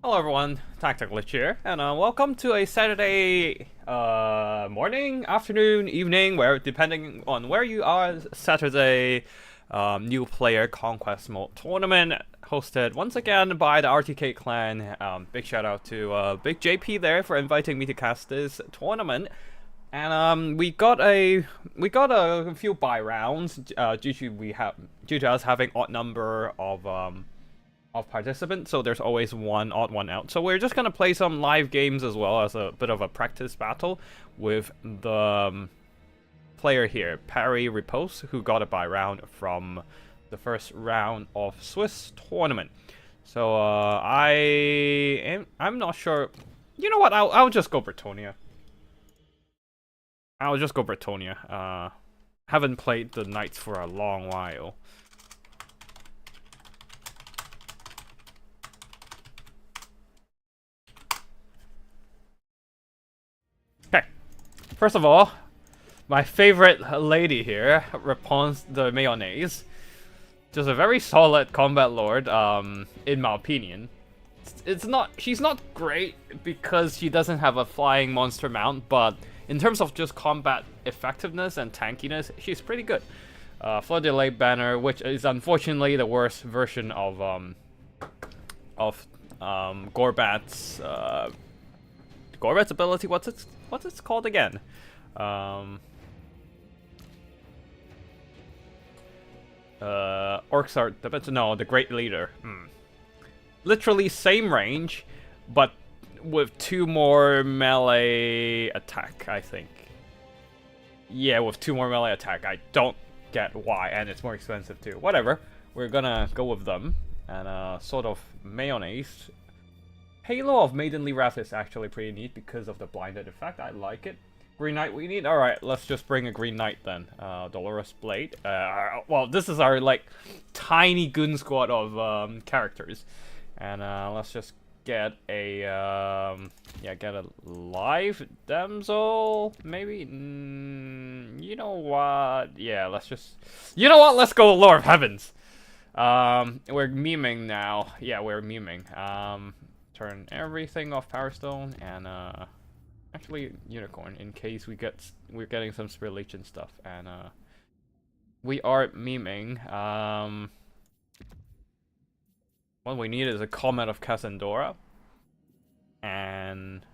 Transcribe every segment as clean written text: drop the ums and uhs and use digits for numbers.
Hello everyone, Tactical Glitch here, and welcome to a Saturday morning, afternoon, evening, where depending on where you are, Saturday new player Conquest mode tournament hosted once again by the RTK clan. Big shout out to Big JP there for inviting me to cast this tournament. And we got a few buy rounds due to us having odd number of participants, so there's always one odd one out. So we're just gonna play some live games as well as a bit of a practice battle with the player here, Parry Repose, who got a buy round from the first round of Swiss tournament. So I'm not sure. You know what? I'll just go Bretonia. Haven't played the Knights for a long while. Okay, first of all, my favorite lady here, Response the Mayonnaise. Just a very solid combat lord, in my opinion. She's not great because she doesn't have a flying monster mount, but in terms of just combat effectiveness and tankiness, she's pretty good. Flood Delay Banner, which is unfortunately the worst version of Gorbat's ability. What's it called again? Orcs are the Great Leader. Literally same range, but with 2 more melee attack, I think. Yeah, with 2 more melee attack. I don't get why, and it's more expensive too. Whatever. We're gonna go with them. And sort of Mayonnaise. Halo of Maidenly Wrath is actually pretty neat because of the blinded effect. I like it. Green Knight we need? Alright, let's just bring a Green Knight then. Dolorous Blade. Well, this is our, like, tiny goon squad of characters. And let's just get a get a live damsel, maybe. You know what? Yeah, you know what? Let's go Lord of Heavens. We're memeing now. Yeah, we're memeing. Turn everything off Power Stone and actually Unicorn in case we're getting some Spirit Legion stuff, and we are memeing. What we need is a Comet of Cassandra and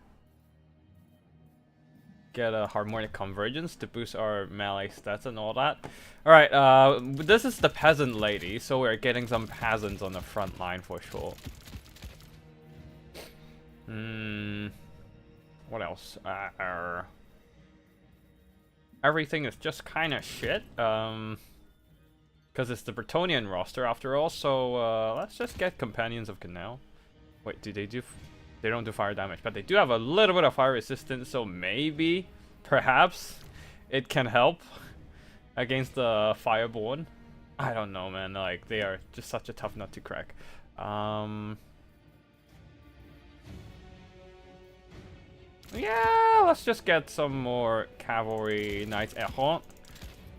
get a Harmonic Convergence to boost our melee stats and all that. Alright, this is the Peasant Lady, so we're getting some peasants on the front line for sure. What else? Everything is just kind of shit. Because it's the Bretonian roster after all, so let's just get Companions of Canal. Wait, they don't do fire damage, but they do have a little bit of fire resistance, so maybe, perhaps, it can help against the Fireborn. I don't know, man, like, they are just such a tough nut to crack. Yeah, let's just get some more Cavalry Knights Errant.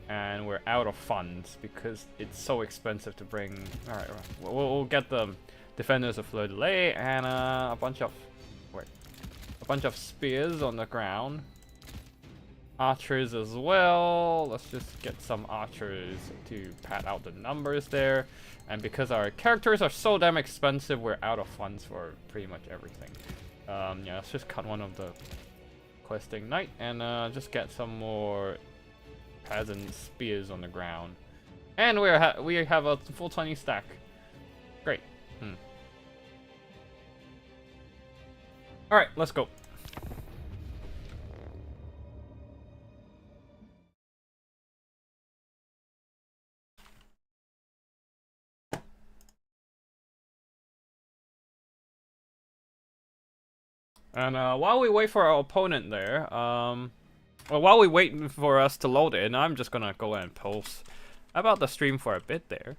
And we're out of funds because it's so expensive to bring. Alright, we'll get the Defenders of Fleur de Lay and a bunch of spears on the ground. Archers as well. Let's just get some archers to pad out the numbers there. And because our characters are so damn expensive, we're out of funds for pretty much everything. Yeah, let's just cut one of the questing knight and just get some more peasant spears on the ground, and we have a full 20 stack. Great. All right, let's go. And while we wait for our opponent there, well, while we wait for us to load in, I'm just gonna go and post about the stream for a bit there.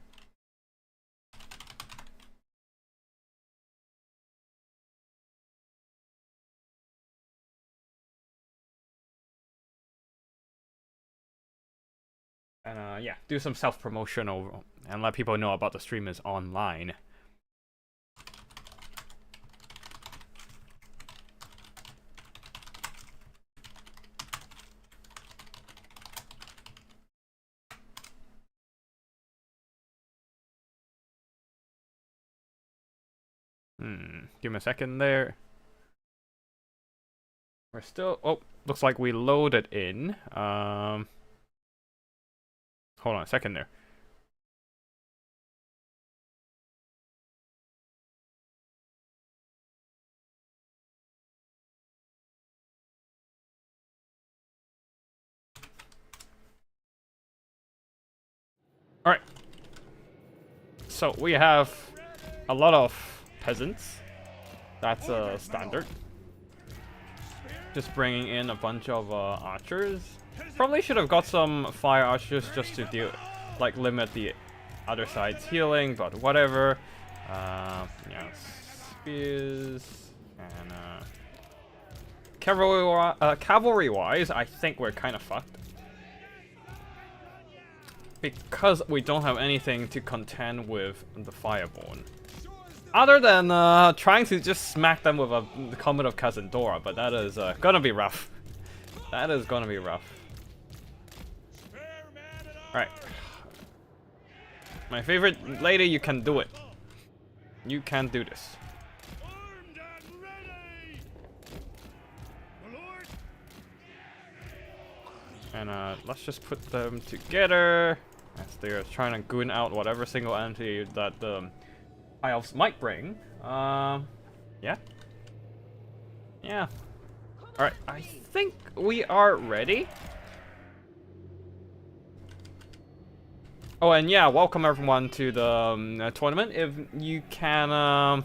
And yeah, do some self-promotion over and let people know about the stream is online. Give me a second there. We're still... Oh, looks like we loaded in. Hold on a second there. Alright. So we have a lot of peasants. That's standard. Just bringing in a bunch of archers. Probably should have got some fire archers just to deal, like limit the other side's healing, but whatever. Yeah, spears and cavalry-wise, I think we're kind of fucked. Because we don't have anything to contend with the Fireborn. Other than trying to just smack them with the Comet of Kazandora, but that is gonna be rough. That is gonna be rough. Alright. My favorite lady, you can do it. You can do this. And let's just put them together as they're trying to goon out whatever single entity that the High Elves might bring. Yeah. Yeah. Alright, I think we are ready. Oh, and yeah, welcome everyone to the tournament. If you can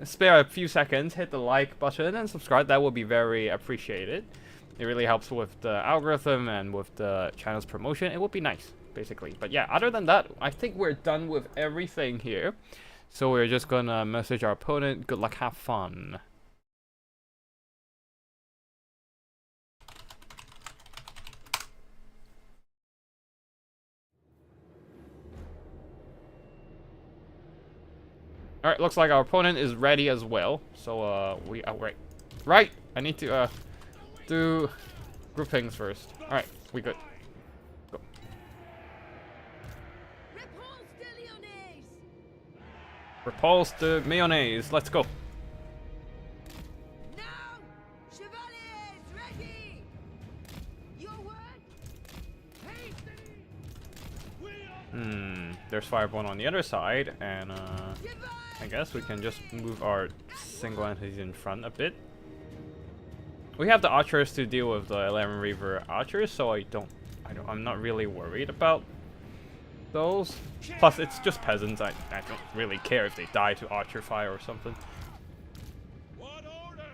spare a few seconds, hit the like button and subscribe. That would be very appreciated. It really helps with the algorithm and with the channel's promotion. It would be nice, basically. But yeah, other than that, I think we're done with everything here. So we're just gonna message our opponent, good luck, have fun. Alright, looks like our opponent is ready as well. So we outright. Right! I need to do groupings first. Alright, we good. Go. Repulse the mayonnaise. Let's go. Now, chevaliers, ready. Your word. There's Fireborn on the other side, and I guess we can just move our single entities in front a bit. We have the archers to deal with the 11 Reaver archers, so I'm not really worried about those. Plus, it's just peasants. I don't really care if they die to archer fire or something. What orders?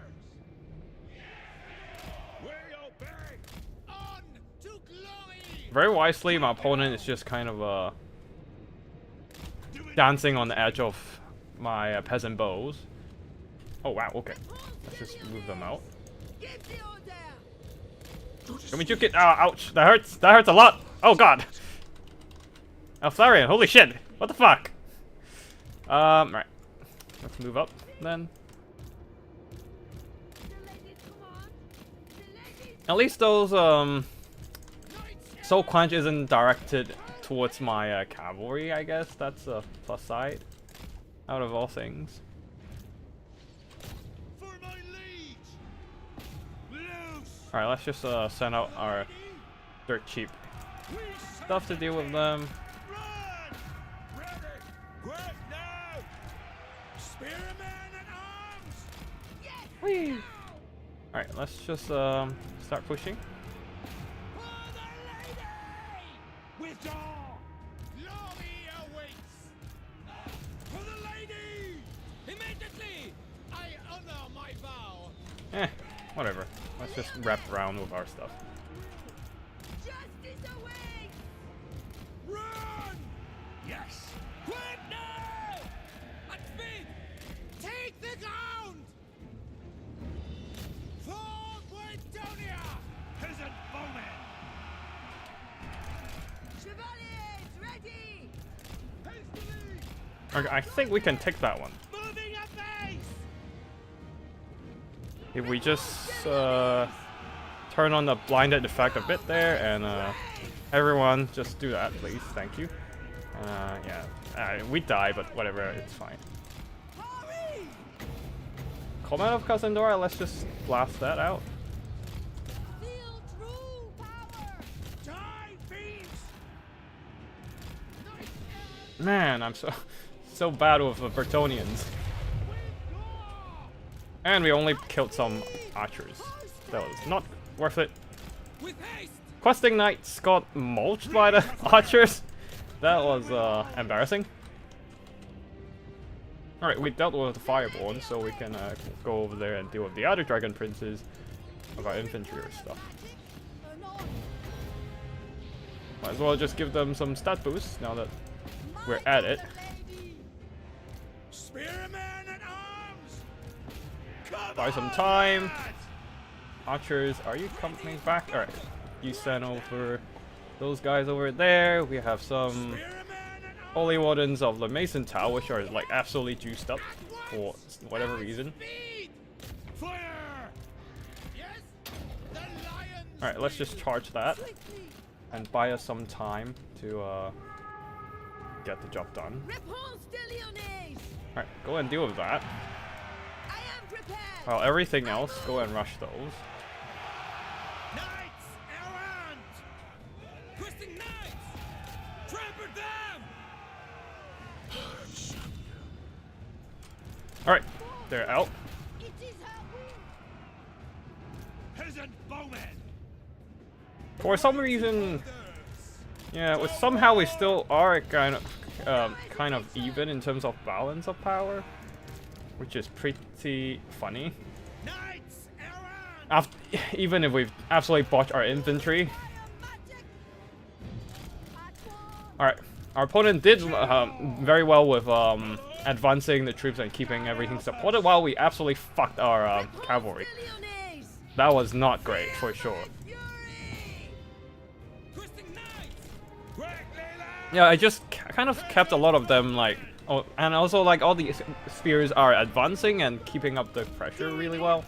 We obey. On to glory. Very wisely, my opponent is just kind of dancing on the edge of my peasant bows. Oh wow, okay. Let's just move them out. Can we juke it? Ouch! That hurts! That hurts a lot! Oh god! Alflarian, holy shit! What the fuck? Right. Let's move up then. At least those Soul Quench isn't directed towards my cavalry, I guess. That's a plus side. Out of all things. Alright, let's just send out our dirt cheap stuff to deal with them. Whee! Alright, let's just start pushing. Whatever. Let's just wrap around with our stuff. Justice awaits. Run! Yes. Quick now! At speed! Take the ground! For Guidonia! Peasant bowmen! Chevaliers, ready. Hastily! Okay, I think we can take that one. Moving at base! If we just turn on the blinded effect a bit there, and everyone just do that, please. Thank you. Yeah, we die, but whatever, it's fine. Hurry! Command of Cassandra, let's just blast that out. Feel true power. Die, fiends! Man, I'm so bad with the Bretonnians. And we only killed some archers. That was not worth it. With haste! Questing Knights got mulched by the archers. That was embarrassing. Alright, we dealt with the Fireborn, so we can go over there and deal with the other Dragon Princes of our infantry or stuff. Might as well just give them some stat boosts now that we're at it. Spearmen at arms! Come Buy some on, time. lads! Archers, are you coming back? Alright, you send over those guys over there. We have some Spearmen at arms! Holy Wardens of the Mason Tower, which are like absolutely juiced up for whatever reason. Speed! Fire! Yes! The lions! Alright, let's just charge that and buy us some time to get the job done. Réponse de Lyonnais. Alright, go and deal with that. I am prepared. While everything else, go and rush those. Knights errant! Twisting knights! Trample them! Alright, they're out. It is her will. Peasant bowmen! For some reason, yeah, somehow we still are kind of even in terms of balance of power, which is pretty funny. Knights errant! Even if we've absolutely botched our infantry. Magic. Alright, our opponent did very well with advancing the troops and keeping everything supported while we absolutely fucked our cavalry. Lyonnais. That was not great, for sure. Fury. Twisting knights! Quickly, lads! Yeah, I just kind of kept a lot of them like... Oh, and also like all the spears are advancing and keeping up the pressure really well.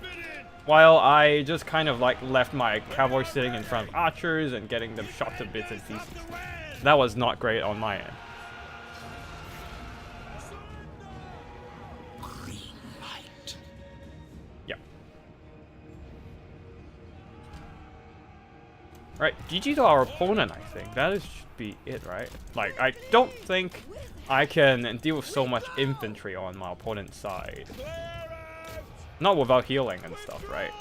While I just kind of like left my cavalry sitting in front of archers and getting them shot to bits and pieces. That was not great on my end. Yeah. Right, GG to our opponent, I think. Should be it, right? Like, I don't think I can deal with so much infantry on my opponent's side. Not without healing and stuff, right?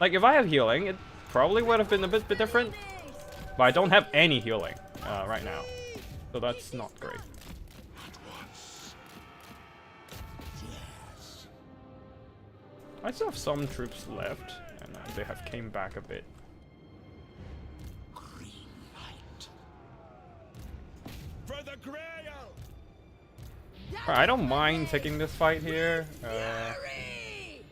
Like, if I have healing, it probably would have been a bit different. But I don't have any healing right now. So that's not great. I still have some troops left, and they have came back a bit. For the Grail! Alright, I don't mind taking this fight here. Fury.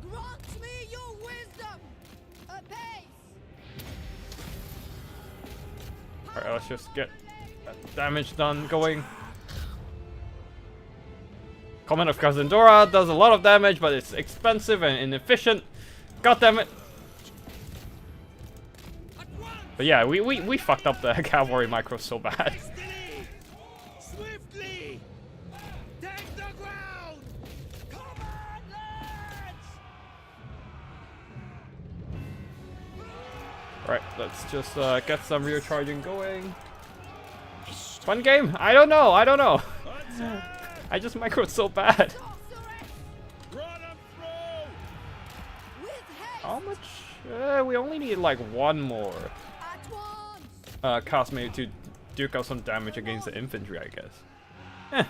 Grant me your wisdom. Apace. Alright, let's just get that damage done going. Command of Cassandra does a lot of damage, but it's expensive and inefficient. God damn it. But yeah, we fucked up the cavalry micro so bad. Hastily! Swiftly! Take the ground! Come on, lads! Alright, let's just get some rear charging going. Fun game? I don't know. I just microed so bad. Sorceress. Run 'em through! With haste. How much? We only need like one more At once. castmate to duke out some damage against the infantry, I guess.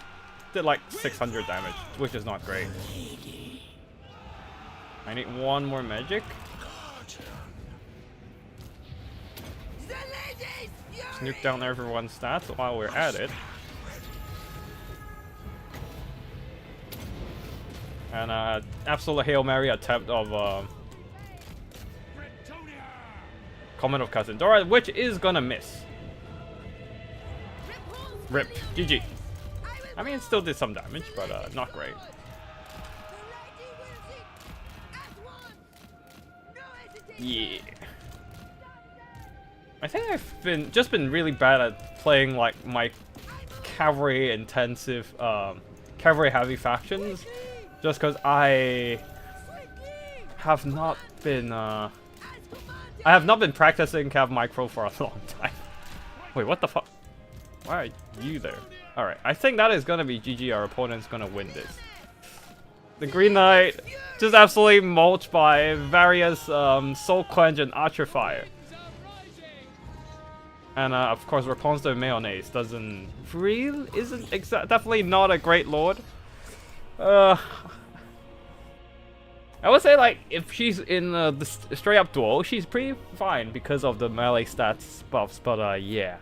Did like 600 damage, which is not great. I need one more magic. The ladies. Nuke down everyone's stats while we're at it. And absolute Hail Mary attempt of Bretonnia! Command of Cassandra, which is gonna miss. Réponse de Rip. Lyonnais. GG. I will I mean, it still did some damage, but not great. The lady will seek. At once. No hesitation. Yeah. I think I've been really bad at playing like my cavalry intensive, cavalry heavy factions, just because I have not been, I have not been practicing Cav Micro for a long time. Wait, what the fuck? Why are you there? Alright, I think that is gonna be GG. Our opponent's gonna win this. The Green Knight just absolutely mulched by various Soul Quench and Archer Fire. And of course, Rapunzel Mayonnaise isn't definitely not a great lord. I would say, like, if she's in the straight up duel, she's pretty fine because of the melee stats buffs, but yeah.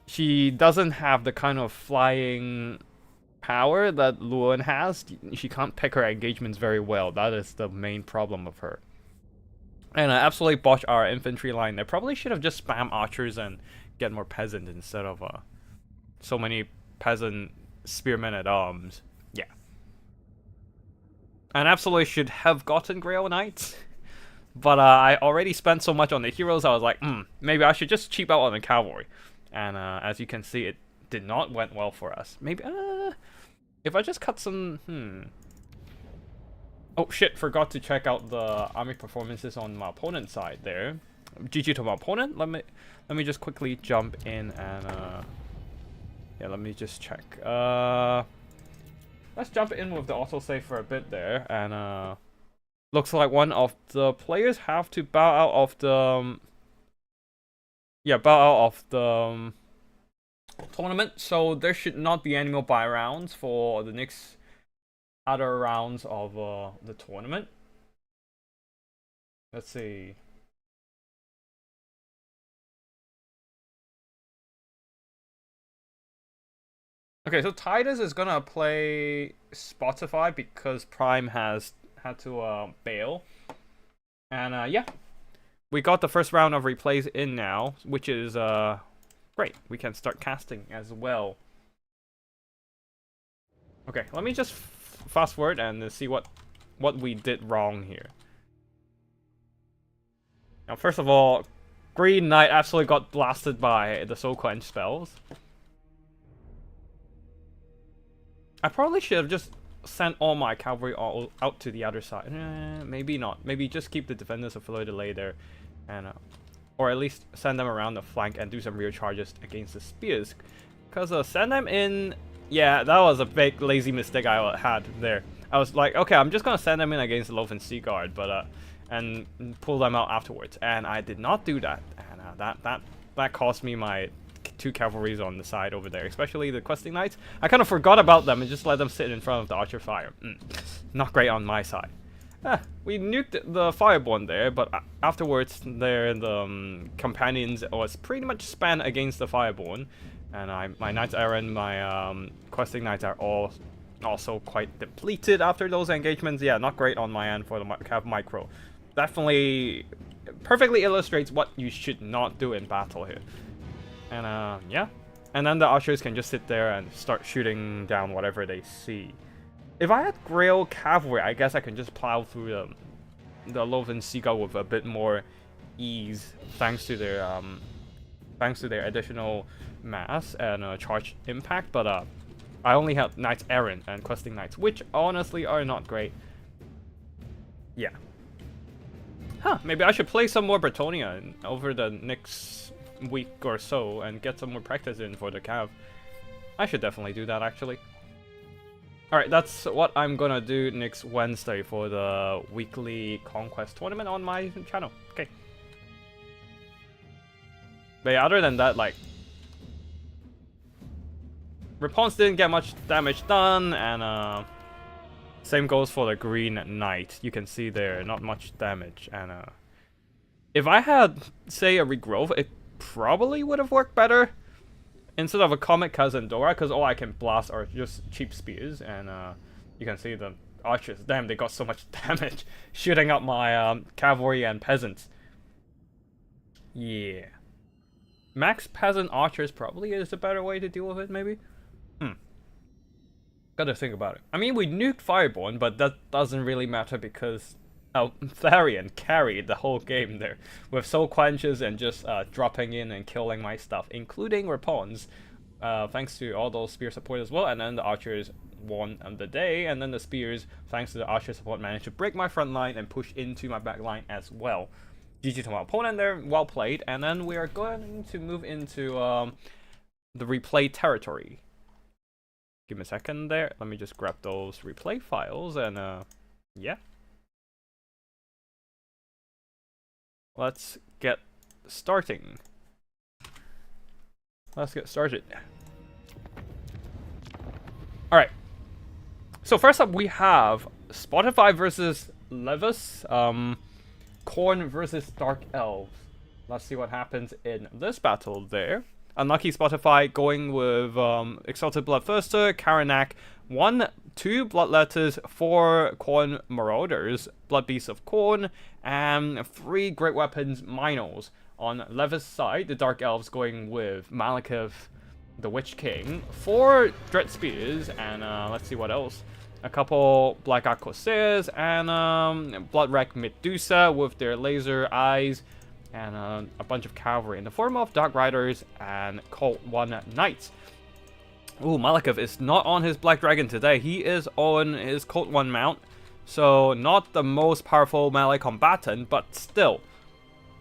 She doesn't have the kind of flying power that Luan has. She can't pick her engagements very well. That is the main problem of her. And absolutely botch our infantry line. They probably should have just spam archers and get more peasant instead of so many peasant spearmen at arms. Yeah. And absolutely should have gotten Grail Knights. But I already spent so much on the heroes, I was like, maybe I should just cheap out on the cavalry. And as you can see, it did not went well for us. Maybe, if I just cut some, Oh shit, forgot to check out the army performances on my opponent's side there. GG to my opponent. Let me just quickly jump in and yeah, let me just check. Let's jump in with the autosave for a bit there, and looks like one of the players have to bow out of the tournament, so there should not be any more buy rounds for the next other rounds of the tournament. Let's see. Okay, so Titus is gonna play Spotify because Prime has had to bail. And yeah, we got the first round of replays in now, which is great. We can start casting as well. Okay, let me just fast forward and see what we did wrong here. Now, first of all, Green Knight absolutely got blasted by the Soul Quench spells. I probably should have just sent all my cavalry all out to the other side. Maybe not. Maybe just keep the defenders of Fleur de Lay there, and or at least send them around the flank and do some rear charges against the spears. Because send them in. Yeah, that was a big lazy mistake I had there. I was like, okay, I'm just gonna send them in against the Loath and Sea Guard, but and pull them out afterwards. And I did not do that, and that cost me my 2 cavalries on the side over there, especially the questing knights. I kind of forgot about them and just let them sit in front of the archer fire. Not great on my side. We nuked the fireborn there, but afterwards the companions was pretty much spanned against the fireborn, and my knights errant, my questing knights are all also quite depleted after those engagements. Yeah, not great on my end for the Cav Micro. Definitely perfectly illustrates what you should not do in battle here. And yeah, and then the archers can just sit there and start shooting down whatever they see. If I had Grail Cavalry, I guess I can just plow through the Loath Seagull with a bit more ease, thanks to their additional mass and charge impact. But I only have Knights Errant and Questing Knights, which honestly are not great. Yeah. Maybe I should play some more Bretonia over the next week or so and get some more practice in for the Cav. I should definitely do that, actually. Alright, that's what I'm gonna do next Wednesday for the weekly Conquest tournament on my channel. Okay. But yeah, other than that, like, Response didn't get much damage done, and same goes for the Green Knight. You can see there, not much damage, and if I had, say, a regrowth, it probably would have worked better instead of a Comet Cousin Dora, because all I can blast are just cheap spears, and you can see the archers. Damn, they got so much damage shooting up my cavalry and peasants. Yeah. Max peasant archers probably is a better way to deal with it, maybe? Gotta think about it. I mean, we nuked Fireborn, but that doesn't really matter because Tharian carried the whole game there with Soul Quenches and just dropping in and killing my stuff, including Rapons. thanks to all those spear support as well, and then the archers won the day, and then the spears, thanks to the archer support, managed to break my front line and push into my back line as well. GG to my opponent there, well played, and then we are going to move into the replay territory. Give me a second there, let me just grab those replay files, and yeah. Let's get starting. Let's get started. Alright. So first up we have Spotify versus Levis. Khorne versus Dark Elves. Let's see what happens in this battle there. Unlucky Spotify going with Exalted Bloodthirster, Karanak, 2 Bloodletters, 4 Khorne Marauders, Blood Beasts of Khorne, and 3 Great Weapons Minos. On Levis' side, the Dark Elves going with Malekith, the Witch King, 4 Dread Spears, and let's see what else. A couple Black Ark Corsairs, and Bloodwreck Medusa with their laser eyes, and a bunch of cavalry in the form of Dark Riders and Cult 1 Knights. Ooh, Malekith is not on his Black Dragon today. He is on his Cult 1 mount, so not the most powerful melee combatant, but still.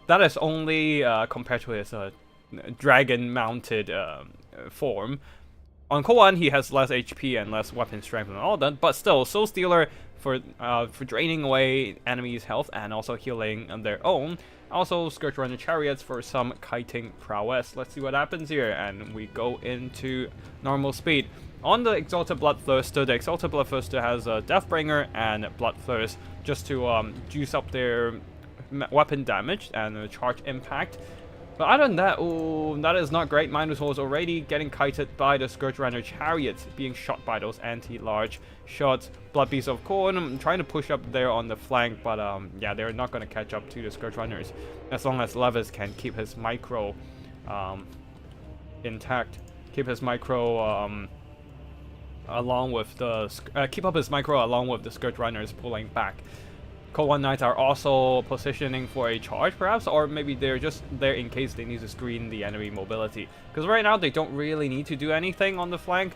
That is only compared to his dragon-mounted form. On Cult 1, he has less HP and less weapon strength and all that, but still, Soul Stealer for draining away enemies' health and also healing on their own. Also, Scourge Runner Chariots for some kiting prowess. Let's see what happens here, and we go into normal speed. On the Exalted Bloodthirster, the Exalted Bloodthirster has Deathbringer and Bloodthirst just to juice up their weapon damage and charge impact. But other than that, ooh, that is not great. Minotaur is already getting kited by the Scourge Runner Chariots, being shot by those anti-large shots. Blood Beasts of Khorne trying to push up there on the flank, but yeah, they're not going to catch up to the Scourge Runners as long as Levis can keep his micro intact, keep his micro along with the keep up his micro along with the Scourge Runners pulling back. Cult 1 Knights are also positioning for a charge perhaps, or maybe they're just there in case they need to screen the enemy mobility. Because right now they don't really need to do anything on the flank.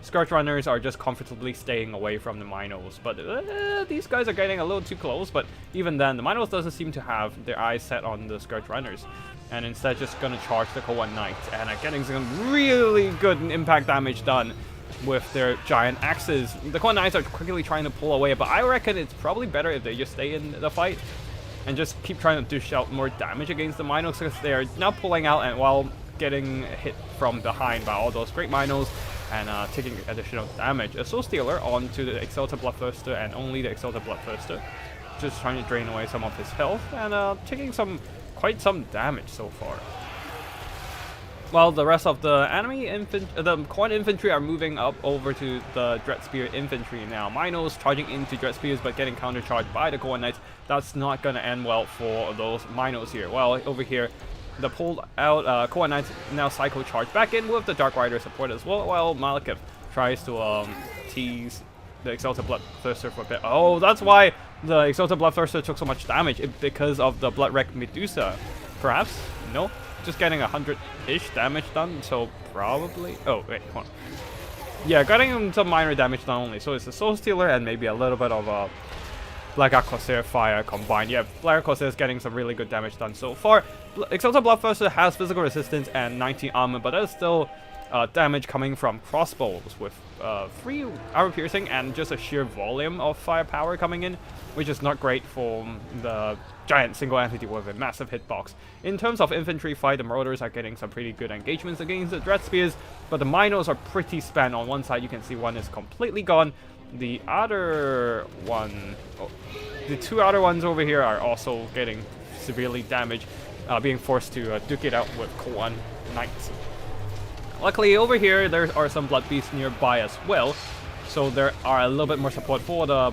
Scourge Runners are just comfortably staying away from the Minos. But these guys are getting a little too close, but even then the Minos doesn't seem to have their eyes set on the Scourge Runners. And instead just gonna charge the Cult 1 Knights and are getting some really good impact damage done with their giant axes. The Khorne Knights are quickly trying to pull away, but I reckon it's probably better if they just stay in the fight and just keep trying to dish out more damage against the Minos, because they're now pulling out and while getting hit from behind by all those great Minos and taking additional damage. A Soul Stealer onto the Exalted Bloodthirster and only the Exalted Bloodthirster, just trying to drain away some of his health and taking quite some damage so far. While the rest of the enemy the Khorne infantry are moving up over to the Dread Spear infantry now. Minos charging into Dread Spears but getting countercharged by the Khorne Knights. That's not going to end well for those Minos here. Well, over here, the pulled out Khorne Knights now cycle charge back in with the Dark Rider support as well, while Malekith tries to tease the Exalted Bloodthirster for a bit. Oh, that's why the Exalted Bloodthirster took so much damage, because of the Bloodwreck Medusa. Perhaps? No? Just getting 100-ish damage done, so probably... Oh, wait, hold on. Yeah, getting him some minor damage done only. So it's a Soul Stealer and maybe a little bit of a Black Ark Corsair fire combined. Yeah, Black Ark Corsair is getting some really good damage done so far. Exalted Bloodthirster has physical resistance and 19 armor, but there's still damage coming from crossbows with 3 armor piercing and just a sheer volume of firepower coming in, which is not great for the giant single entity with a massive hitbox. In terms of infantry fight, the Marauders are getting some pretty good engagements against the Dread Spears, but the Minos are pretty spent. On one side, you can see one is completely gone. The other one, the 2 other ones over here are also getting severely damaged, being forced to duke it out with Cult 1 Knights. Luckily, over here, there are some Blood Beasts nearby as well, so there are a little bit more support for the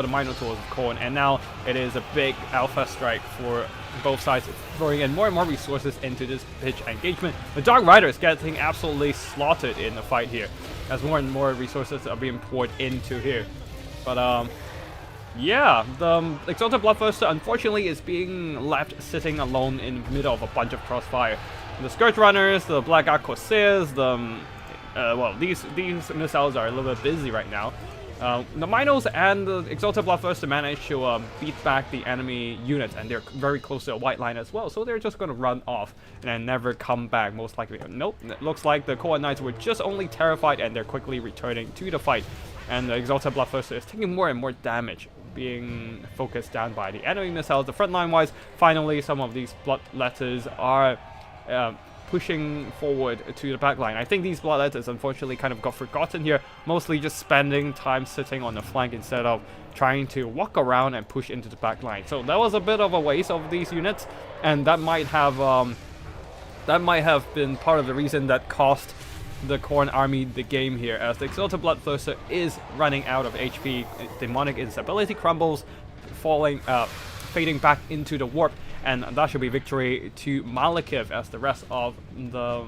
Minotaurs of Khorne, and now it is a big alpha strike for both sides, throwing in more and more resources into this pitch engagement. The Dark Rider is getting absolutely slaughtered in the fight here, as more and more resources are being poured into here. But Yeah, the Exalted Bloodthirster unfortunately is being left sitting alone in the middle of a bunch of crossfire. The Scourge Runners, the Black Ark Corsairs, well, these missiles are a little bit busy right now. The Minos and the Exalted Bloodthirster managed to beat back the enemy units, and they're very close to a white line as well, so they're just going to run off and then never come back, most likely. Nope, it looks like the Khorne Knights were just only terrified, and they're quickly returning to the fight. And the Exalted Bloodthirster is taking more and more damage, being focused down by the enemy missiles. The front line-wise, finally, some of these Bloodletters are pushing forward to the back line. I think these Bloodletters unfortunately kind of got forgotten here, mostly just spending time sitting on the flank instead of trying to walk around and push into the back line. So that was a bit of a waste of these units, and that might have been part of the reason that cost the Khorne army the game here, as the Exalted Bloodthirster is running out of HP. Demonic Instability crumbles, fading back into the warp, and that should be victory to Malekith, as the rest of the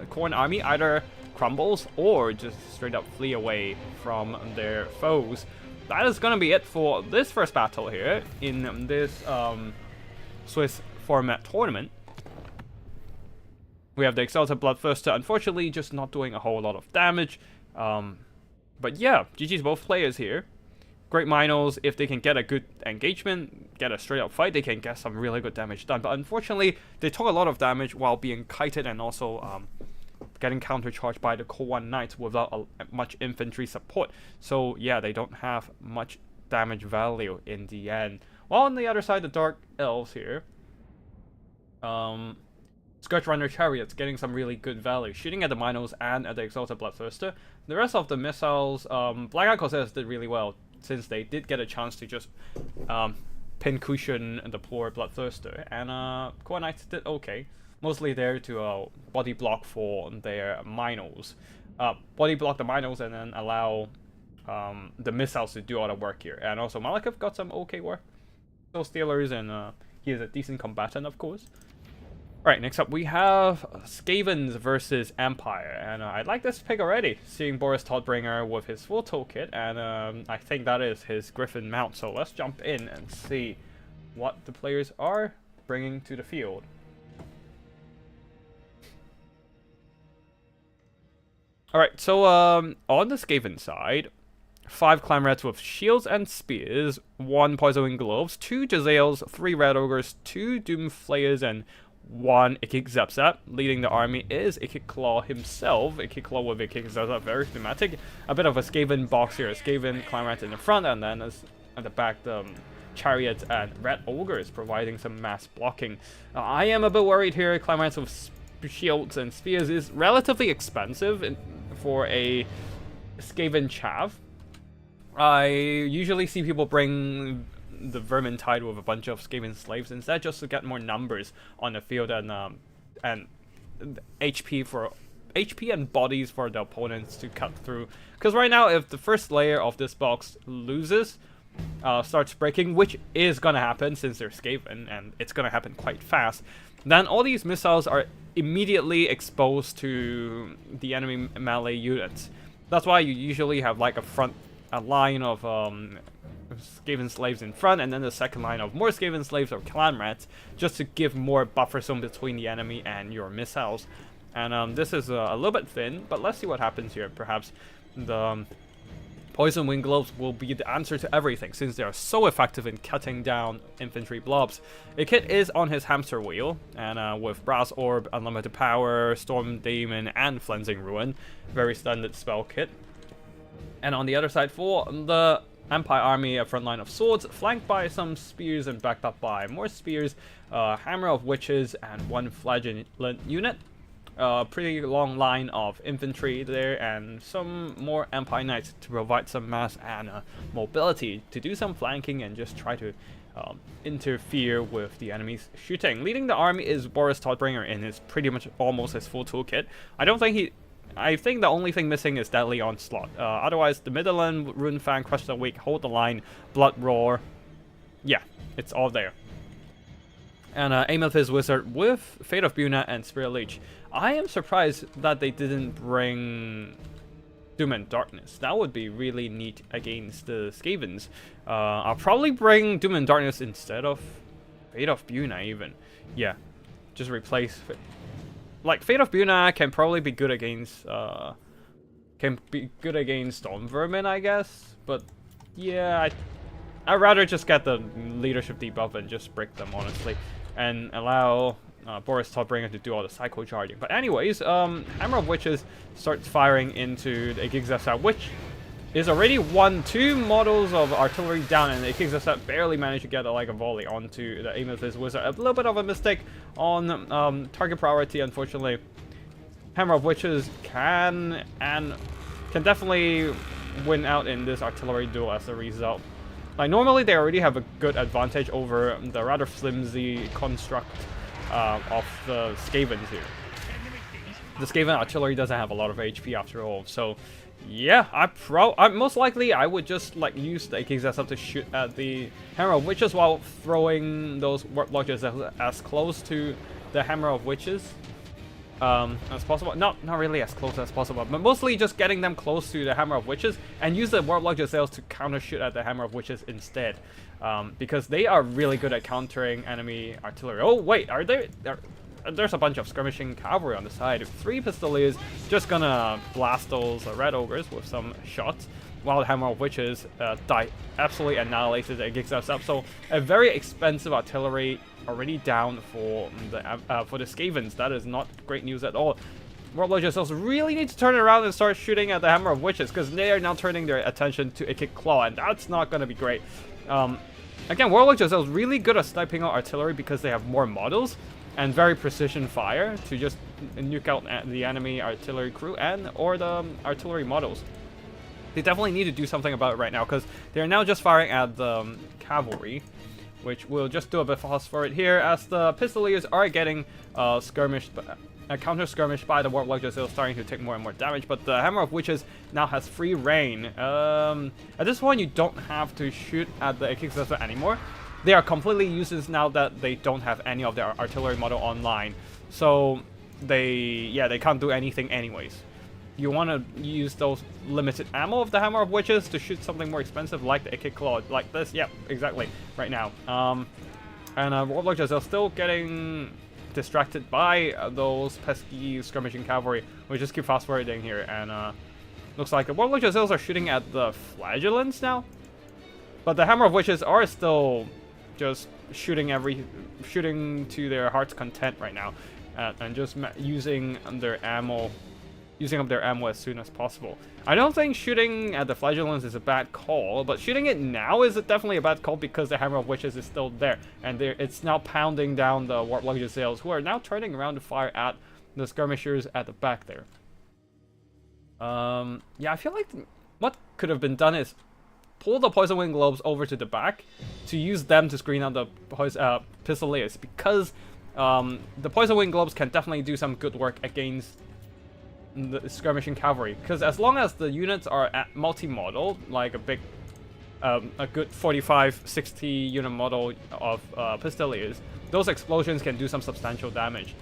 Khorne army either crumbles or just straight up flee away from their foes. That is going to be it for this first battle here in this Swiss format tournament. We have the Exalted Bloodthirster, unfortunately just not doing a whole lot of damage. But yeah, GG's both players here. Great Minos, if they can get a good engagement, get a straight up fight, they can get some really good damage done. But unfortunately, they took a lot of damage while being kited and also getting countercharged by the Khorne Knights without much infantry support. So yeah, they don't have much damage value in the end. While on the other side, the Dark Elves here. Scourge Runner Chariots getting some really good value, shooting at the Minos and at the Exalted Bloodthirster. The rest of the missiles, Black Ark Corsairs did really well, since they did get a chance to just pincushion the poor Bloodthirster. And Khorne Knights did okay, mostly there to body block for their Minos. Body block the Minos and then allow the missiles to do all the work here. And also Malekith got some okay work. So Steelers, and he is a decent combatant, of course. Alright, next up we have Skavens versus Empire, and I like this pick already, seeing Boris Todbringer with his full toolkit, and I think that is his Griffin mount, so let's jump in and see what the players are bringing to the field. Alright, so on the Skaven side, 5 Clanrats with shields and spears, 1 Poison Gloves, 2 Jezzails, 3 Red Ogres, 2 Doom Flayers, and 1 Ikik Zepzat. Leading the army is Ikik Claw himself. Ikik Claw with Ikik Zepzat, very thematic. A bit of a Skaven box here. Skaven Clanrats in the front, and then as at the back, the Chariots and Red Ogres providing some mass blocking. I am a bit worried here. Clanrats with shields and spears is relatively expensive for a Skaven chav. I usually see people bring the Vermintide with a bunch of Skaven slaves instead, just to get more numbers on the field and HP and bodies for the opponents to cut through. Because right now, if the first layer of this box loses, starts breaking, which is gonna happen since they're Skaven, and it's gonna happen quite fast, then all these missiles are immediately exposed to the enemy melee units. That's why you usually have like a line of Skaven slaves in front, and then the second line of more Skaven slaves or Clanrats, just to give more buffer zone between the enemy and your missiles. And this is a little bit thin, but let's see what happens here. Perhaps the Poison Wind Gloves will be the answer to everything, since they are so effective in cutting down infantry blobs. Ikit is on his hamster wheel, and with Brass Orb, Unlimited Power, Storm Demon, and Flensing Ruin, very standard spell kit. And on the other side, for the Empire army, a front line of swords, flanked by some spears and backed up by more spears, Hammer of Witches, and 1 Flagellant unit. Pretty long line of infantry there, and some more Empire Knights to provide some mass and mobility to do some flanking and just try to interfere with the enemy's shooting. Leading the army is Boris Todbringer in his pretty much almost his full toolkit. I think the only thing missing is Deadly Onslaught. Otherwise, the Midland, Rune Fang, Crush the Weak, Hold the Line, Blood Roar. Yeah, it's all there. And Amethyst Wizard with Fate of Buna and Spirit Leech. I am surprised that they didn't bring Doom and Darkness. That would be really neat against the Skavens. I'll probably bring Doom and Darkness instead of Fate of Buna even. Yeah, just replace... Like, Fate of Buna can probably be good against... Storm Vermin, I guess. But, yeah, I'd rather just get the leadership debuff and just break them, honestly. And allow... Boris Todbringer to do all the cycle charging. But anyways, Hammer of Witches starts firing into the Ikigzasat, which is already 2 models of artillery down, and the Ikigzasat barely managed to get like a volley onto the Amethyst Wizard. A little bit of a mistake on target priority, unfortunately. Hammer of Witches can definitely win out in this artillery duel as a result. Like, normally they already have a good advantage over the rather flimsy construct of the Skavens here. The Skaven artillery doesn't have a lot of HP after all, so yeah, most likely I would just like use the Ikigzasat to shoot at the Hammer of Witches while throwing those Warp Lodges as close to the Hammer of Witches as possible. Not really as close as possible, but mostly just getting them close to the Hammer of Witches and use the Warp Lodge sails to counter shoot at the Hammer of Witches instead. Because they are really good at countering enemy artillery. Oh wait, there's a bunch of skirmishing cavalry on the side. 3 Pistoliers just gonna blast those Red Ogres with some shots, while the Hammer of Witches absolutely annihilated the Ikigzasat. So a very expensive artillery already down for the Skavens. That is not great news at all. Warp Lodges also really need to turn around and start shooting at the Hammer of Witches, because they are now turning their attention to Ikig Claw, and that's not gonna be great. Again, Warlord Giselle is really good at sniping out artillery because they have more models and very precision fire to just nuke out the enemy artillery crew or the artillery models. They definitely need to do something about it right now, because they're now just firing at the cavalry, which will just do a bit of phosphorate here as the Pistoliers are getting counter-skirmished by the Warp Lodges, starting to take more and more damage, but the Hammer of Witches now has free reign. At this point, you don't have to shoot at the Ikigzasat anymore. They are completely useless now that they don't have any of their artillery model online. So, they can't do anything anyways. You want to use those limited ammo of the Hammer of Witches to shoot something more expensive like the Ikig Claw, like this. Yep, exactly, right now. And Warp Lodges are still getting distracted by those pesky skirmishing cavalry. We just keep fast forwarding here, and looks like the Warp Lodges are shooting at the Flagellants now, but the Hammer of Witches are still just shooting to their heart's content right now, and just using their ammo as soon as possible. I don't think shooting at the Flagellants is a bad call, but shooting it now is definitely a bad call because the Hammer of Witches is still there, and it's now pounding down the Warp Lodge sails, who are now turning around to fire at the skirmishers at the back there. Yeah, I feel like what could have been done is pull the Poison Wing Globes over to the back to use them to screen out the Pistoliers, because the Poison Wing Globes can definitely do some good work against the skirmishing cavalry, because as long as the units are at multi-model, like a good 45-60 unit model of Pistoliers, those explosions can do some substantial damage.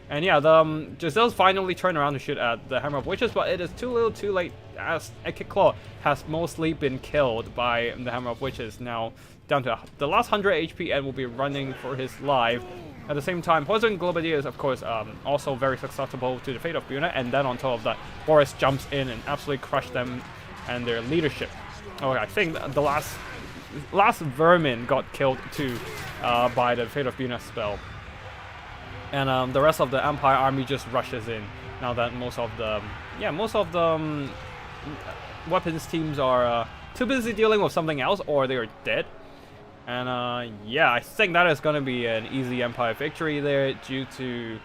And yeah, the Giselle's finally turned around to shoot at the Hammer of Witches, but it is too little too late, as Ikig Claw has mostly been killed by the Hammer of Witches, now down to the last 100 HP and will be running for his life. At the same time, Poison Globadier is, of course, also very susceptible to the fate of Buna, and then on top of that, Boris jumps in and absolutely crushes them and their leadership. Oh, I think the last Vermin got killed too by the fate of Buna spell. And the rest of the Empire army just rushes in now that most of the weapons teams are too busy dealing with something else, or they are dead. And yeah, I think that is going to be an easy Empire victory there due to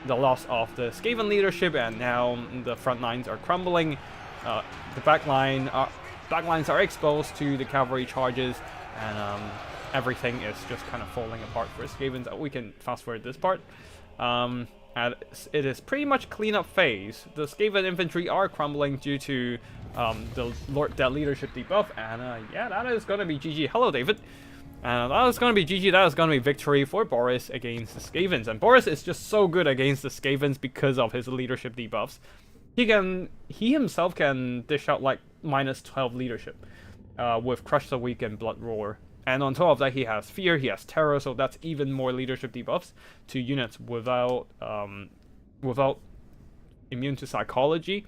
the loss of the Skaven leadership, and now the front lines are crumbling. The backlines are exposed to the cavalry charges, and everything is just kind of falling apart for Skavens. We can fast forward this part. And it is pretty much cleanup phase. The Skaven infantry are crumbling due to that leadership debuff, and yeah, that is going to be GG. Hello, David. That is going to be GG. That is going to be victory for Boris against the Skavens. And Boris is just so good against the Skavens because of his leadership debuffs. he himself can dish out like -12 leadership, with Crush the Weak and Blood Roar. And on top of that, he has Fear, he has Terror, so that's even more leadership debuffs to units without immune to psychology.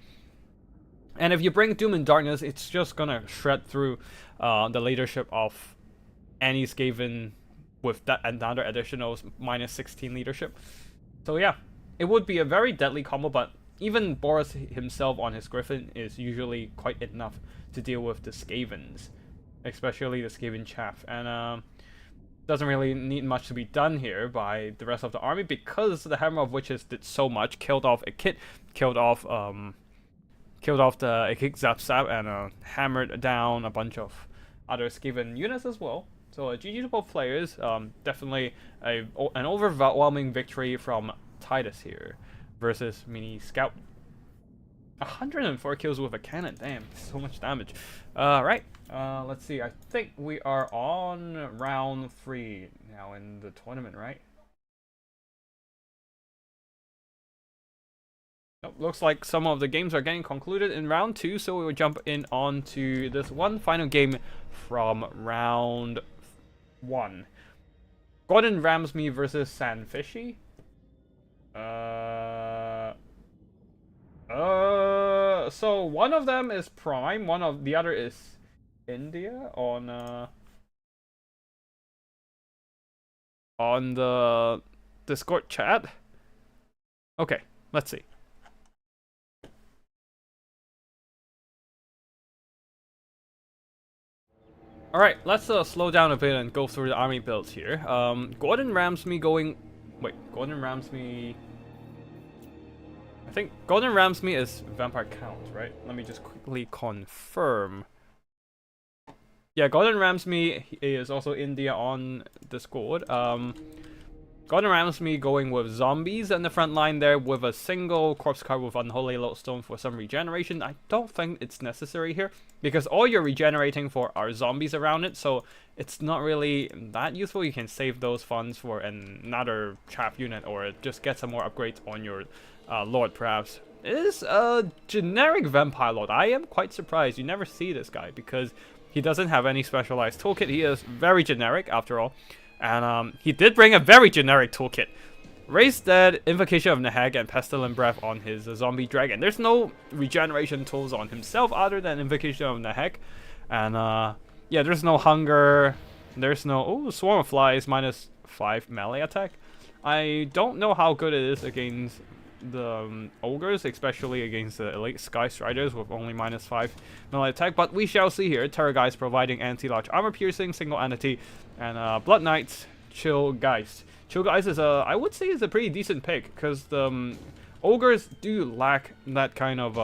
And if you bring Doom and Darkness, it's just gonna shred through the leadership of any Skaven with that another additional -16 leadership. So yeah, it would be a very deadly combo, but even Boris himself on his Griffin is usually quite enough to deal with the Skavens, especially the Skaven chaff. And doesn't really need much to be done here by the rest of the army because the Hammer of Witches did so much, killed off a kit, killed off the Ekik Zap Zap, and hammered down a bunch of other Skaven units as well. So GG to both players. Definitely an overwhelming victory from Titus here versus Mini Scout. 104 kills with a cannon. Damn, so much damage. Right. Let's see. I think we are on round 3 now in the tournament, right? Nope, looks like some of the games are getting concluded in round 2, so we will jump in on to this one final game from round 1. Gordon Ramsay versus Sandfishy. So one of them is Prime, the other is India on the Discord chat. Okay, let's see. Alright, let's slow down a bit and go through the army builds here. Gordon Ramsay going... Wait, Gordon Ramsay... I think Gordon Ramsay is Vampire Count, right? Let me just quickly confirm. Yeah, Gordon Ramsay is also India on Discord. Gordon Ramsay going with zombies in the front line there with a single corpse card with Unholy Lodestone for some regeneration. I don't think it's necessary here because all you're regenerating for are zombies around it, so it's not really that useful. You can save those funds for another trap unit or just get some more upgrades on your Lord, perhaps. It is a generic Vampire Lord. I am quite surprised. You never see this guy because he doesn't have any specialized toolkit. He is very generic after all. And he did bring a very generic toolkit. Raised Dead, Invocation of Nahag, and Pestilent Breath on his zombie dragon. There's no regeneration tools on himself other than Invocation of Nahag. And yeah, there's no Hunger. There's no... Oh, Swarm of Flies, -5 melee attack. I don't know how good it is against the Ogres, especially against the Elite Sky Striders with only -5 melee attack, but we shall see here. Terror Geist providing anti-large armor piercing, single entity, and Blood Knights, Chill Geist. Chill Geist is I would say is a pretty decent pick, because the Ogres do lack that kind of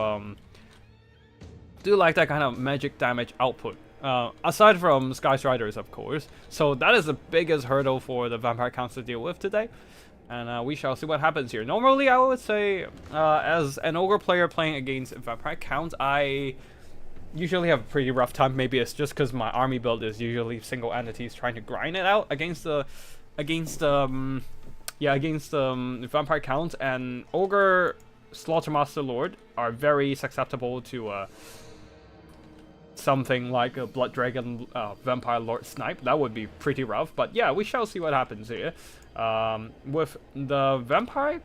magic damage output. Aside from Sky Striders, of course. So that is the biggest hurdle for the Vampire Counts to deal with today. And we shall see what happens here. Normally, I would say, as an Ogre player playing against Vampire Counts, I usually have a pretty rough time. Maybe it's just because my army build is usually single entities trying to grind it out against Vampire Counts, and Ogre Slaughtermaster Lord are very susceptible to something like a Blood Dragon Vampire Lord Snipe. That would be pretty rough, but yeah, we shall see what happens here. With the Vampire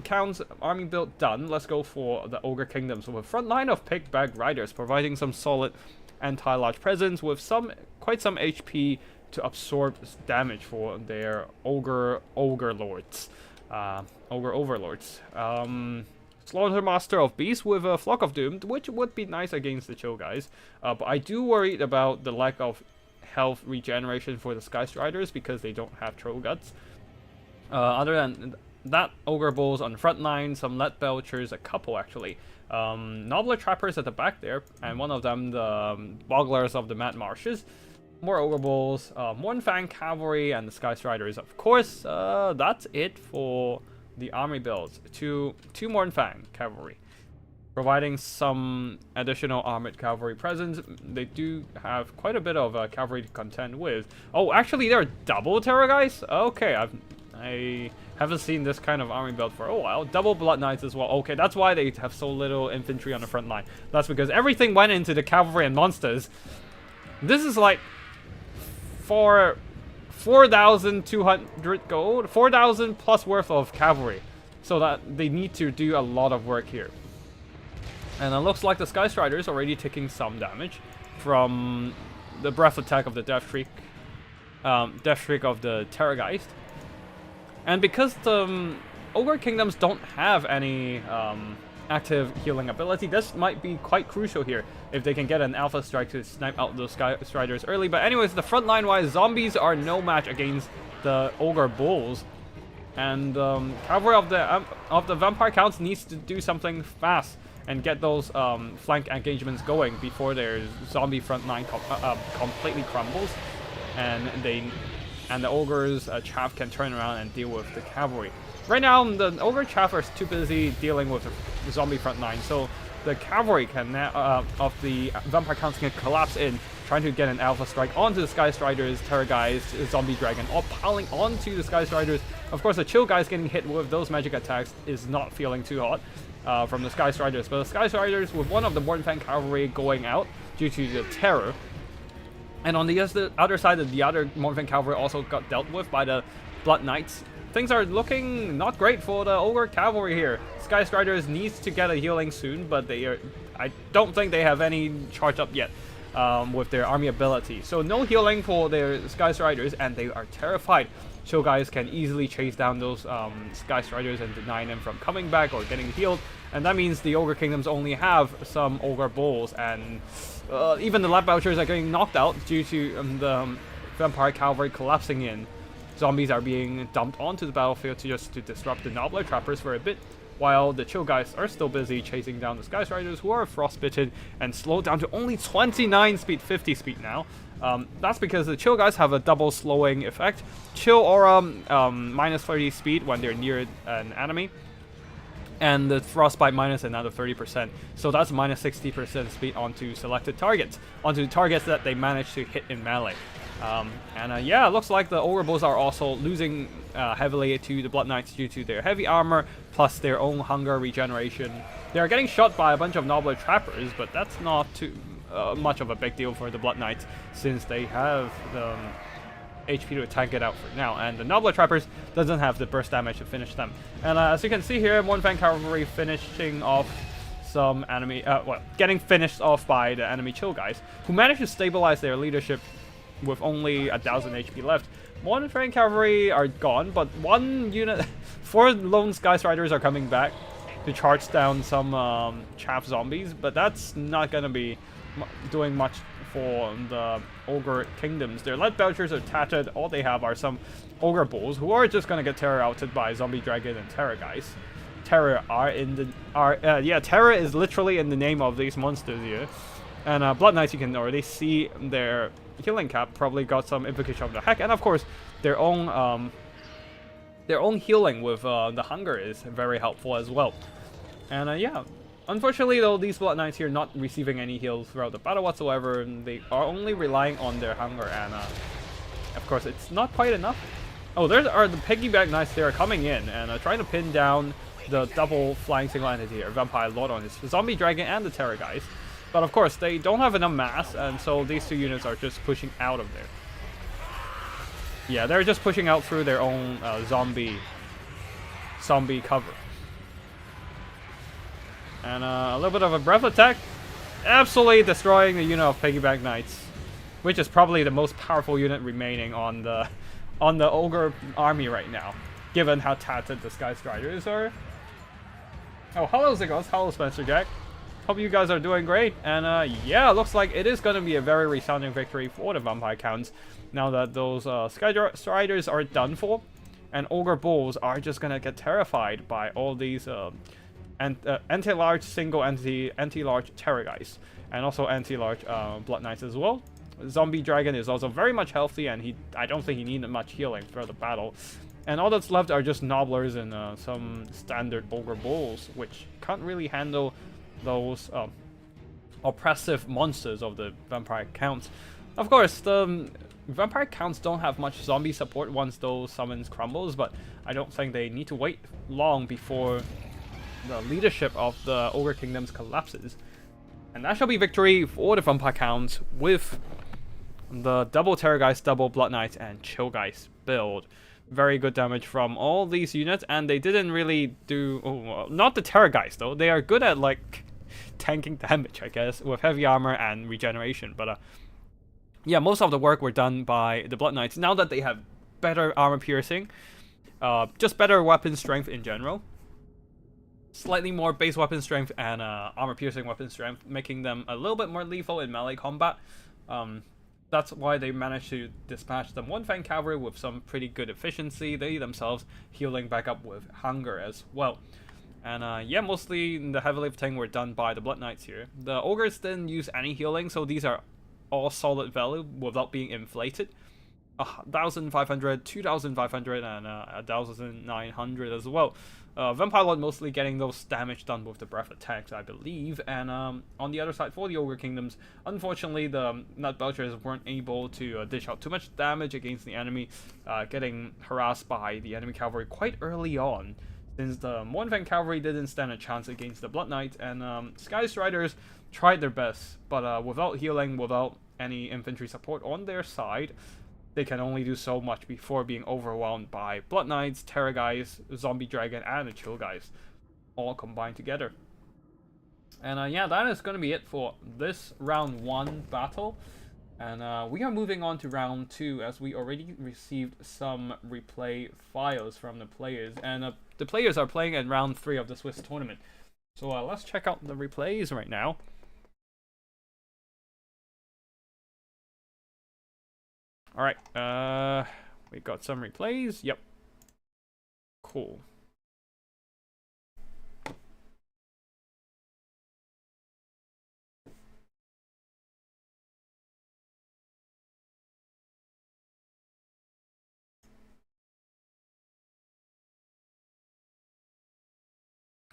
Counts army build done, let's go for the Ogre Kingdoms with a front line of Pickbag Riders, providing some solid anti-large presence with quite some HP to absorb damage for their Ogre Lords. Ogre Overlords. Slaughtermaster of Beasts with a Flock of Doom, which would be nice against the Chill guys. But I do worry about the lack of health regeneration for the Sky Striders because they don't have Troll Guts. Other than that, Ogre Bulls on the front line, some Lead Belchers, a couple actually. Nobbler Trappers at the back there, and one of them, the Bogglers of the Mad Marshes. More Ogre Bulls, Mornfang Cavalry, and the Sky Striders, of course. That's it for the army builds. Two Mornfang Cavalry, providing some additional armored cavalry presence. They do have quite a bit of cavalry to contend with. Oh, actually, they're double Terror Guys? Okay, I haven't seen this kind of army build for a while. Double Blood Knights as well. Okay, that's why they have so little infantry on the front line. That's because everything went into the cavalry and monsters. This is like for 4,200 gold, 4,000 plus worth of cavalry. So that they need to do a lot of work here. And it looks like the Sky Strider is already taking some damage from the breath attack of the Death Shriek of the Terrorgeist. And because the Ogre Kingdoms don't have any active healing ability, this might be quite crucial here if they can get an Alpha Strike to snipe out those Sky Striders early. But anyways, the front line wise, zombies are no match against the Ogre Bulls. And cavalry of the Vampire Counts needs to do something fast and get those flank engagements going before their zombie front line completely crumbles, and the ogres chaff can turn around and deal with the cavalry. Right now, the ogre chaff are too busy dealing with the zombie front line, so the cavalry can of the Vampire Counts can collapse in, trying to get an Alpha Strike onto the Sky Striders, Terrorgeist, Zombie Dragon, all piling onto the Sky Striders. Of course, the Chill guys getting hit with those magic attacks is not feeling too hot from the Sky Striders, but the Sky Striders with one of the Mornfang Cavalry going out due to the terror. And on the other side, the other Mornfang Cavalry also got dealt with by the Blood Knights. Things are looking not great for the Ogre Cavalry here. Sky Striders needs to get a healing soon, but I don't think they have any charge up yet with their army ability. So no healing for their Sky Striders, and they are terrified. Chill guys can easily chase down those Sky Striders and deny them from coming back or getting healed. And that means the Ogre Kingdoms only have some Ogre Bulls, and even the Lab Belchers are getting knocked out due to the Vampire Cavalry collapsing in. Zombies are being dumped onto the battlefield to disrupt the Nobbler Trappers for a bit, while the Chill guys are still busy chasing down the Sky Striders, who are frostbitten and slowed down to only 29 speed, 50 speed now. That's because the Chill guys have a double slowing effect. Chill aura minus 30 speed when they're near an enemy, and the Frostbite minus another 30%. So that's minus 60% speed onto selected targets, onto targets that they manage to hit in melee. Yeah, it looks like the Ogre Bulls are also losing heavily to the Blood Knights due to their heavy armor, plus their own hunger regeneration. They are getting shot by a bunch of Nobbler Trappers, but that's not too much of a big deal for the Blood Knights, since they have the HP to tank it out for now, and the Nobbler Trappers doesn't have the burst damage to finish them. And as you can see here, Mornfang Cavalry finishing off some enemy, getting finished off by the enemy Chill guys, who managed to stabilize their leadership with only 1,000 HP left. Mornfang Cavalry are gone, but one unit, 4 lone Sky Striders are coming back to charge down some chaff zombies, but that's not gonna be doing much for the Ogre Kingdoms. Their Lead Belchers are tattered. All they have are some Ogre Bulls, who are just gonna get terror outed by Zombie Dragon and Terror guys. Terror Terror is literally in the name of these monsters here. And Blood Knights, you can already see their healing cap probably got some Invocation of the Heck, and of course their own healing with the hunger is very helpful as well. And yeah, unfortunately though, these Blood Knights here not receiving any heals throughout the battle whatsoever, and they are only relying on their hunger, and of course it's not quite enough. Oh, there are the Piggyback Knights. They are coming in and trying to pin down the double flying single entity here, Vampire Lord on his Zombie Dragon and the Terror guys. But of course, they don't have enough mass, and so these two units are just pushing out of there. Yeah, they're just pushing out through their own zombie cover. And a little bit of a breath attack, absolutely destroying the unit of Piggyback Knights, which is probably the most powerful unit remaining on the Ogre army right now, given how tattered the Sky Striders are. Oh, hello Zigos, hello Spencer Jack. Hope you guys are doing great, and yeah, it looks like it is going to be a very resounding victory for the Vampire Counts, now that those Sky Striders are done for, and Ogre Bulls are just going to get terrified by all these anti-large single anti-large Terror guys, and also anti-large Blood Knights as well. Zombie Dragon is also very much healthy, and I don't think he needed much healing throughout the battle. And all that's left are just Nobblers and some standard Ogre Bulls, which can't really handle those oppressive monsters of the Vampire Counts. Of course, the Vampire counts don't have much zombie support once those summons crumbles, but I don't think they need to wait long before the leadership of the Ogre Kingdoms collapses. And that shall be victory for the Vampire counts with the double Terrorgeist, double Blood Knights, and Chillgeist build. Very good damage from all these units, and they didn't really do... Oh, well, not the Terrorgeist, though. They are good at, like, tanking damage, I guess, with heavy armor and regeneration. But, yeah, most of the work were done by the Blood Knights. Now that they have better armor piercing, just better weapon strength in general, slightly more base weapon strength and armor piercing weapon strength, making them a little bit more lethal in melee combat. That's why they managed to dispatch them One Fang Cavalry with some pretty good efficiency. They themselves healing back up with hunger as well. And yeah, mostly the heavy lifting were done by the Blood Knights here. The Ogres didn't use any healing, so these are all solid value without being inflated. 1,500, 2,500, and 1,900 as well. Vampire Lord mostly getting those damage done with the breath attacks, I believe. And on the other side, for the Ogre Kingdoms, unfortunately, the Nut Belchers weren't able to dish out too much damage against the enemy, getting harassed by the enemy cavalry quite early on, since the One Fang Cavalry didn't stand a chance against the Blood Knights, and Sky Striders tried their best, but without healing, without any infantry support on their side, they can only do so much before being overwhelmed by Blood Knights, Terrorgeist, Zombie Dragon, and the Chillgeist, all combined together. And yeah, that is going to be it for this round 1 battle. And we are moving on to round 2, as we already received some replay files from the players. And the players are playing in round 3 of the Swiss tournament. So let's check out the replays right now. Alright, we got some replays. Yep. Cool.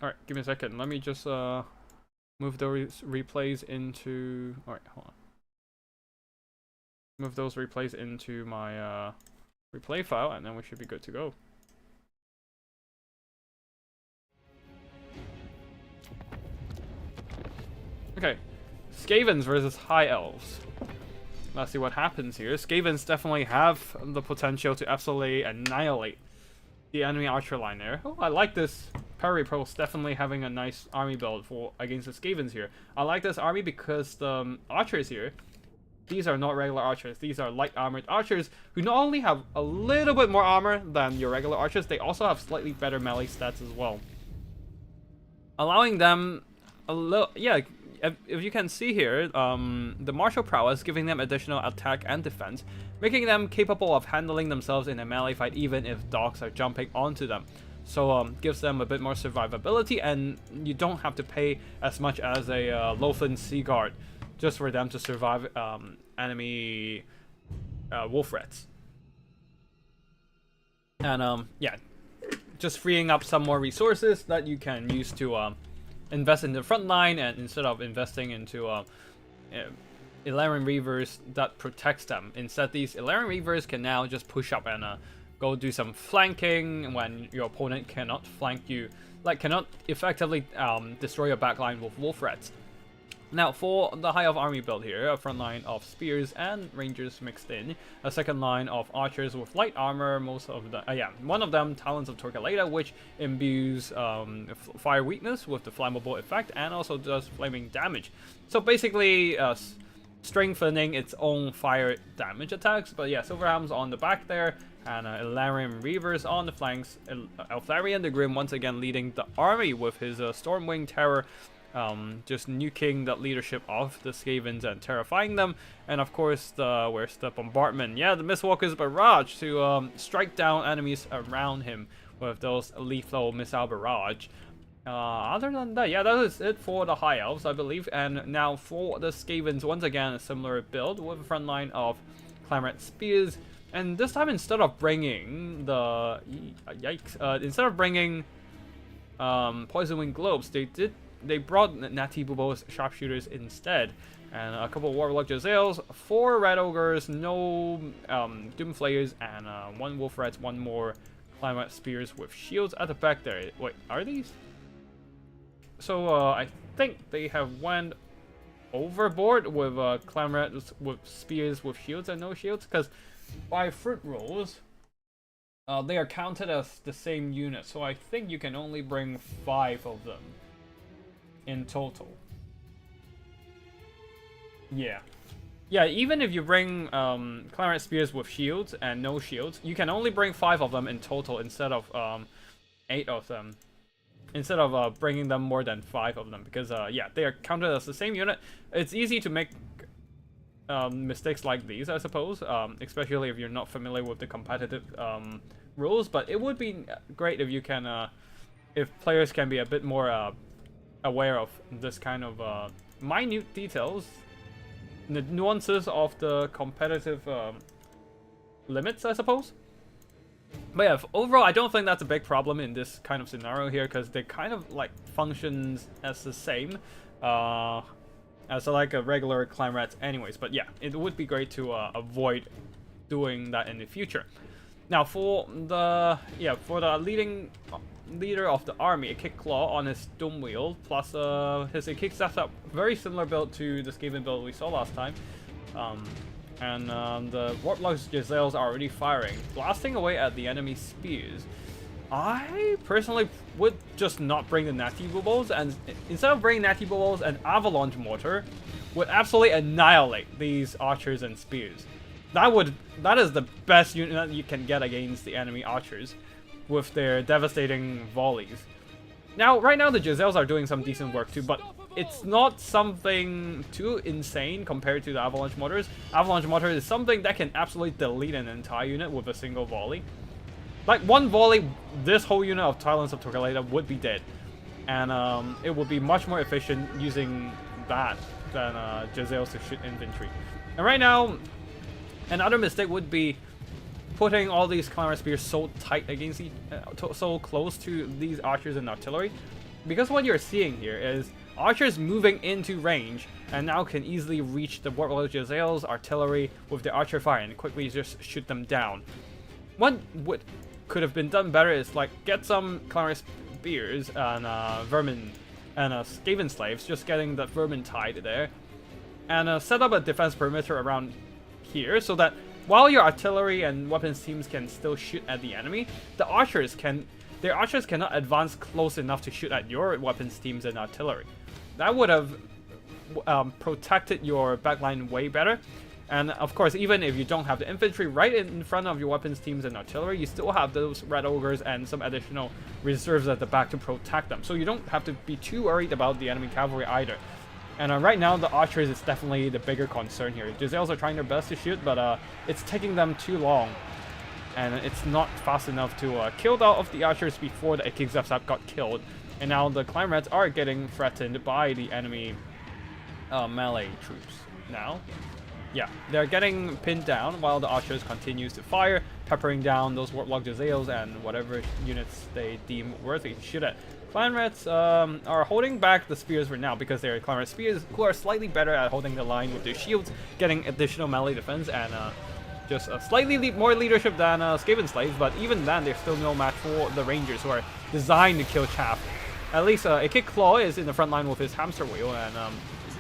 Alright, give me a second. Let me just move those replays into... Alright, hold on. Move those replays into my replay file, and then we should be good to go. Okay, Skavens versus High Elves. Let's see what happens here. Skavens definitely have the potential to absolutely annihilate the enemy archer line there. Oh, I like this parry post, definitely having a nice army build for against the Skavens here. I like this army because the archers here, these are not regular archers. These are light armored archers who not only have a little bit more armor than your regular archers, they also have slightly better melee stats as well, allowing them a little... Yeah, if you can see here, the martial prowess giving them additional attack and defense, making them capable of handling themselves in a melee fight even if dogs are jumping onto them. So gives them a bit more survivability, and you don't have to pay as much as a Lothian Sea Guard just for them to survive enemy wolf rats. And yeah, just freeing up some more resources that you can use to invest in the front line, and instead of investing into Illyrian Reavers that protects them, instead these Illyrian Reavers can now just push up and go do some flanking when your opponent cannot flank you, like cannot effectively destroy your backline with wolf rats. Now, for the High Elf army build here, a front line of spears and rangers mixed in, a second line of archers with light armor, most of the, one of them, Talons of Torquelada, which imbues fire weakness with the flammable effect and also does flaming damage. So basically, strengthening its own fire damage attacks. But yeah, Silverham's on the back there, and Illyrian Reavers on the flanks. Eltharion the Grim once again leading the army with his Stormwing Terror, just nuking the leadership of the Skavens and terrifying them. And of course, where's the bombardment? Yeah, the Mistwalker's barrage to strike down enemies around him with those lethal missile barrage. Other than that, yeah, that is it for the High Elves, I believe. And now for the Skavens, once again, a similar build with a front line of Clamrat Spears. And this time, instead of bringing the... instead of bringing Poison Wing Globes, they brought Nati Bubo's Sharpshooters instead. And a couple of Warlock Jezzails, 4 Red Ogres, no Doomflayers, and 1 Wolf Rats, 1 more Climate Spears with shields at the back there. Wait, are these? So I think they have went overboard with Climate with Spears with shields and no shields, because by fruit rules, they are counted as the same unit. So I think you can only bring 5 of them in total. Yeah. Yeah, even if you bring Claret Spears with shields and no shields, you can only bring 5 of them in total instead of 8 of them. Instead of bringing them more than 5 of them. Because, yeah, they are counted as the same unit. It's easy to make mistakes like these, I suppose. Especially if you're not familiar with the competitive rules. But it would be great if you can... if players can be a bit more aware of this kind of minute details. The nuances of the competitive limits, I suppose. But yeah, overall, I don't think that's a big problem in this kind of scenario here, because they kind of like functions as the same as like a regular clan rat anyways. But yeah, it would be great to avoid doing that in the future. Now for the leader of the army, a kick claw on his Doom Wheel, plus his kick setup, very similar build to the Skaven build we saw last time. And the Warlock's Jezzails are already firing, blasting away at the enemy spears. I personally would just not bring the Natty Bubbles, and instead of bringing Natty Bubbles, an Avalanche Mortar would absolutely annihilate these archers and spears. That is the best unit that you can get against the enemy archers, with their devastating volleys. Now, right now the Jezzails are doing some decent work too, but it's not something too insane compared to the Avalanche Mortars. Avalanche Mortar is something that can absolutely delete an entire unit with a single volley. Like one volley, this whole unit of Talons of Torquelada would be dead. And it would be much more efficient using that than Jezzails to shoot infantry. And right now, another mistake would be putting all these Climate Spears so tight against so close to these archers and artillery. Because what you're seeing here is archers moving into range and now can easily reach the Warlock Jezzails artillery with the archer fire and quickly just shoot them down. What could have been done better is like get some Climate Spears and vermin and Skaven slaves, just getting the vermin tied there, and set up a defense perimeter around here so that while your artillery and weapons teams can still shoot at the enemy, their archers cannot advance close enough to shoot at your weapons teams and artillery. That would have protected your backline way better. And of course, even if you don't have the infantry right in front of your weapons teams and artillery, you still have those Red Ogres and some additional reserves at the back to protect them. So you don't have to be too worried about the enemy cavalry either. And right now, the archers is definitely the bigger concern here. Jezzails are trying their best to shoot, but it's taking them too long. And it's not fast enough to kill all of the archers before the Ikigzapzap got killed. And now the Clan Rats are getting threatened by the enemy melee troops now. Yeah, they're getting pinned down while the archers continues to fire, peppering down those Warlock Jezzails and whatever units they deem worthy to shoot at. Clan Rats are holding back the spears for now because they're Clan Rat spears who are slightly better at holding the line with their shields, getting additional melee defense, and just slightly more leadership than Skaven slaves, but even then they're still no match for the Rangers who are designed to kill chaff. At least a Kick Claw is in the front line with his hamster wheel and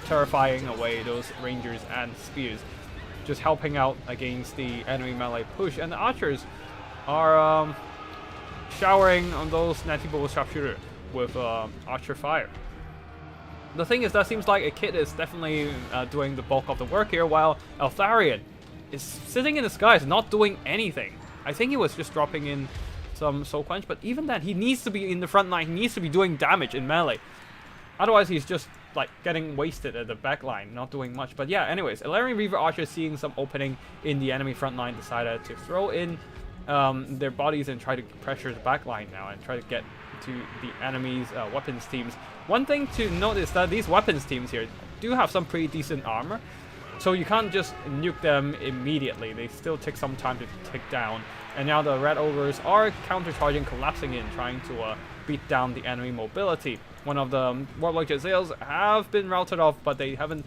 terrifying away those Rangers and spears, just helping out against the enemy melee push. And the archers are showering on those Natty Bow sharpshooter with archer fire. The thing is, that seems like a kid is definitely doing the bulk of the work here, while Eltharion is sitting in the skies not doing anything. I think he was just dropping in some Soul Quench, but even then, he needs to be in the front line. He needs to be doing damage in melee. Otherwise, he's just like getting wasted at the back line, not doing much. But yeah, anyways, Elarian Reaver Archer, seeing some opening in the enemy front line, decided to throw in their bodies and try to pressure the back line now and try to get to the enemy's weapons teams. One thing to note is that these weapons teams here do have some pretty decent armor, so you can't just nuke them immediately. They still take some time to take down. And now the Red Ogres are countercharging, collapsing in, trying to beat down the enemy mobility. One of the Warlock Jezzails have been routed off, but they haven't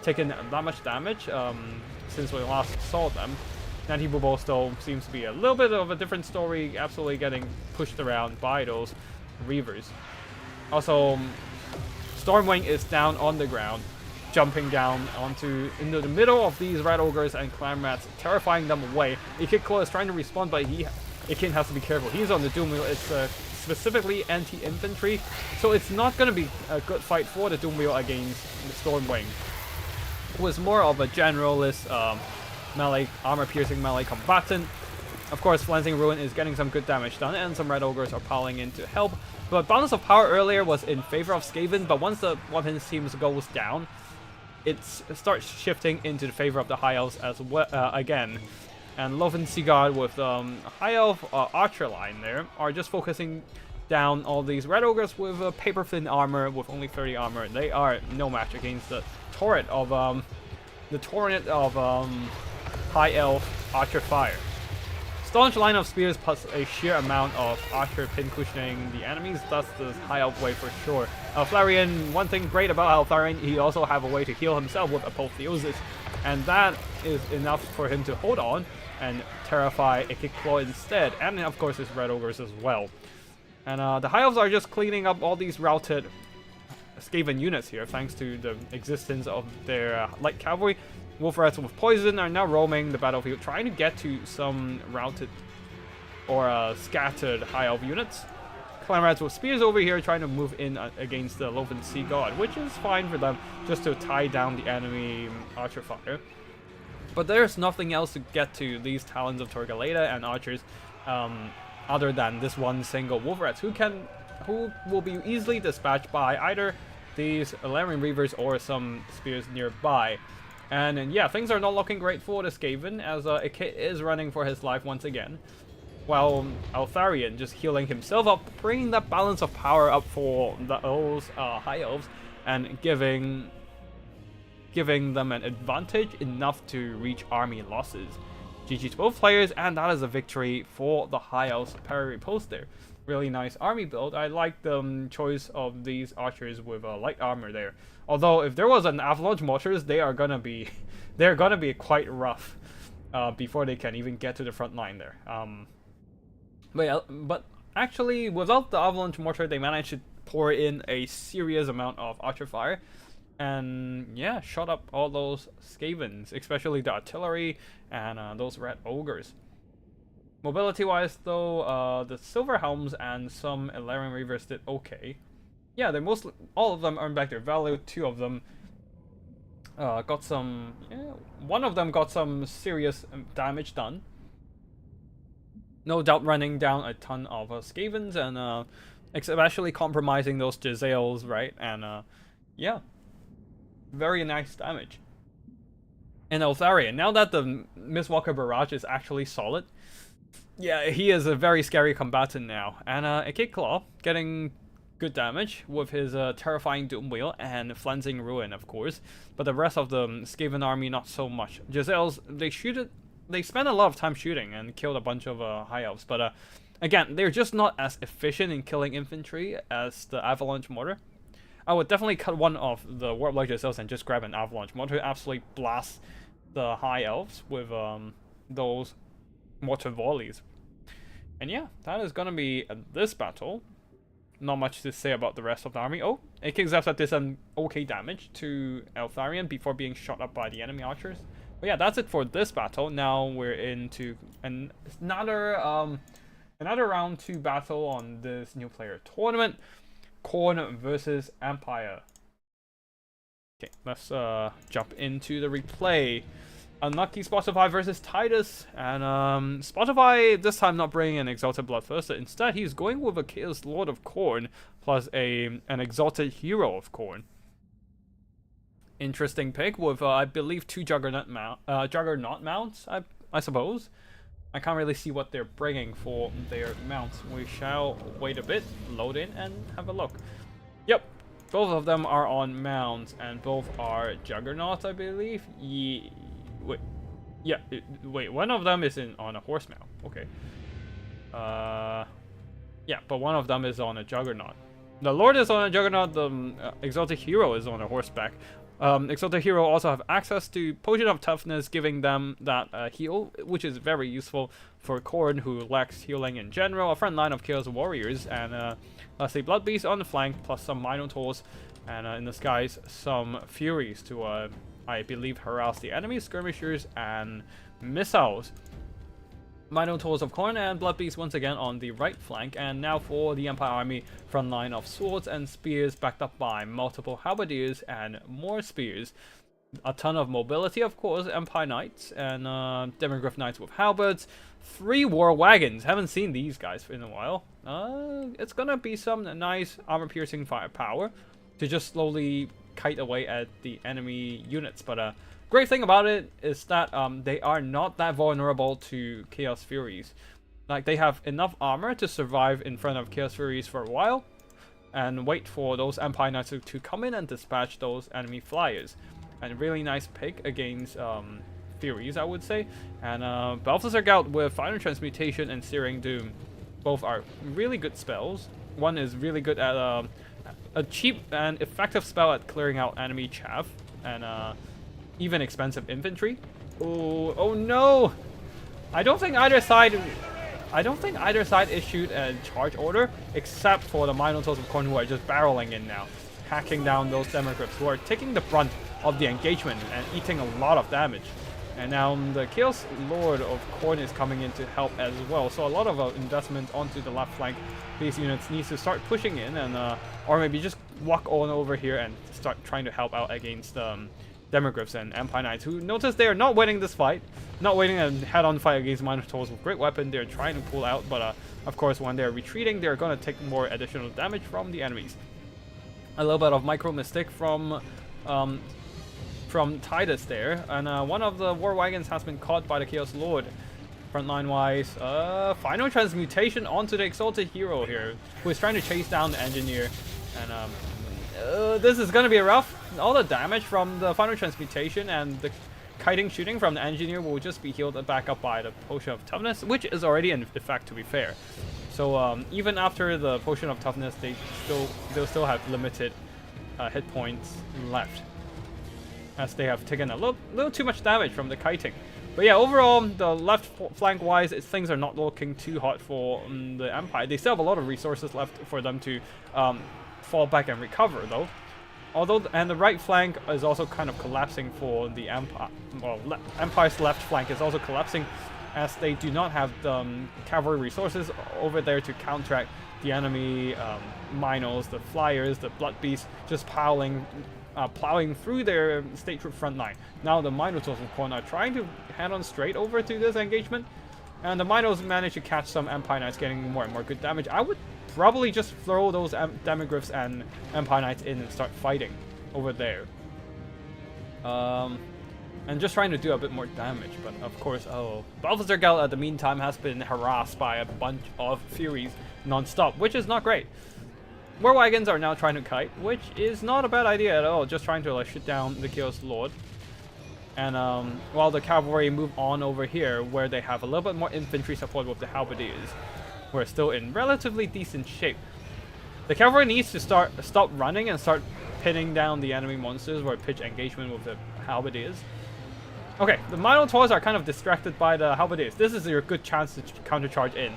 taken that much damage since we last saw them. Anti-Bubble still seems to be a little bit of a different story, absolutely getting pushed around by those Reavers. Also, Stormwing is down on the ground, jumping down into the middle of these Red Ogres and Clan Rats, terrifying them away. Ikiklo is trying to respond, but Ikin has to be careful. He's on the Doom Wheel. It's specifically anti-infantry, so it's not going to be a good fight for the Doom Wheel against the Stormwing. It was more of a generalist melee, armor-piercing melee combatant. Of course, Flensing Ruin is getting some good damage done, and some Red Ogres are piling in to help. But balance of power earlier was in favor of Skaven, but once the weapons teams goes down, it starts shifting into the favor of the High Elves as well again. And Loven Sigurd with High Elf Archer line there are just focusing down all these Red Ogres with paper thin armor with only 30 armor. They are no match against the torrent of High Elf Archer fire. Staunch line of spears plus a sheer amount of archer pin cushioning the enemies, that's the High Elf way for sure. Altharion, one thing great about Altharion, he also have a way to heal himself with Apotheosis, and that is enough for him to hold on and terrify Ikiklo instead, and of course his Red Ogres as well. And the High Elves are just cleaning up all these routed Skaven units here, thanks to the existence of their light cavalry. Wolf Rats with poison are now roaming the battlefield, trying to get to some routed or scattered High Elf units. Clan Rats with spears over here, trying to move in against the Loven Sea God, which is fine for them, just to tie down the enemy archer fire. But there's nothing else to get to these Talons of Torgaleda and archers, other than this one single Wolf Rats, who will be easily dispatched by either these Elarian Reavers or some spears nearby. And yeah, things are not looking great for the Skaven, as Ikit is running for his life once again, while Altharion just healing himself up, bringing that balance of power up for those High Elves, and giving them an advantage enough to reach army losses. GG to both players, and that is a victory for the High Elves parry post there. Really nice army build. I like the choice of these archers with light armor there. Although if there was an avalanche mortars, they're gonna be quite rough before they can even get to the front line there. But actually, without the avalanche mortar, they managed to pour in a serious amount of archer fire, and yeah, shot up all those Skavens, especially the artillery and those Red Ogres. Mobility-wise, though, the Silver Helms and some Elarian Reavers did okay. Yeah, all of them earned back their value. Two of them got some. Yeah, one of them got some serious damage done. No doubt, running down a ton of Skavens and especially compromising those Jezzails, right? And yeah, very nice damage. And Altharion, now that the Mistwalker Barrage is actually solid, yeah, he is a very scary combatant now. And Ikiklo getting good damage with his terrifying Doom Wheel and Flensing Ruin, of course. But the rest of the Skaven army, not so much. Jezzails, they spend a lot of time shooting and killed a bunch of High Elves. But again, they're just not as efficient in killing infantry as the Avalanche Mortar. I would definitely cut one of the Warblade Jezzails and just grab an Avalanche Mortar, absolutely blast the High Elves with those mortar volleys. And yeah, that is gonna be this battle. Not much to say about the rest of the army. Oh, AK Zephyr did some okay damage to Altharion before being shot up by the enemy archers. But yeah, that's it for this battle. Now we're into another round 2 battle on this new player tournament. Khorne versus Empire. Okay, let's jump into the replay. Unlucky Spotify versus Titus, and Spotify this time not bringing an Exalted Bloodthirster. Instead, he's going with a Chaos Lord of Khorne plus an Exalted Hero of Khorne. Interesting pick with I believe 2 Juggernaut mounts. I suppose. I can't really see what they're bringing for their mounts. We shall wait a bit, load in, and have a look. Yep, both of them are on mounts, and both are Juggernauts, I believe. Wait, one of them is on a horse mount. Okay. Yeah, but one of them is on a Juggernaut. The Lord is on a Juggernaut, the Exalted Hero is on a horseback. Exalted Hero also have access to Potion of Toughness, giving them that heal, which is very useful for Khorne, who lacks healing in general. A front line of Chaos Warriors, and let's say Blood Beast on the flank, plus some Minotaurs, and in the skies, some Furies to, I believe, harass the enemy, skirmishers, and missiles. Minotaurs of Khorne and Blood Beast once again on the right flank, and now for the Empire Army, front line of swords and spears backed up by multiple halberdiers and more spears. A ton of mobility, of course, Empire Knights and Demigryph Knights with halberds. 3 war wagons, haven't seen these guys in a while. It's gonna be some nice armor-piercing firepower to just slowly kite away at the enemy units, but great thing about it is that they are not that vulnerable to Chaos Furies. Like, they have enough armor to survive in front of Chaos Furies for a while and wait for those Empire Knights to come in and dispatch those enemy flyers. And really nice pick against Furies, I would say. And Balthazar Gout with Final Transmutation and Searing Doom. Both are really good spells. One is really good at a cheap and effective spell at clearing out enemy chaff and even expensive infantry. Oh no! I don't think either side issued a charge order, except for the Minotaurs of Khorne, who are just barreling in now, hacking down those Demigryphs, who are taking the brunt of the engagement and eating a lot of damage. And now the Chaos Lord of Khorne is coming in to help as well. So a lot of investment onto the left flank. Base units needs to start pushing in, and or maybe just walk on over here and start trying to help out against Demigryphs and Empire Knights, who notice they are not winning this fight, not winning a head-on fight against Minotaurs with great weapon. They're trying to pull out, but of course when they're retreating, they're going to take more additional damage from the enemies. A little bit of micro mistake from Titus there, and one of the war wagons has been caught by the Chaos Lord. Frontline wise, final transmutation onto the Exalted Hero here, who is trying to chase down the Engineer, and this is gonna be rough. All the damage from the final transmutation and the kiting shooting from the Engineer will just be healed back up by the Potion of Toughness, which is already in effect, to be fair. So even after the Potion of Toughness, they'll still have limited hit points left, as they have taken a little too much damage from the kiting. But yeah, overall, the left flank wise, things are not looking too hot for the Empire. They still have a lot of resources left for them to fall back and recover, though. And the right flank is also kind of collapsing for the Empire. Well, Empire's left flank is also collapsing, as they do not have the cavalry resources over there to counteract the enemy Minos, the Flyers, the Blood Beasts, just plowing through their state troop front line. Now the Minotaurs of Khorne are trying to head on straight over to this engagement, and the Minos manage to catch some Empire Knights, getting more and more good damage. I would probably just throw those Demigryphs and Empire Knights in and start fighting over there. And just trying to do a bit more damage, but of course, Balthazar Gout at the meantime has been harassed by a bunch of Furies non-stop, which is not great. War wagons are now trying to kite, which is not a bad idea at all, just trying to shoot down the Chaos Lord. And while the cavalry move on over here, where they have a little bit more infantry support with the halberdiers, who are still in relatively decent shape. The cavalry needs to stop running and start pinning down the enemy monsters, or pitch engagement with the halberdiers. Okay, the Minotaurs are kind of distracted by the halberdiers. This is your good chance to countercharge in.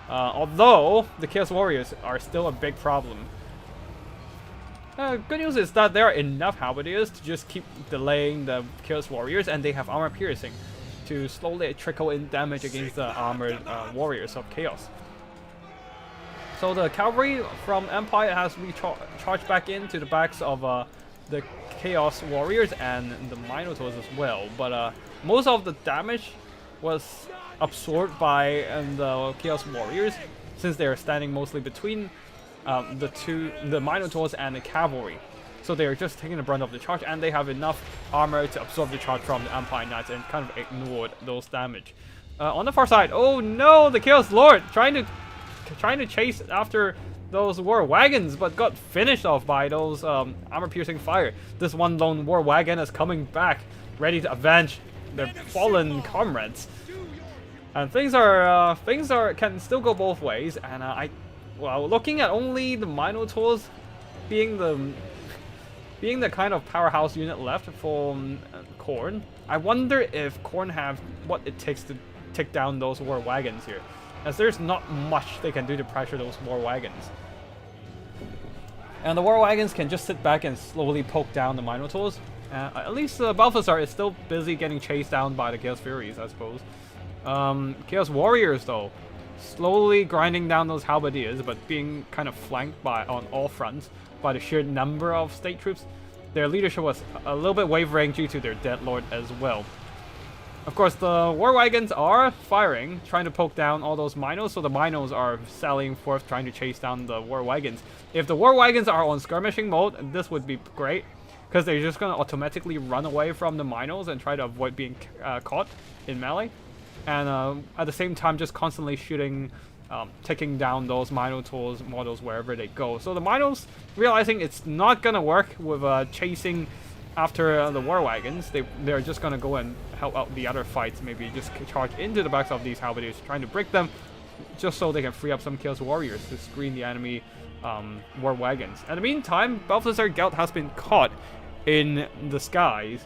Although the Chaos Warriors are still a big problem. Good news is that there are enough halberdiers to just keep delaying the Chaos Warriors, and they have armor piercing to slowly trickle in damage against the armored warriors of Chaos. So the cavalry from Empire has charged back into the backs of the Chaos Warriors and the Minotaurs as well, but most of the damage was absorbed by the Chaos Warriors, since they are standing mostly between the Minotaurs and the cavalry. So they are just taking the brunt of the charge, and they have enough armor to absorb the charge from the Empire Knights and kind of ignored those damage. On the far side, oh no, the Chaos Lord trying to chase after those war wagons, but got finished off by those armor-piercing fire. This one lone war wagon is coming back, ready to avenge their fallen comrades. And things can still go both ways. And well, looking at only the Minotaurs being being the kind of powerhouse unit left for Khorne, I wonder if Khorne have what it takes to take down those war wagons here, as there's not much they can do to pressure those war wagons. And the war wagons can just sit back and slowly poke down the Minotaurs. At least Balthazar is still busy getting chased down by the Chaos Furies, I suppose. Chaos Warriors, though, slowly grinding down those Halberdiers, but being kind of flanked by on all fronts by the sheer number of state troops. Their leadership was a little bit wavering due to their dead lord as well. Of course, the war wagons are firing, trying to poke down all those Minos, so the Minos are sallying forth, trying to chase down the war wagons. If the war wagons are on skirmishing mode, this would be great, because they're just going to automatically run away from the Minos and try to avoid being caught in melee. And at the same time, just constantly shooting, taking down those Minotaurs models wherever they go. So the Minos, realizing it's not going to work with chasing after the war wagons, they're just going to go and help out the other fights, maybe just charge into the backs of these halberdiers, trying to break them, just so they can free up some Chaos Warriors to screen the enemy war wagons. In the meantime, Balthazar Gelt has been caught in the skies,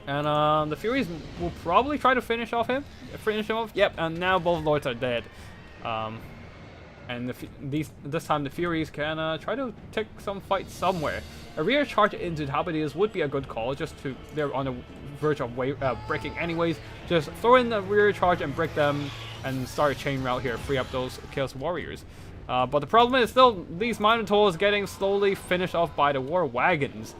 and the Furies will probably try to finish him off. Yep, and now both lords are dead. And this time the Furies can try to take some fight somewhere. A rear charge into the Halberdiers would be a good call, they're on the verge of breaking anyways. Just throw in the rear charge and break them and start a chain route here, free up those Chaos Warriors. But the problem is still these Minotaurs getting slowly finished off by the war wagons.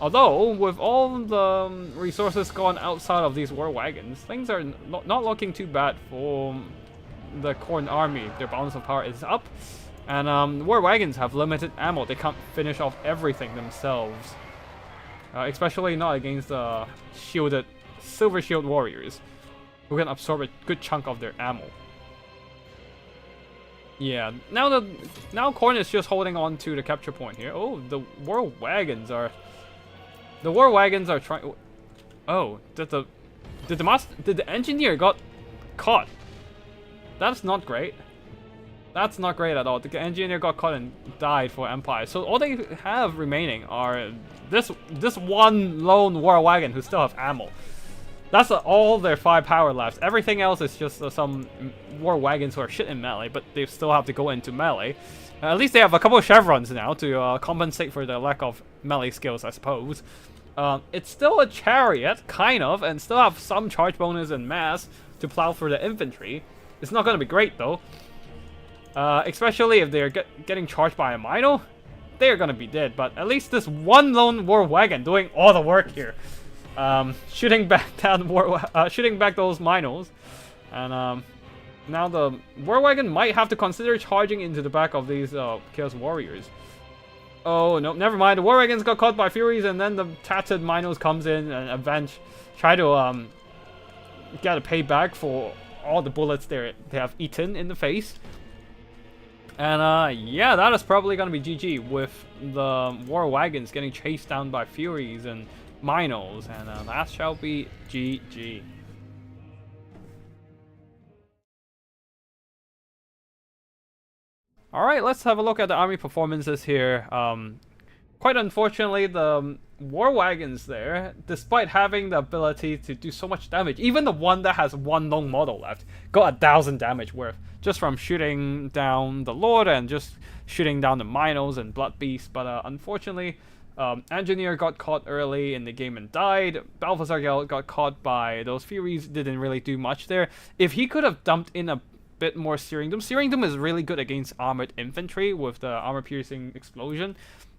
Although, with all the resources gone outside of these war wagons, things are not looking too bad for the Khorne army. Their balance of power is up, and war wagons have limited ammo. They can't finish off everything themselves, especially not against the shielded silver shield warriors, who can absorb a good chunk of their ammo. Yeah, now Khorne is just holding on to the capture point here. Oh, the war wagons are trying. Oh, did the engineer got caught? That's not great. That's not great at all. The engineer got caught and died for Empire. So all they have remaining are this one lone war wagon who still have ammo. That's all their 5 power left. Everything else is just some war wagons who are shit in melee, but they still have to go into melee. At least they have a couple of chevrons now to compensate for the lack of melee skills, I suppose. It's still a chariot, kind of, and still have some charge bonus and mass to plow through the infantry. It's not going to be great, though. Especially if they're getting charged by a Mino. They're going to be dead, but at least this one lone war wagon doing all the work here. Shooting back those Minos. And now the war wagon might have to consider charging into the back of these Chaos Warriors. Oh, no, never mind. The war wagons got caught by Furies, and then the tattered Minos comes in and try to get a payback for all the bullets they have eaten in the face. And yeah, that is probably going to be GG, with the war wagons getting chased down by Furies and Minos, and that shall be GG. Alright, let's have a look at the army performances here. Quite unfortunately, the war wagons there, despite having the ability to do so much damage, even the one that has one lone model left, got 1,000 damage worth, just from shooting down the Lord and just shooting down the Minos and Blood Beast. But unfortunately, Engineer got caught early in the game and died. Balthazar got caught by those Furies, didn't really do much there. If he could have dumped in a bit more Searing Doom. Searing Doom is really good against armored infantry with the armor-piercing explosion.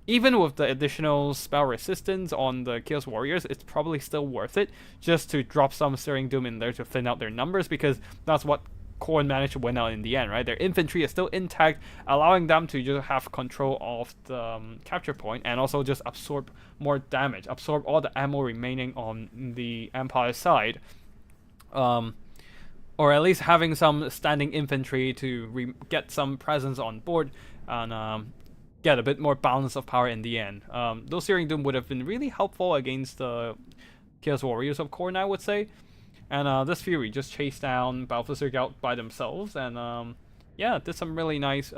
Even with the additional spell resistance on the Chaos Warriors, it's probably still worth it just to drop some Searing Doom in there to thin out their numbers, because that's what Khorne managed to win out in the end, right? Their infantry is still intact, allowing them to just have control of the capture point and also just absorb more damage, absorb all the ammo remaining on the Empire side. Or at least having some standing infantry to get some presence on board and get a bit more balance of power in the end. Those Searing Doom would have been really helpful against the Chaos Warriors of Khorne, I would say. And this Fury just chased down Balthazar Gelt by themselves, and yeah, did some really nice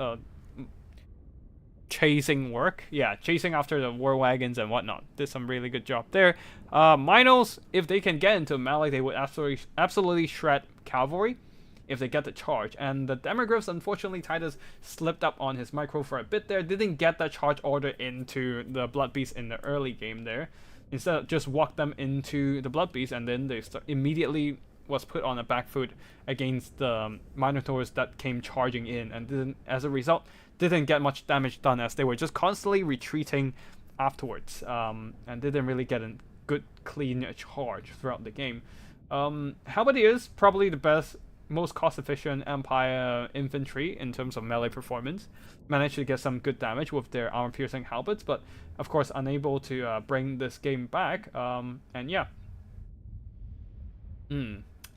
chasing work. Yeah, chasing after the war wagons and whatnot. Did some really good job there. Minos, if they can get into melee, they would absolutely shred cavalry if they get the charge. And the Demogryphs, unfortunately, Titus slipped up on his micro for a bit there. Didn't get the charge order into the Blood Beast in the early game there. Instead, just walked them into the Blood Beast, and then they immediately was put on a back foot against the Minotaurs that came charging in, and didn't, as a result, didn't get much damage done, as they were just constantly retreating afterwards, and didn't really get a good clean charge throughout the game. Halberdiers, probably the best, most cost-efficient Empire infantry in terms of melee performance, managed to get some good damage with their armor-piercing halberds, but of course unable to bring this game back. And yeah.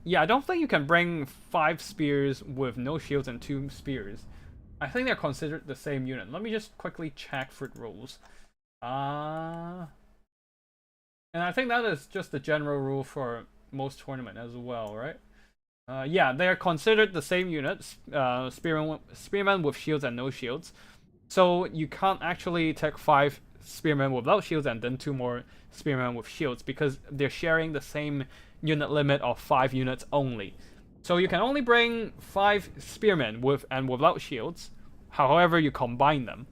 Yeah, I don't think you can bring 5 spears with no shields and 2 spears. I think they're considered the same unit. Let me just quickly check fruit rules. And I think that is just the general rule for most tournament as well, right? Yeah, they are considered the same units. Spearmen with shields and no shields. So you can't actually take 5 spearmen without shields and then 2 more spearmen with shields, because they're sharing the same unit limit of 5 units only. So you can only bring 5 spearmen with and without shields, however you combine them.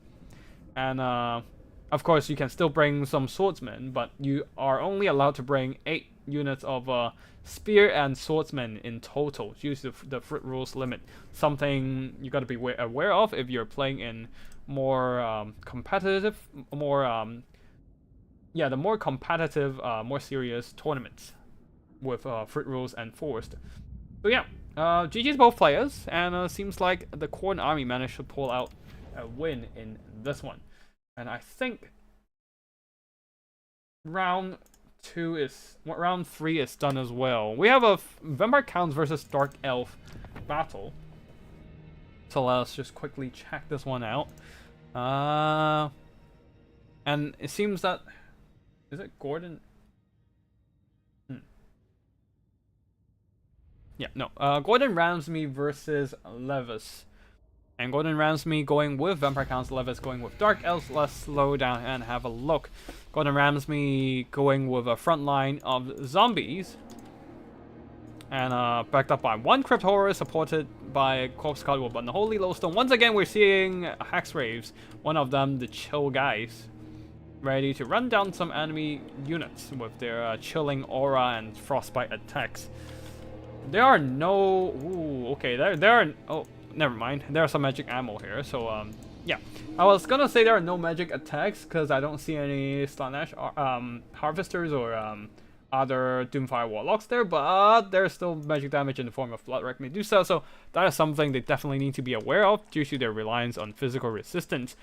And of course you can still bring some swordsmen, but you are only allowed to bring 8 units of spear and swordsmen in total. Use the fruit rules limit. Something you got to be aware of if you're playing in more competitive, more yeah, the more competitive, more serious tournaments with fruit rules enforced. So yeah, GG's both players, and seems like the Khorne army managed to pull out a win in this one. And I think round 3 is done as well. We have a Vampire Counts versus Dark Elf battle. So let's just quickly check this one out. And it seems that, is it Gordon? Yeah, no. Gordon Ramsay versus Levis. And Gordon Ramsay going with Vampire Counts, Levis going with Dark Elves. Let's slow down and have a look. Gordon Ramsay going with a front line of zombies. And backed up by 1 Crypt Horror, supported by Corpse Cult with Unholy Lowstone. Once again, we're seeing Hex Raves, one of them the chill guys, ready to run down some enemy units with their chilling aura and frostbite attacks. There are no... Ooh, okay, there are... Oh, never mind. There are some magic ammo here, so, yeah. I was gonna say there are no magic attacks, because I don't see any Slanesh Harvesters or, other Doomfire Warlocks there, but there's still magic damage in the form of Bloodwreck Medusa, so that is something they definitely need to be aware of, due to their reliance on physical resistance.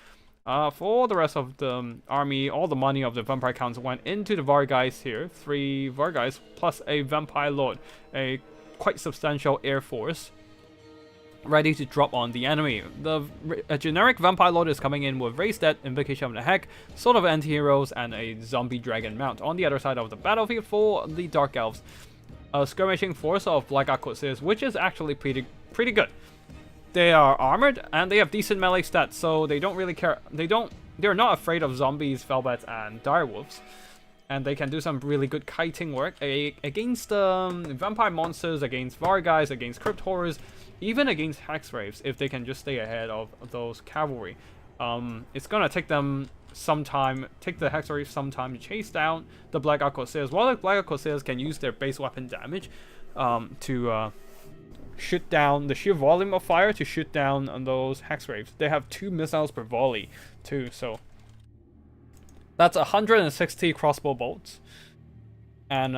For the rest of the army, all the money of the Vampire Counts went into the Vargheists here. 3 Vargheists plus a Vampire Lord, a quite substantial air force, ready to drop on the enemy. A generic Vampire Lord is coming in with Raise Dead, Invocation of the Heck, Sword of Anti-Heroes, and a Zombie Dragon mount. On the other side of the battlefield for the Dark Elves, a skirmishing force of Black Ark Corsairs, which is actually pretty good. They are armored and they have decent melee stats, so they don't really care. They're not afraid of zombies, Felbats, and direwolves. And they can do some really good kiting work against vampire monsters, against Vargheists, against Crypt Horrors, even against Hex Raves, if they can just stay ahead of those cavalry. It's gonna take them some time, take the Hex Raves some time to chase down the Black Ark Corsairs. While the Black Ark Corsairs can use their base weapon damage to shoot down the sheer volume of fire to shoot down on those Hex Raves. They have 2 missiles per volley too, so that's 160 crossbow bolts and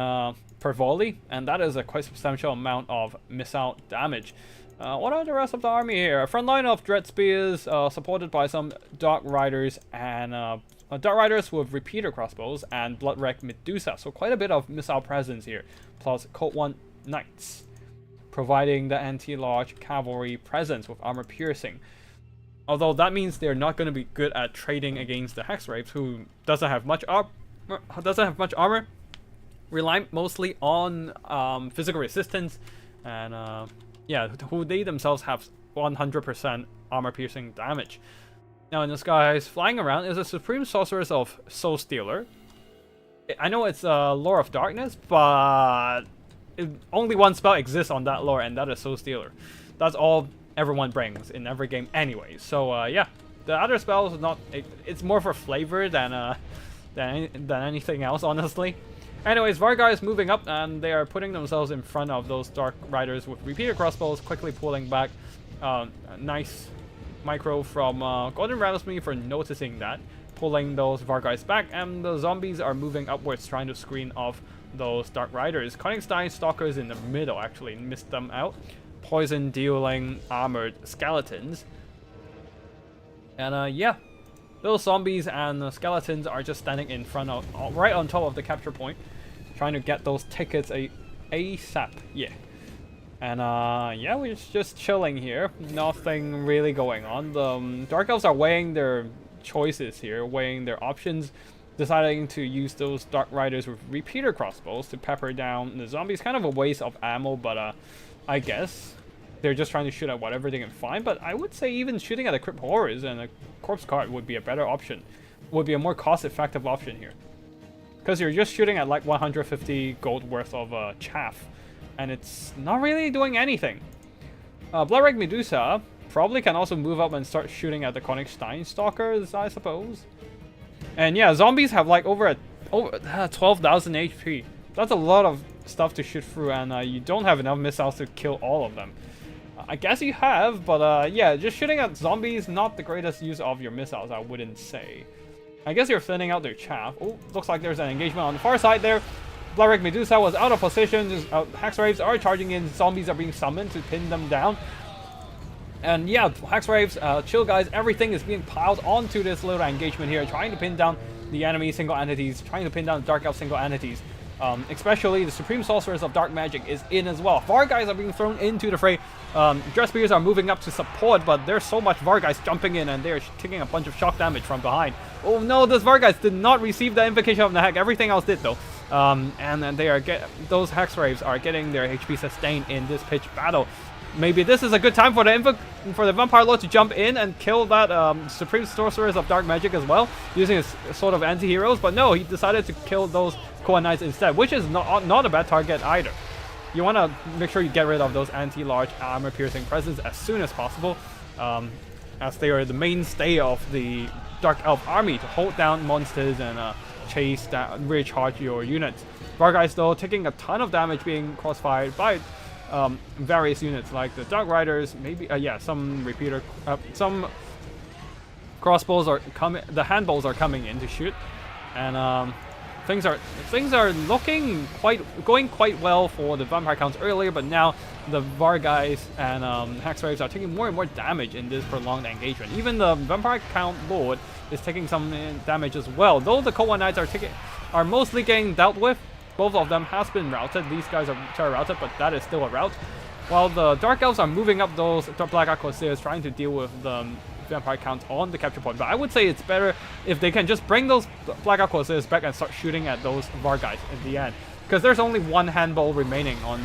per volley, and that is a quite substantial amount of missile damage. What are the rest of the army here? A front line of Dread Spears, supported by some Dark Riders and Dark Riders with repeater crossbows and Bloodwreck Medusa. So quite a bit of missile presence here, plus Code 1 Knights, providing the anti-large cavalry presence with armor piercing. Although that means they're not going to be good at trading against the Hex Raves, who doesn't have much armor, rely mostly on physical resistance, and yeah, who they themselves have 100% armor piercing damage. Now in the skies, flying around is a Supreme Sorceress of Soul Stealer. I know it's a Lore of Darkness, but only one spell exists on that lore, and that is Soul Stealer. That's all everyone brings in every game anyway. So yeah, the other spells not. It's more for flavor than anything else, honestly. Anyways, Vargai is moving up, and they are putting themselves in front of those Dark Riders with repeater crossbows, quickly pulling back. Nice micro from Golden Rattlesmith for noticing that, pulling those Vargais back, and the zombies are moving upwards, trying to screen off those Dark Riders. Konigstein Stalkers in the middle actually missed them out. Poison dealing armored skeletons. And yeah, those zombies and skeletons are just standing in front of, right on top of the capture point, trying to get those tickets ASAP. Yeah. And yeah, we're just chilling here. Nothing really going on. The Dark Elves are weighing their choices here, weighing their options, deciding to use those Dark Riders with repeater crossbows to pepper down the zombies. Kind of a waste of ammo, but I guess they're just trying to shoot at whatever they can find. But I would say even shooting at the Crypt Horrors and a Corpse Cart would be a better option. Would be a more cost-effective option here. Because you're just shooting at like 150 gold worth of chaff. And it's not really doing anything. Bloodwreck Medusa probably can also move up and start shooting at the Konigstein Stalkers, I suppose. And yeah, zombies have like over 12,000 HP. That's a lot of stuff to shoot through, and you don't have enough missiles to kill all of them. I guess you have, but yeah, just shooting at zombies, not the greatest use of your missiles, I wouldn't say. I guess you're thinning out their chaff. Oh, looks like there's an engagement on the far side there. Bloodwreck Medusa was out of position. Hexwraiths are charging in. Zombies are being summoned to pin them down. And yeah, Hexwraiths, chill guys, everything is being piled onto this little engagement here, trying to pin down the enemy single entities, trying to pin down the Dark Elf single entities. Especially the Supreme Sorceress of Dark Magic is in as well. Vargais are being thrown into the fray. Dreadspires are moving up to support, but there's so much Vargais jumping in, and they're taking a bunch of shock damage from behind. Oh no, this Vargais did not receive the Invocation of the Heck. Everything else did though. And then those Hexwraiths are getting their HP sustained in this pitch battle. Maybe this is a good time for the Vampire Lord to jump in and kill that Supreme Sorceress of Dark Magic as well, using his sort of anti-heroes. But no, he decided to kill those Khorne Knights instead, which is not a bad target either. You want to make sure you get rid of those anti-large armor-piercing presence as soon as possible, as they are the mainstay of the Dark Elf army to hold down monsters and chase down, recharge your units. Vargais though taking a ton of damage, being crossfired by various units like the Dark Riders, maybe yeah, some repeater, some crossbows are coming. The handballs are coming in to shoot, and things are looking going quite well for the Vampire Counts earlier, but now the Vargais and Hexwraiths are taking more and more damage in this prolonged engagement. Even the Vampire Count Lord is taking some damage as well. Though the Khorne Knights are mostly getting dealt with. Both of them has been routed. These guys are terror routed, but that is still a rout. While the Dark Elves are moving up those Black Ark Corsairs, trying to deal with the Vampire Count on the capture point. But I would say it's better if they can just bring those Black Ark Corsairs back and start shooting at those Vargais at the end. Because there's only one handball remaining on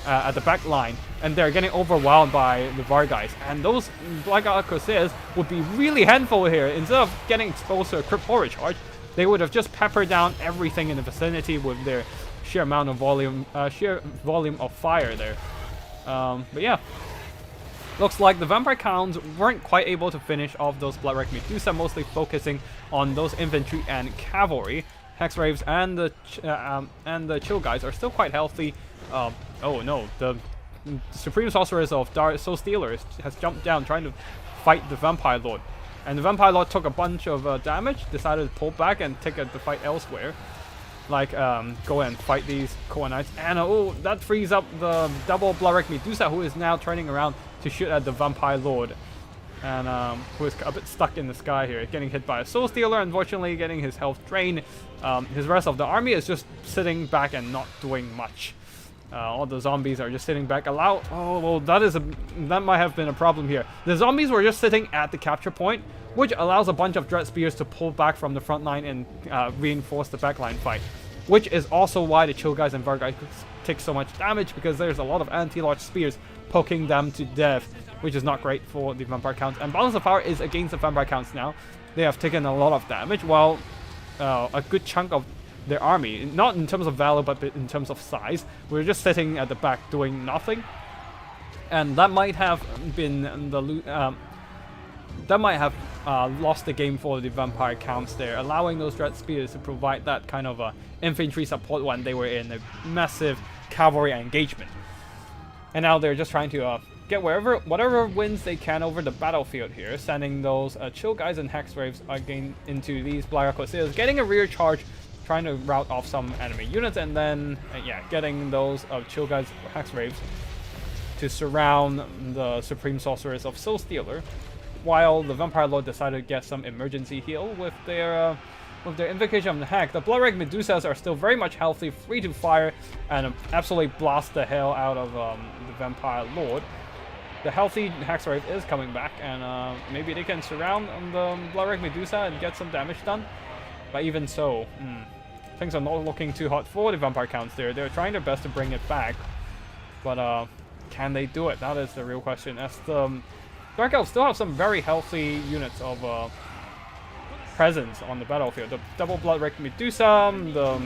at the back line, and they're getting overwhelmed by the Vargais. And those Black Ark Corsairs would be really handful here. Instead of getting exposed to a Crypt Horror charge, they would have just peppered down everything in the vicinity with their sheer amount of volume, of fire there. But yeah, looks like the Vampire Counts weren't quite able to finish off those Bloodwreck Medusa, mostly focusing on those infantry and cavalry. Hexwraiths and the chill guys are still quite healthy. Oh no, the Supreme Sorceress of Soul Stealer has jumped down trying to fight the Vampire Lord. And the Vampire Lord took a bunch of damage, decided to pull back and take the fight elsewhere. Like, go and fight these Khorne Knights. And oh, that frees up the double Bloodwreck Medusa, who is now turning around to shoot at the Vampire Lord. And who is a bit stuck in the sky here, getting hit by a Soul Stealer, unfortunately getting his health drained. His rest of the army is just sitting back and not doing much. All the zombies are just sitting back. Oh, well, that might have been a problem here. The zombies were just sitting at the capture point, which allows a bunch of Dread Spears to pull back from the front line and reinforce the backline fight. Which is also why the Chill Guys and Vargais take so much damage, because there's a lot of anti-large spears poking them to death, which is not great for the vampire counts. And balance of power is against the vampire counts now. They have taken a lot of damage, while a good chunk of their army, not in terms of value but in terms of size, we're just sitting at the back doing nothing. And that might have been lost the game for the vampire counts there, allowing those dread spears to provide that kind of infantry support when they were in a massive cavalry engagement. And now they're just trying to get whatever wins they can over the battlefield here, sending those chill guys and hex waves again into these Black Corsairs, getting a rear charge, trying to rout off some enemy units, and then getting those chill guys hex waves to surround the Supreme Sorceress of Soul Stealer, while the Vampire Lord decided to get some emergency heal with their Invocation of the Heck. The Bloodwreck Medusas are still very much healthy, free to fire, and absolutely blast the hell out of the Vampire Lord. The healthy Hexwraith is coming back, and maybe they can surround the Bloodwreck Medusa and get some damage done. But even so, things are not looking too hot for the Vampire counts there. They're trying their best to bring it back, but can they do it? That is the real question, as the Dark Elves still have some very healthy units of presence on the battlefield. The double Bloodwreck Medusa, the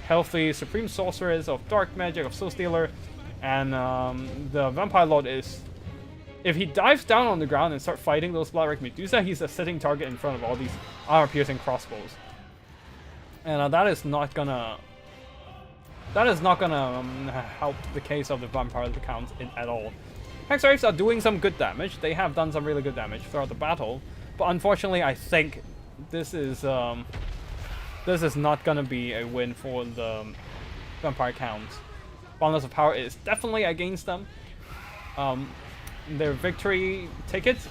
healthy Supreme Sorceress of Dark Magic of Soul Stealer, and the Vampire Lord is... If he dives down on the ground and starts fighting those Bloodwreck Medusa, he's a sitting target in front of all these armor-piercing crossbows. And that is not gonna help the case of the Vampire counts at all. Hexwraiths are doing some good damage. They have done some really good damage throughout the battle, but unfortunately, I think this is not gonna be a win for the Vampire counts. Balance of power is definitely against them. Their victory tickets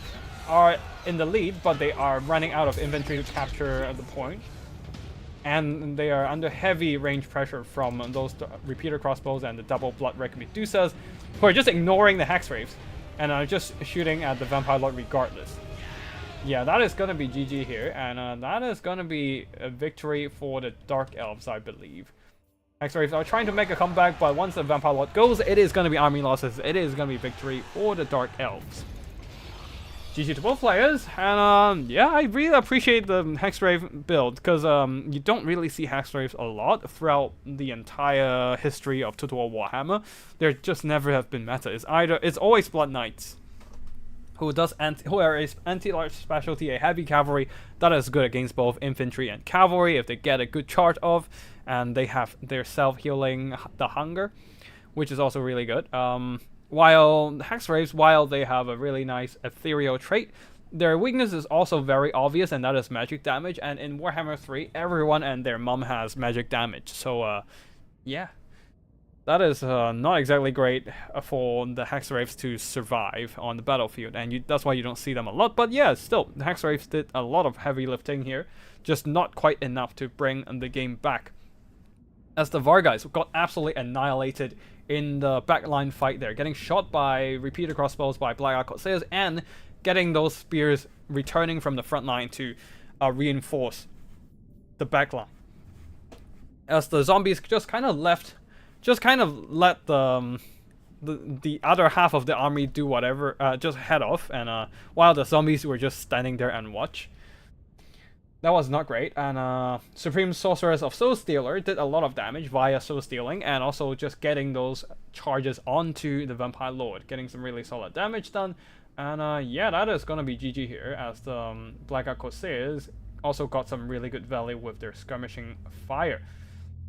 are in the lead, but they are running out of inventory to capture the point. And they are under heavy range pressure from those repeater crossbows and the double Bloodwreck Medusas, who are just ignoring the Hexwraiths and are just shooting at the Vampire Lord regardless. Yeah, that is going to be GG here, and that is going to be a victory for the Dark Elves, I believe. Hexwraiths are trying to make a comeback, but once the Vampire Lord goes, it is going to be army losses. It is going to be victory for the Dark Elves. GG to both players, and yeah, I really appreciate the Hexwraith build, because you don't really see Hexwraiths a lot throughout the entire history of Total War Warhammer. There just never have been meta. It's always Blood Knights, who are a anti-large specialty, a heavy cavalry that is good against both infantry and cavalry if they get a good charge of, and they have their self-healing the hunger, which is also really good. While Hexwraiths, while they have a really nice ethereal trait, their weakness is also very obvious, and that is magic damage. And in Warhammer 3, everyone and their mum has magic damage. So, yeah. That is not exactly great for the Hexwraiths to survive on the battlefield, and that's why you don't see them a lot. But yeah, still, the Hexwraiths did a lot of heavy lifting here, just not quite enough to bring the game back, as the Vargheists got absolutely annihilated in the backline fight there, getting shot by repeater crossbows by Black Corsairs, and getting those spears returning from the front line to reinforce the backline. As the zombies just kind of let the other half of the army do whatever, just head off, and while the zombies were just standing there and watch. That was not great, and Supreme Sorceress of Soul Stealer did a lot of damage via Soul Stealing, and also just getting those charges onto the Vampire Lord, getting some really solid damage done. And yeah, that is gonna be GG here, as the Black Corsairs also got some really good value with their skirmishing fire.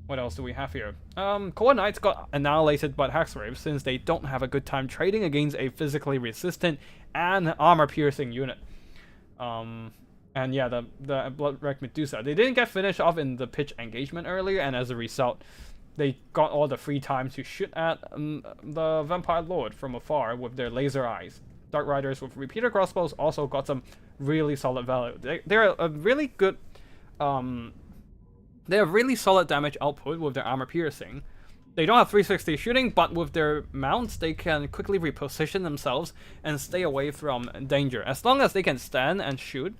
What else do we have here? Core Knights got annihilated by Hexwraiths since they don't have a good time trading against a physically resistant and armor-piercing unit. And yeah, the Bloodwreck Medusa, they didn't get finished off in the pitch engagement earlier, and as a result, they got all the free time to shoot at the Vampire Lord from afar with their laser eyes. Dark Riders with repeater crossbows also got some really solid value. They're a really good... They have really solid damage output with their armor piercing. They don't have 360 shooting, but with their mounts, they can quickly reposition themselves and stay away from danger. As long as they can stand and shoot,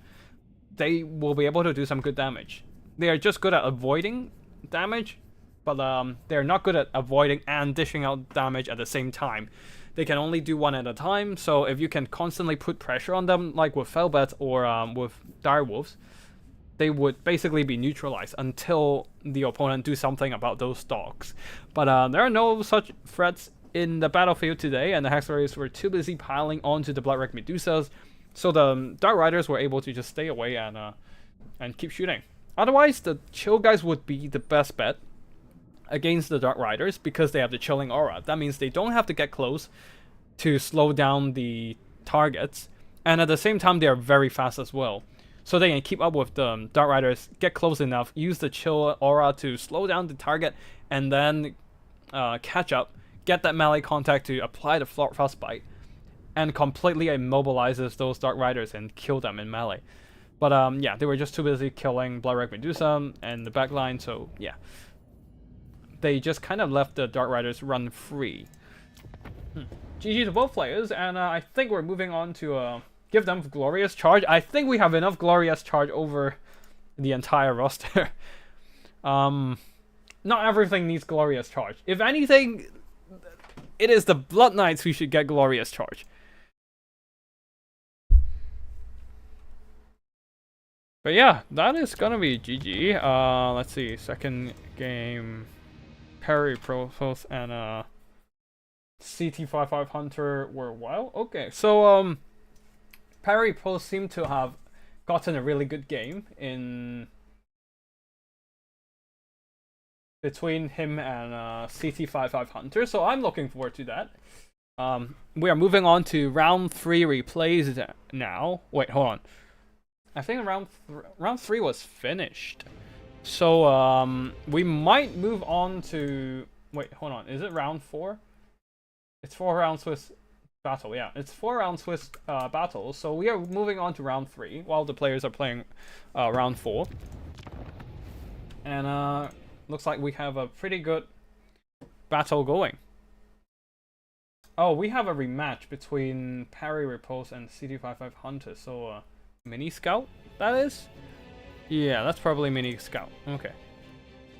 they will be able to do some good damage. They are just good at avoiding damage, but they're not good at avoiding and dishing out damage at the same time. they can only do one at a time. So if you can constantly put pressure on them, like with Felbet or with Dire Wolves, they would basically be neutralized until the opponent do something about those dogs. But there are no such threats in the battlefield today, and the Hex Warriors were too busy piling onto the Blood Red Medusas, so the Dark Riders were able to just stay away and keep shooting. Otherwise, the Chill guys would be the best bet against the Dark Riders because they have the chilling aura. That means they don't have to get close to slow down the targets, and at the same time they are very fast as well. So they can keep up with the Dark Riders, get close enough, use the chill aura to slow down the target, and then catch up, get that melee contact to apply the Frostbite, and completely immobilizes those Dark Riders and kill them in melee. But yeah, they were just too busy killing Blood Red Medusa and the backline, so yeah. They just kind of left the Dark Riders run free. GG to both players, and I think we're moving on to give them Glorious Charge. I think we have enough Glorious Charge over the entire roster. Not everything needs Glorious Charge. If anything, it is the Blood Knights who should get Glorious Charge. But yeah, that is gonna be GG. Let's see, second game, Parry Profoss and CT55 Hunter were wild. Okay, so Parry Pro seemed to have gotten a really good game in between him and CT55 Hunter, so I'm looking forward to that. We are moving on to round 3 replays now. Wait, hold on. I think round 3 was finished. So we might move on to... Wait, hold on. Is it round 4? It's 4 round Swiss battle. Yeah, it's 4 round Swiss battle. So we are moving on to round 3 while the players are playing round 4. And looks like we have a pretty good battle going. Oh, we have a rematch between Parry Repulse and CT55 Hunter. So Mini Scout, that is? Yeah, that's probably Mini Scout. Okay.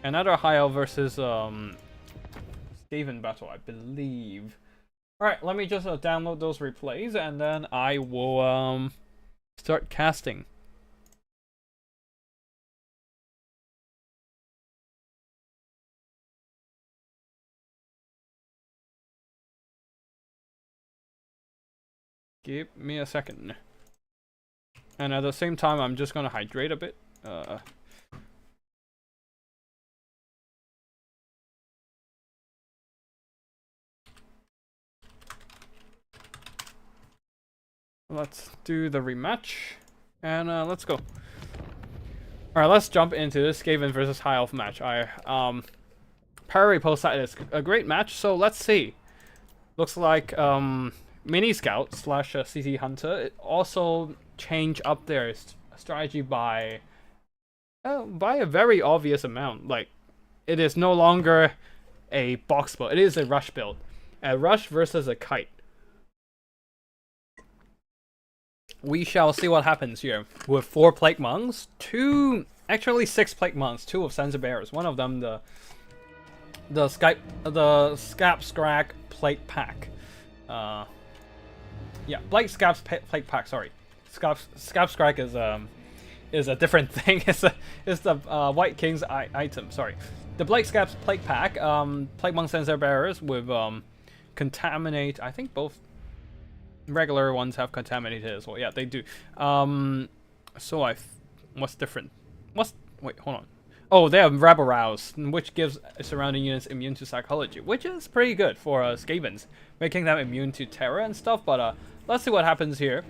Another High Elf versus Skaven battle, I believe. Alright, let me just download those replays and then I will start casting. Give me a second. And at the same time, I'm just gonna hydrate a bit. Let's do the rematch, and let's go. Alright, let's jump into this Skaven versus High Elf match. Parry posted is a great match, so let's see. Looks like Mini Scout / CT Hunter it also change up their strategy by a very obvious amount. Like, it is no longer a box build, it is a rush build. A rush versus a kite. We shall see what happens here. With 4 Plague Monks, 2, actually 6 Plague Monks, 2 of Censer Bearers. One of them the Scab Scrag Plate Pack. Yeah, Blake Scab's Plate Pack, sorry. Scab Scrag is a different thing. It's the White King's item, sorry. The Blake Scab's Plate Pack, Plague Monk Censer Bearers with Contaminate. I think both regular ones have Contaminated as well. Yeah, they do. So what's different? Wait, hold on. Oh, they have Rebel Rouse, which gives surrounding units immune to psychology, which is pretty good for Skavens, making them immune to terror and stuff. But let's see what happens here.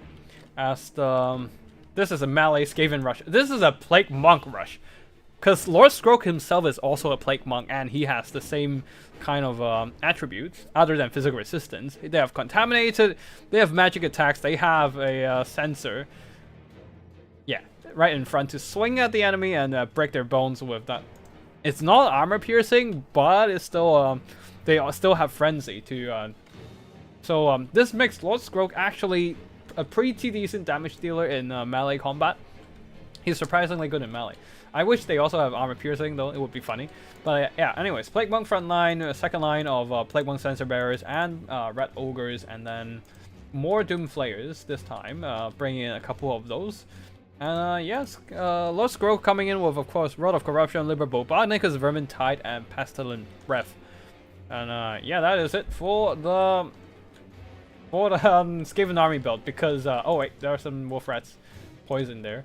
As this is a melee Skaven rush. This is a Plague Monk rush, because Lord Scroke himself is also a Plague Monk, and he has the same kind of attributes other than physical resistance. They have Contaminated, they have magic attacks, they have a sensor. Yeah, right in front to swing at the enemy and break their bones with that. It's not armor piercing, but it's still they still have frenzy to. So this makes Lord Scroke actually a pretty decent damage dealer in melee combat. He's surprisingly good in melee. I wish they also have armor piercing though, it would be funny. But yeah, anyways, Plague Monk front line, second line of Plague Monk Sensor Bearers and Red Ogres, and then more Doom Flayers this time, bringing in a couple of those. And yes, Lost Growth coming in with, of course, Rod of Corruption, Liberbo, Barnicus, Vermintide, and Pestilent Breath. And yeah, that is it for the Skaven army build, because oh wait, there are some Wolf Rats poison there.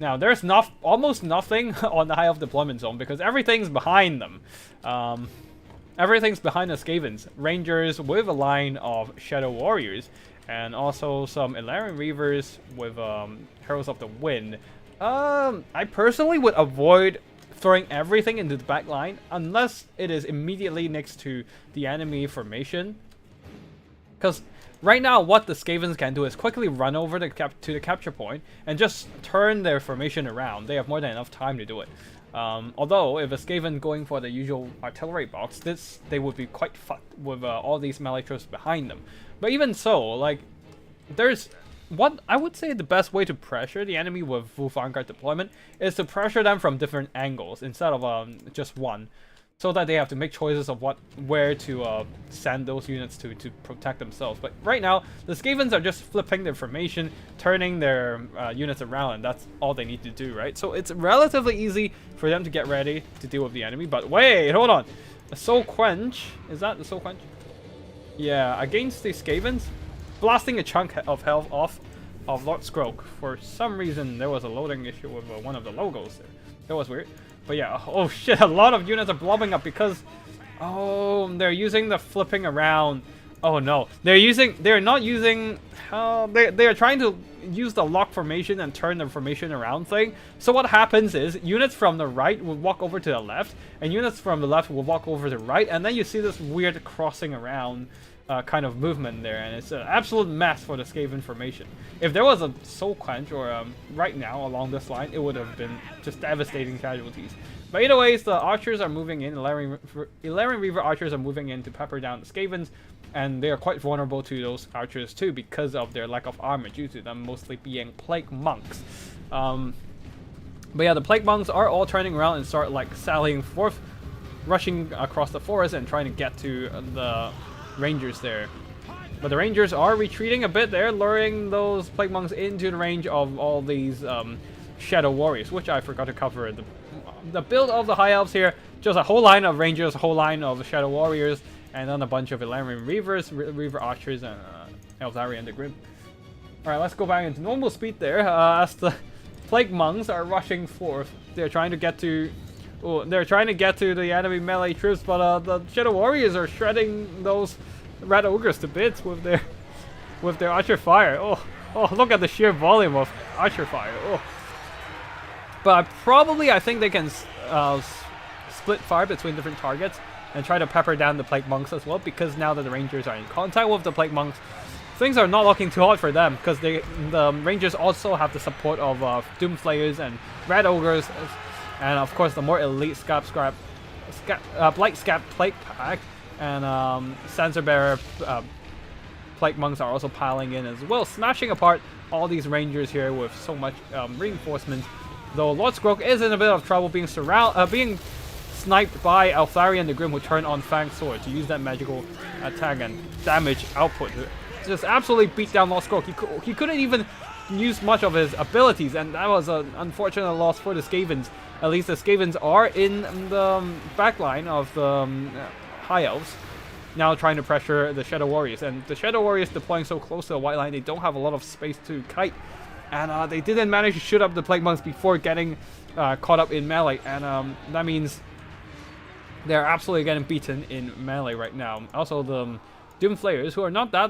Now there's almost nothing on the High Elf deployment zone because everything's behind them. Everything's behind the Skavens. Rangers with a line of Shadow Warriors, and also some Illyrian Reavers with Heralds of the Wind. I personally would avoid throwing everything into the back line unless it is immediately next to the enemy formation. Because right now, what the Skavens can do is quickly run over to the capture point and just turn their formation around. They have more than enough time to do it. Although, if a Skaven going for the usual artillery box, they would be quite fucked with all these melee troops behind them. But even so, like, there's what I would say the best way to pressure the enemy with full vanguard deployment is to pressure them from different angles instead of just one, so that they have to make choices of where to send those units to protect themselves. But right now, the Skavens are just flipping their formation, turning their units around, and that's all they need to do, right? So it's relatively easy for them to get ready to deal with the enemy. But wait, hold on. A Soul Quench. Is that the Soul Quench? Yeah, against the Skavens, blasting a chunk of health off of Lord Skroak. For some reason, there was a loading issue with one of the logos there. That was weird. But yeah, oh shit, a lot of units are blobbing up because, oh, they're using the flipping around. Oh no, they are trying to use the lock formation and turn the formation around thing. So what happens is units from the right will walk over to the left, and units from the left will walk over to the right, and then you see this weird crossing around kind of movement there, and it's an absolute mess for the Skaven formation. If there was a Soul Quench or right now along this line, it would have been just devastating casualties. But either ways, the archers are moving in. Illyrian Reaver archers are moving in to pepper down the Skavens, and they are quite vulnerable to those archers too because of their lack of armor due to them mostly being Plague Monks. But yeah, the Plague Monks are all turning around and start like sallying forth, rushing across the forest and trying to get to the Rangers there. But the Rangers are retreating a bit there, luring those Plague Monks into the range of all these Shadow Warriors, which I forgot to cover. The build of the High Elves here, just a whole line of Rangers, a whole line of Shadow Warriors, and then a bunch of Illyrian Reavers, Reaver Archers, and Elves and the Grim. Alright, let's go back into normal speed there, as the Plague Monks are rushing forth. They're trying to get to the enemy melee troops, but the Shadow Warriors are shredding those Red Ogres to bits with their Archer Fire. Oh, look at the sheer volume of Archer Fire. Oh. But I think they can split fire between different targets and try to pepper down the Plague Monks as well, because now that the Rangers are in contact with the Plague Monks, things are not looking too hot for them, because the Rangers also have the support of Doom Flayers and Red Ogres, and of course the more elite Blight Scab Plague Pack and Sensor Bearer Plague Monks are also piling in as well, smashing apart all these Rangers here with so much reinforcements. Though Lord Skroak is in a bit of trouble being sniped by Eltharion the Grim, who turned on Fang Sword to use that magical attack and damage output. Just absolutely beat down Lord Skroak. He couldn't even use much of his abilities, and that was an unfortunate loss for the Skavens. At least the Skavens are in the backline of the High Elves, now trying to pressure the Shadow Warriors. And the Shadow Warriors deploying so close to the white line, they don't have a lot of space to kite. And they didn't manage to shoot up the Plague Monks before getting caught up in melee. And that means they're absolutely getting beaten in melee right now. Also, the Doom Flayers, who are not that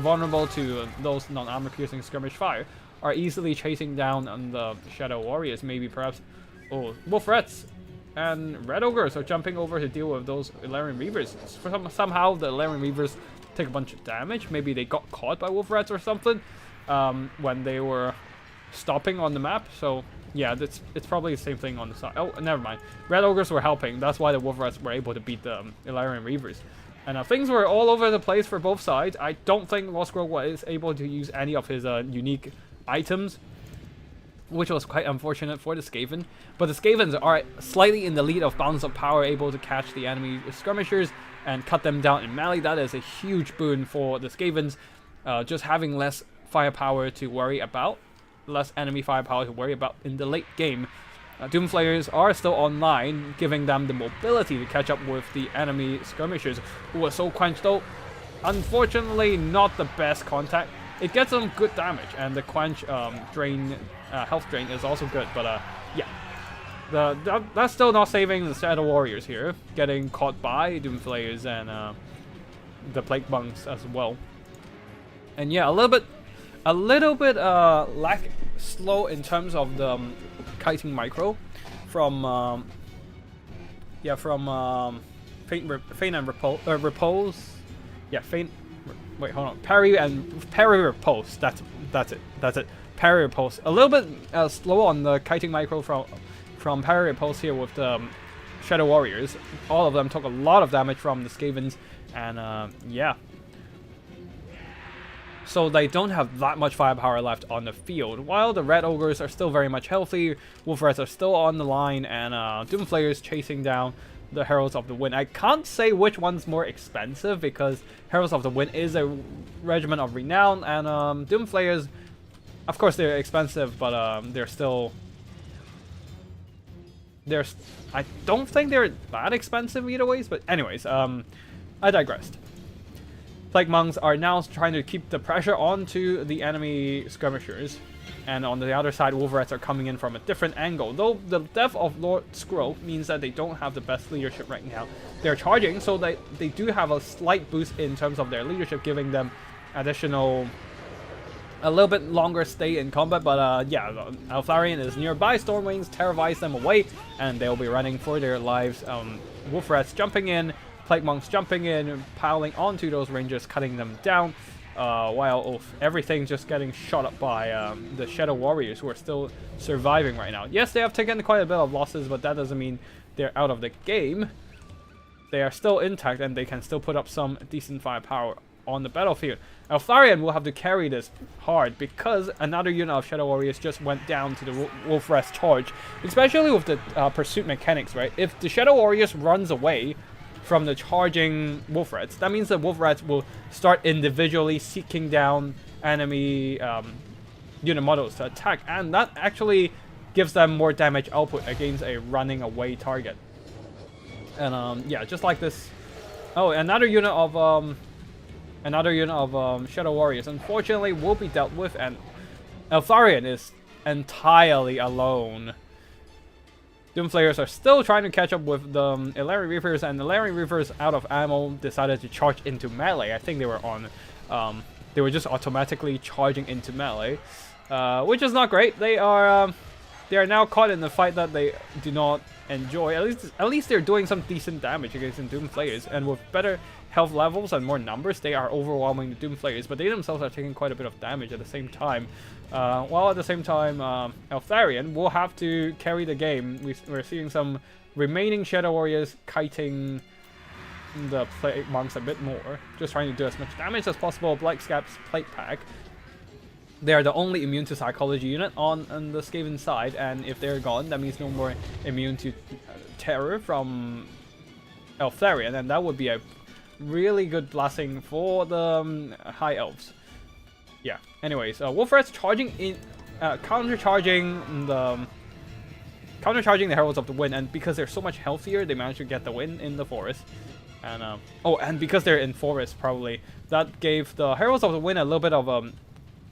vulnerable to those non-armor piercing skirmish fire, are easily chasing down the Shadow Warriors. Maybe perhaps Wolf Rats and Red Ogres are jumping over to deal with those Illyrian Reavers. Somehow the Illyrian Reavers take a bunch of damage. Maybe they got caught by Wolf Rats or something when they were stopping on the map. So yeah, it's probably the same thing on the side. Oh, never mind. Red Ogres were helping. That's why the Wolf Rats were able to beat the Illyrian Reavers. And things were all over the place for both sides. I don't think Lord Skroak was able to use any of his unique items, which was quite unfortunate for the Skaven. But the Skavens are slightly in the lead of balance of power, able to catch the enemy skirmishers and cut them down in melee. That is a huge boon for the Skavens, just having less firepower to worry about, less enemy firepower to worry about in the late game. Doomflayers are still online, giving them the mobility to catch up with the enemy skirmishers, who are so quenched though. Unfortunately, not the best contact. It gets them good damage, and the quench drain, health drain is also good, but yeah. That's still not saving the Shadow Warriors here, getting caught by Doomflayers and the Plague Monks as well. And yeah, a little bit slow in terms of the kiting micro from feign and repose. Yeah, feign. Wait, hold on. Parry repulse. That's it. Parry repulse. A little bit slow on the kiting micro from parry repulse here with the Shadow Warriors. All of them took a lot of damage from the Skavens, and yeah. So they don't have that much firepower left on the field. While the Red Ogres are still very much healthy, Wolf Rats are still on the line, and Doomflayers chasing down the Heralds of the Wind. I can't say which one's more expensive, because Heralds of the Wind is a regiment of renown, and Doomflayers, of course they're expensive, but they're still... I don't think they're that expensive either ways, but anyways, I digressed. Plague Monks are now trying to keep the pressure onto the enemy skirmishers, and on the other side, Wolf Rats are coming in from a different angle. Though the death of Lord Scroll means that they don't have the best leadership right now. They're charging, so they do have a slight boost in terms of their leadership, giving them additional... a little bit longer stay in combat, but yeah, Altharion is nearby. Stormwings terrorize them away, and they'll be running for their lives. Wolf Rats jumping in, Plague Monks jumping in, piling onto those rangers, cutting them down, while everything just getting shot up by the Shadow Warriors, who are still surviving right now. Yes, they have taken quite a bit of losses, but that doesn't mean they're out of the game. They are still intact, and they can still put up some decent firepower on the battlefield. Altharion will have to carry this hard, because another unit of Shadow Warriors just went down to the Wolf Rats charge, especially with the pursuit mechanics, right? If the Shadow Warriors runs away from the charging Wolf Rats, that means the Wolf Rats will start individually seeking down enemy unit models to attack, and that actually gives them more damage output against a running away target. And yeah, just like this. Oh, another unit of Shadow Warriors, unfortunately, will be dealt with, and Altharion is entirely alone. Doomflayers are still trying to catch up with the Illyrian Reapers, and the Illyrian Reapers, out of ammo, decided to charge into melee. I think they were on, they were just automatically charging into melee, which is not great. They are now caught in a fight that they do not enjoy. At least they're doing some decent damage against the Doomflayers, and with better health levels and more numbers, they are overwhelming the Doomflayers, but they themselves are taking quite a bit of damage at the same time. While at the same time, Altharion will have to carry the game. We're seeing some remaining Shadow Warriors kiting the Plague Monks a bit more, just trying to do as much damage as possible. Black Scab's Plate Pack. They are the only immune to psychology unit on the Skaven side, and if they're gone, that means no more immune to terror from Altharion, and that would be a really good blessing for the High Elves. Yeah. Anyways, Wolf Rats charging in, countercharging the Heralds of the Wind, and because they're so much healthier, they managed to get the win in the forest. And oh, and because they're in forest, probably that gave the Heralds of the Wind a little bit of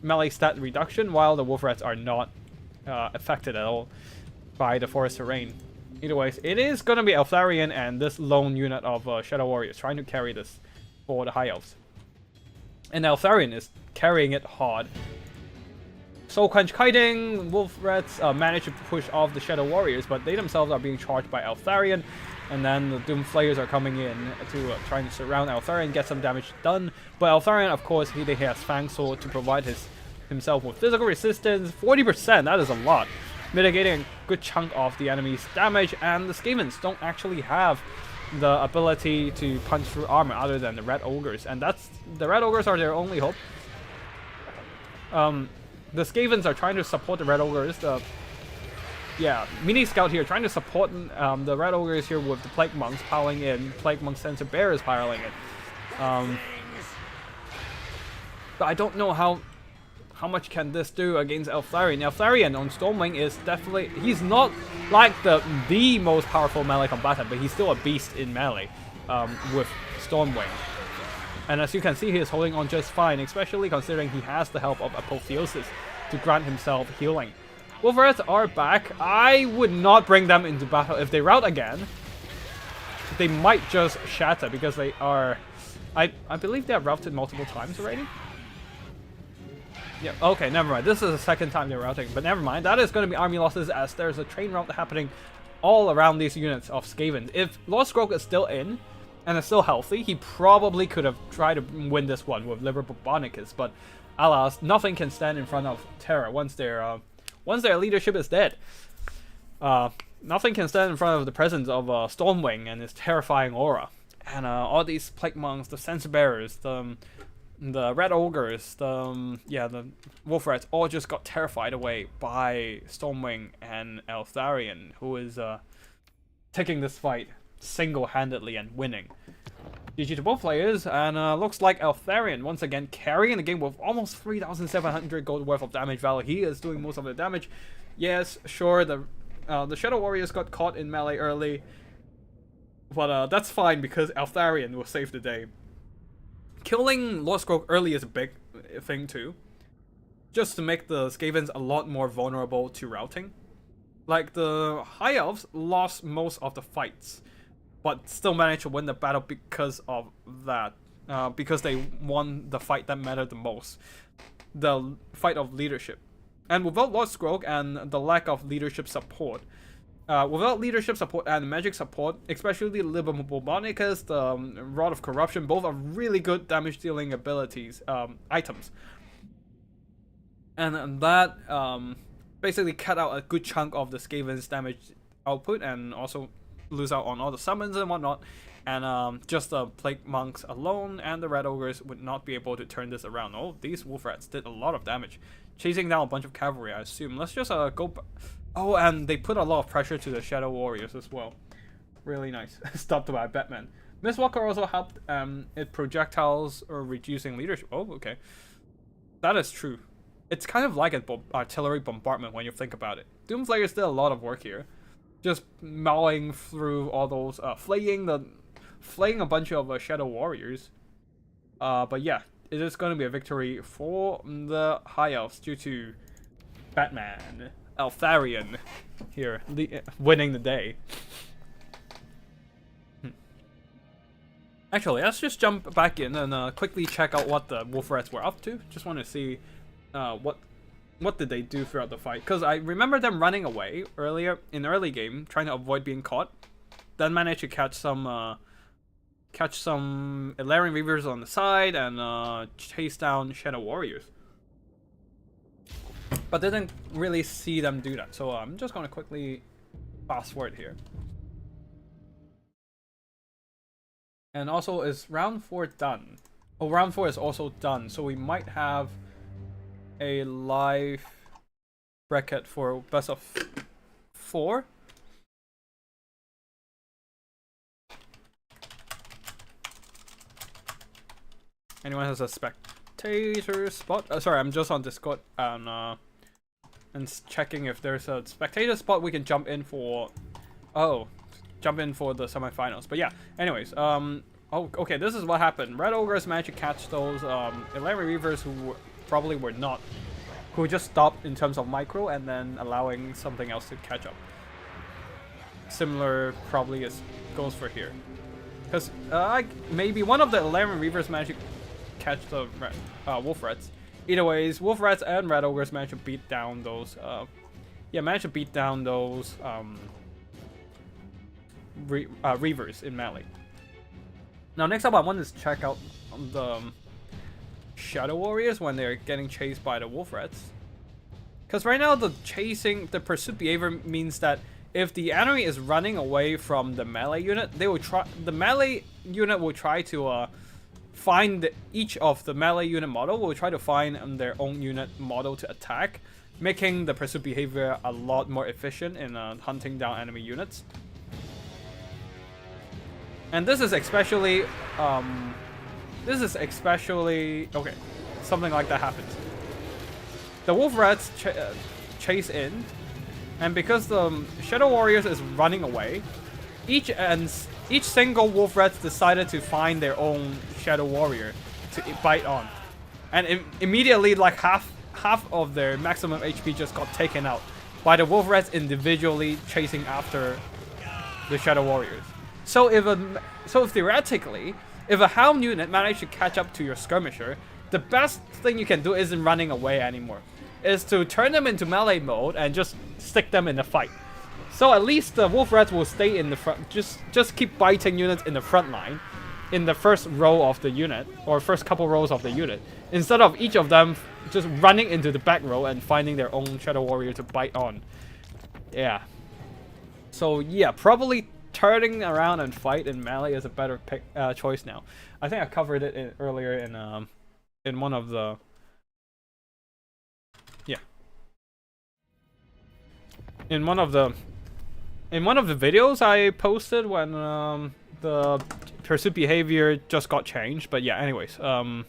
melee stat reduction, while the Wolf Rats are not affected at all by the forest terrain. Either ways, it is gonna be Altharion and this lone unit of Shadow Warriors trying to carry this for the High Elves. And Altharion is carrying it hard. Soul Quench kiting, Wolf Rats manage to push off the Shadow Warriors, but they themselves are being charged by Altharion. And then the Doomflayers are coming in to trying to surround Altharion, get some damage done. But Altharion, of course, he has Fang Sword to provide himself with physical resistance. 40%, that is a lot. Mitigating a good chunk of the enemy's damage, and the Skavens don't actually have the ability to punch through armor other than the Red Ogres, and the Red Ogres are their only hope. the Skavens are trying to support the Red Ogres. Yeah, Mini Scout here trying to support the Red Ogres here with the Plague Monks piling in. Plague Monk Sensor Bear is piling in. But I don't know how much can this do against Eltharion. Eltharion on Stormwing is definitely... He's not like the most powerful melee combatant, but he's still a beast in melee with Stormwing. And as you can see, he is holding on just fine, especially considering he has the help of Apotheosis to grant himself healing. Wolverines are back. I would not bring them into battle. If they rout again, they might just shatter because they are... I believe they have routed multiple times already. Yeah, okay, never mind. This is the second time they're routing, but never mind. That is going to be army losses as there's a train rout happening all around these units of Skaven. If Lord Skrog is still in and is still healthy, he probably could have tried to win this one with Liber Bobonicus, but alas, nothing can stand in front of Terra once their leadership is dead. Nothing can stand in front of the presence of Stormwing and his terrifying aura. And all these Plague Monks, the Sensor Bearers, the Red Ogres, the Wolf Rats all just got terrified away by Stormwing and Eltharion, who is taking this fight single-handedly and winning. GG to both players, and looks like Eltharion once again carrying the game with almost 3,700 gold worth of damage value. He is doing most of the damage. Yes, sure, the Shadow Warriors got caught in melee early, but that's fine because Eltharion will save the day. Killing Lord Skrog early is a big thing too, just to make the Skavens a lot more vulnerable to routing. Like, the High Elves lost most of the fights, but still managed to win the battle because of that. Because they won the fight that mattered the most. The fight of leadership. And without Lord Skrog and the lack of leadership support, without leadership support and magic support, especially Liber Bobonicus, the Rod of Corruption, both are really good damage dealing abilities, items. And that basically cut out a good chunk of the Skaven's damage output and also lose out on all the summons and whatnot. And just the Plague Monks alone and the Red Ogres would not be able to turn this around. Oh, these Wolf Rats did a lot of damage. Chasing down a bunch of cavalry, I assume. Let's just go... Oh, and they put a lot of pressure to the Shadow Warriors as well. Really nice. Stopped by Batman. Mistwalker also helped it projectiles or reducing leadership. Oh, okay. That is true. It's kind of like an artillery bombardment when you think about it. Doomslayers did a lot of work here. Just mowing through all those, flaying a bunch of Shadow Warriors. But yeah, it is going to be a victory for the High Elves due to Batman, Eltharion here, winning the day. Actually, let's just jump back in and quickly check out what the Wolf Rats were up to. Just want to see what did they do throughout the fight, because I remember them running away earlier in early game, trying to avoid being caught. Then managed to catch some Illyrian Reavers on the side and chase down Shadow Warriors. But didn't really see them do that, so I'm just gonna quickly fast forward here. And also, is round 4 done? Oh, round 4 is also done, so we might have a live bracket for best of 4. Anyone has a spectator spot? Sorry, I'm just on Discord and checking if there's a spectator spot we can jump in for. Oh, jump in for the semifinals. But yeah, anyways, oh, okay, this is what happened. Red Ogres managed to catch those Illyrian Reavers who just stopped in terms of micro and then allowing something else to catch up. Similar probably goes for here, because maybe one of the Illyrian Reavers managed to catch the Wolf Rats. Either ways, Wolf Rats and Red Ogres managed to beat down those Reavers in melee. Now next up, I want to check out the Shadow Warriors when they're getting chased by the Wolf Rats. Because right now the pursuit behavior means that if the enemy is running away from the melee unit, the melee unit will try to each of the melee unit model will try to find their own unit model to attack, making the pursuit behavior a lot more efficient in hunting down enemy units. And this is especially okay. Something like that happens. The wolf rats chase in, and because the Shadow Warriors is running away, each single wolf rat decided to find their own Shadow Warrior to bite on, and immediately like half of their maximum HP just got taken out by the wolf rats individually chasing after the Shadow Warriors. So theoretically, if a Hound unit managed to catch up to your skirmisher, the best thing you can do isn't running away anymore. Is to turn them into melee mode and just stick them in the fight. So at least the wolf rats will stay in the front, just keep biting units in the front line, in the first row of the unit, or first couple rows of the unit, instead of each of them just running into the back row and finding their own Shadow Warrior to bite on. Yeah. So yeah, probably turning around and fight in melee is a better choice now. I think I covered it earlier in one of the in one of the videos I posted when the pursuit behavior just got changed. But yeah, anyways, that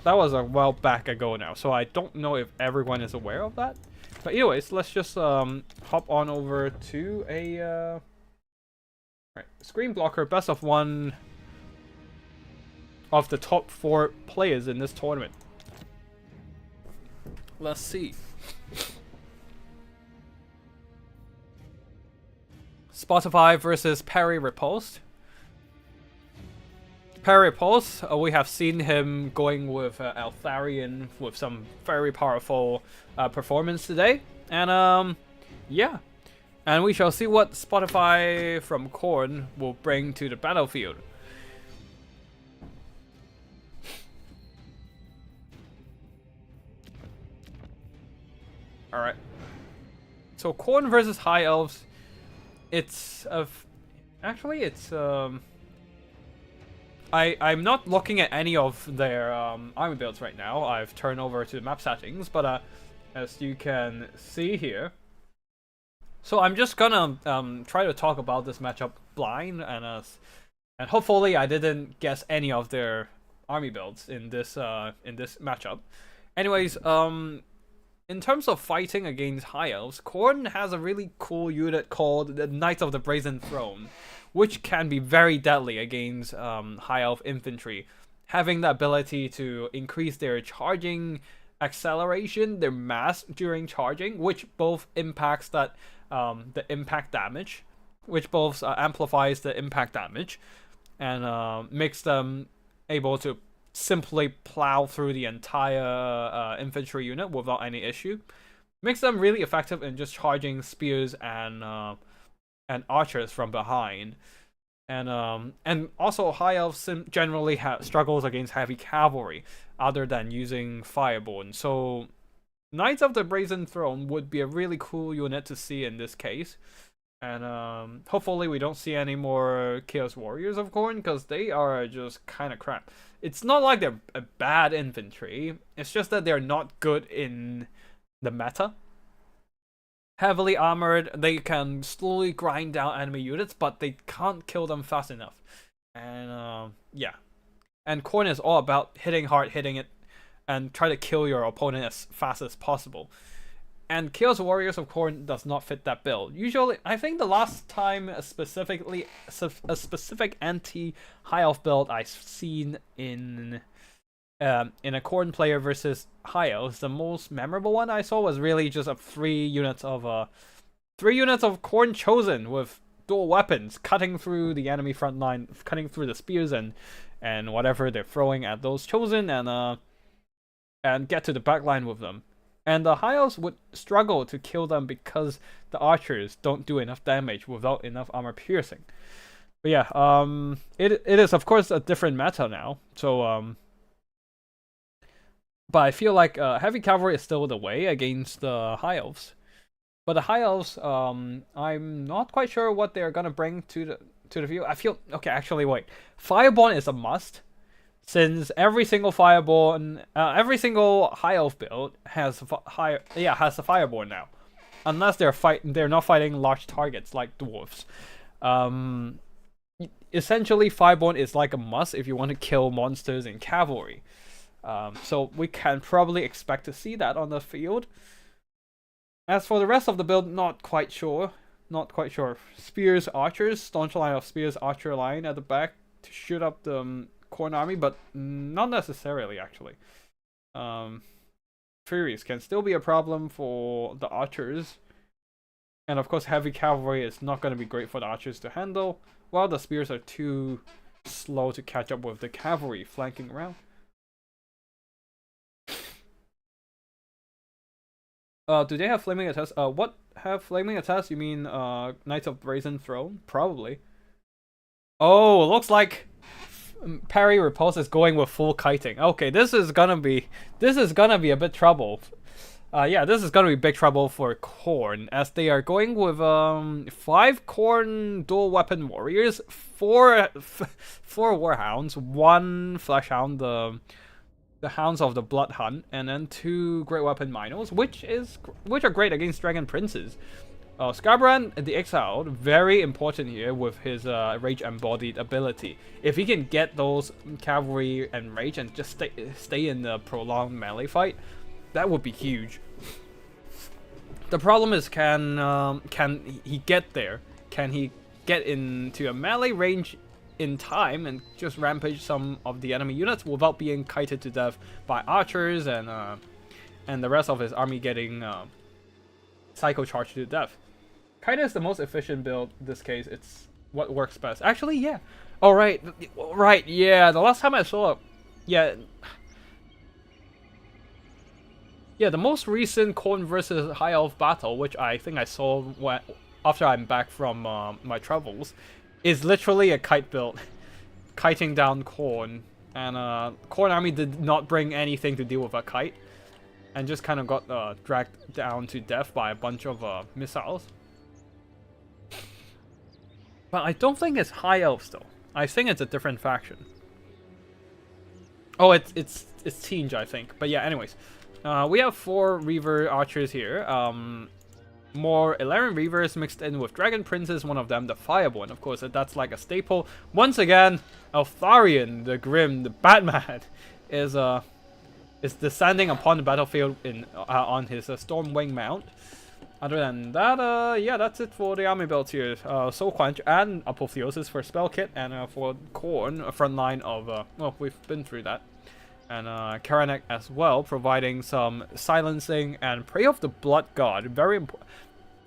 was a while back ago now, so I don't know if everyone is aware of that. But anyways, let's just hop on over to a screen blocker best of one of the top 4 players in this tournament. Let's see. Spotify versus Parry Repulsed. Parry Repulsed, we have seen him going with Altharian with some very powerful performance today. And yeah. And we shall see what Spotify from Khorne will bring to the battlefield. Alright. So Khorne versus High Elves. It's I'm not looking at any of their army builds right now. I've turned over to the map settings, but as you can see here, so I'm just gonna try to talk about this matchup blind, and hopefully I didn't guess any of their army builds in this matchup. Anyways, in terms of fighting against High Elves, Khorne has a really cool unit called the Knights of the Brazen Throne, which can be very deadly against High Elf infantry, having the ability to increase their charging acceleration, their mass during charging, which both impacts that the impact damage, which both amplifies the impact damage, and makes them able to simply plow through the entire infantry unit without any issue. Makes them really effective in just charging spears and archers from behind. And also High Elves generally struggles against heavy cavalry other than using Fireborn. So Knights of the Brazen Throne would be a really cool unit to see in this case. And hopefully we don't see any more Chaos Warriors of Khorne, because they are just kind of crap. It's not like they're a bad infantry, it's just that they're not good in the meta. Heavily armored, they can slowly grind down enemy units, but they can't kill them fast enough. And yeah. And Khorne is all about hitting hard, hitting it, and try to kill your opponent as fast as possible. And Chaos Warriors of Khorne does not fit that build. Usually, I think the last time a specific anti-High Elf build I've seen in a Khorne player versus High Elves, the most memorable one I saw was really just a 3 units of Khorne Chosen with dual weapons, cutting through the enemy front line, cutting through the spears and whatever they're throwing at those Chosen, and get to the back line with them. And the High Elves would struggle to kill them because the archers don't do enough damage without enough armor piercing. But yeah, it is of course a different meta now. So but I feel like heavy cavalry is still the way against the High Elves. But the High Elves, I'm not quite sure what they're gonna bring to the field. I feel okay. Actually, wait. Fireborn is a must. since every single Fireborn, every single High Elf build has has a Fireborn now, unless they're not fighting large targets like dwarves. Essentially, Fireborn is like a must if you want to kill monsters in cavalry. So we can probably expect to see that on the field. As for the rest of the build, not quite sure. Not quite sure. Spears, archers, staunch line of spears, archer line at the back to shoot up the Khorne army, but not necessarily actually. Furies can still be a problem for the archers. And of course, heavy cavalry is not going to be great for the archers to handle, while the spears are too slow to catch up with the cavalry flanking around. Do they have flaming attacks? What have flaming attacks? You mean Knights of Brazen Throne? Probably. Oh, looks like Parry Repulse is going with full kiting. Okay, this is gonna be a bit trouble. Yeah, this is gonna be big trouble for Khorne, as they are going with 5 Khorne dual weapon warriors, 4 warhounds, 1 fleshhound, the Hounds of the Blood Hunt, and then 2 Great Weapon Minos, which are great against Dragon Princes. Skarbrand the Exiled, very important here with his Rage Embodied ability. If he can get those cavalry and rage and just stay in the prolonged melee fight, that would be huge. The problem is, can he get there? Can he get into a melee range in time and just rampage some of the enemy units without being kited to death by archers and the rest of his army getting psycho charged to death? Kite is the most efficient build in this case. It's what works best. Actually, yeah. Oh, right. Yeah, the last time I saw it, yeah, the most recent Khorne versus High Elf battle, which I think I saw after I'm back from my travels, is literally a kite build, kiting down Khorne, and Khorne army did not bring anything to deal with a kite, and just kind of got dragged down to death by a bunch of missiles. But I don't think it's High Elves though. I think it's a different faction. Oh, it's Tinge, I think. But yeah, anyways, we have 4 Reaver archers here. More Illyrian Reavers mixed in with Dragon Princes, one of them the Fireborn. Of course, that's like a staple. Once again, Eltharion, the Grim, the Batman, is descending upon the battlefield on his Stormwing mount. Other than that, yeah, that's it for the army builds here. Soul Quench and Apotheosis for spell kit, and for Khorne, a front line of well, we've been through that. And Karanak as well, providing some silencing and Prey of the Blood God. Very important.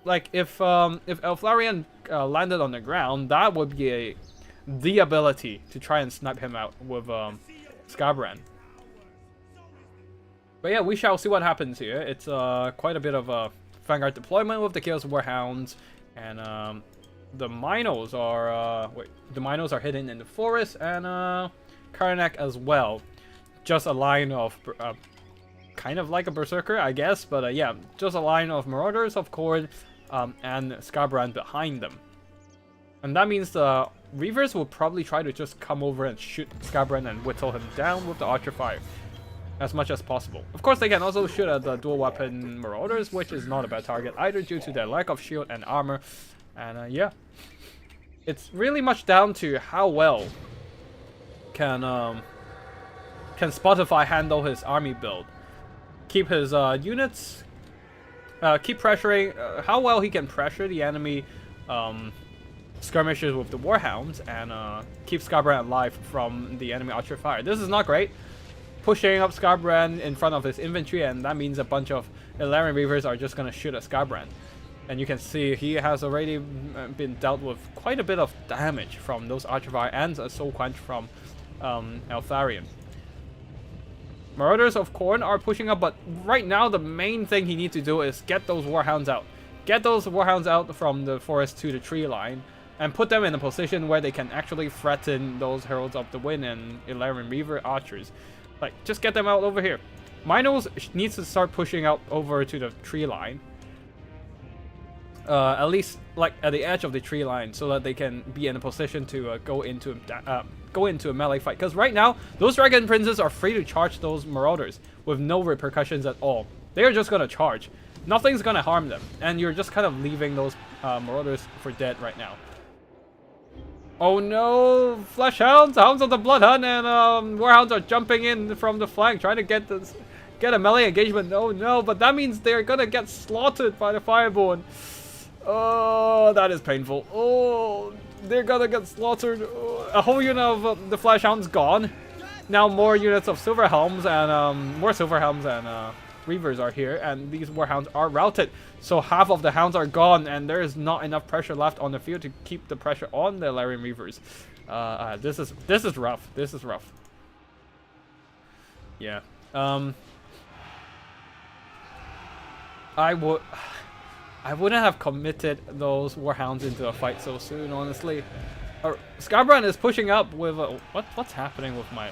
Like if Eltharion landed on the ground, that would be the ability to try and snipe him out with Skarbrand. But yeah, we shall see what happens here. It's quite a bit of a Vanguard deployment with the Chaos Warhounds, and the Minos are hidden in the forest, and Karanak as well. Just a line of kind of like a berserker, I guess, but yeah, just a line of Marauders of Khorne and Skarbrand behind them. And that means the Reavers will probably try to just come over and shoot Skarbrand and whittle him down with the Archer Fire as much as possible. Of course, they can also shoot at the dual weapon Marauders, which is not a bad target either due to their lack of shield and armor. And yeah, it's really much down to how well can Spotify handle his army build. Keep his units, keep pressuring, how well he can pressure the enemy skirmishers with the Warhounds, and keep Skarbrand alive from the enemy Archer Fire. This is not great. Pushing up Skarbrand in front of his infantry, and that means a bunch of Illyrian Reavers are just going to shoot at Skarbrand. And you can see he has already been dealt with quite a bit of damage from those Archer Fire and a Soul Quench from Eltharion. Marauders of Khorne are pushing up, but right now the main thing he needs to do is get those Warhounds out. Get those Warhounds out from the forest to the tree line, and put them in a position where they can actually threaten those Heralds of the Wind and Illyrian Reaver archers. Like, just get them out over here. Minos needs to start pushing out over to the tree line. at least like at the edge of the tree line, so that they can be in a position to go into a melee fight. Because right now, those dragon princes are free to charge those marauders with no repercussions at all. They are just gonna charge. Nothing's gonna harm them, and you're just kind of leaving those marauders for dead right now. Oh no! Flesh hounds, hounds of the blood hunt, and warhounds are jumping in from the flank, trying to get a melee engagement. Oh no! But that means they're gonna get slaughtered by the fireborn. Oh, that is painful. Oh, they're gonna get slaughtered. Oh, a whole unit of the flesh hounds gone. Now more units of silver helms and more silver helms and reavers are here, and these warhounds are routed. So half of the hounds are gone, and there is not enough pressure left on the field to keep the pressure on the Larian reavers. This is rough. This is rough. Yeah. I wouldn't have committed those warhounds into a fight so soon, honestly. Skarbrand is pushing up with what's happening with my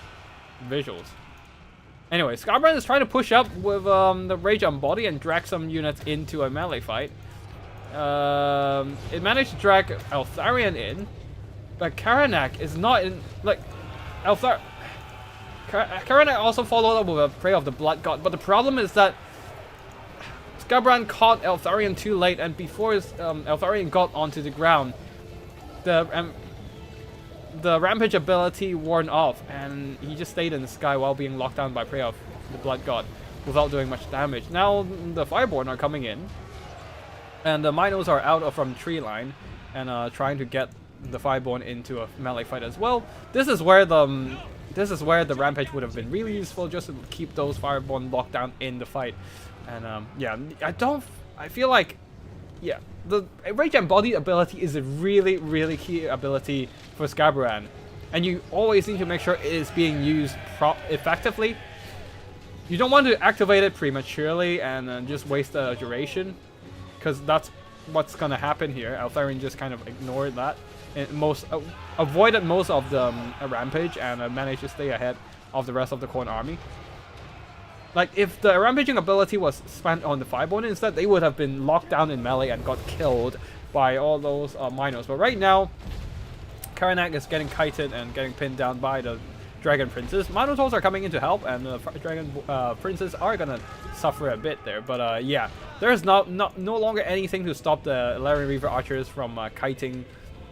visuals? Anyway, Skarbrand is trying to push up with the Rage on body and drag some units into a melee fight. It managed to drag Eltharion in, but Karanak is not in. Like, Karanak also followed up with a Prey of the Blood God, but the problem is that Skarbrand caught Eltharion too late, and before Eltharion got onto the ground, the Rampage ability worn off, and he just stayed in the sky while being locked down by Prey of the Blood God without doing much damage. Now the Fireborn are coming in, and the Minos are out from tree line and trying to get the Fireborn into a melee fight as well. This is where the Rampage would have been really useful, just to keep those Fireborn locked down in the fight. And yeah, I feel like, yeah, the Rage Embodied ability is a really, really key ability for Skarbrand, and you always need to make sure it is being used effectively. You don't want to activate it prematurely and just waste the duration, because that's what's gonna happen here. Eltharion just kind of ignored that, and avoided most of the rampage, and managed to stay ahead of the rest of the Khorne army. Like, if the rampaging ability was spent on the Fireborn instead, they would have been locked down in melee and got killed by all those Minos. But right now, Karanak is getting kited and getting pinned down by the Dragon Princes. Minotaurs are coming in to help, and the Dragon Princes are gonna suffer a bit there. But yeah, there's no longer anything to stop the Larian Reaver archers from kiting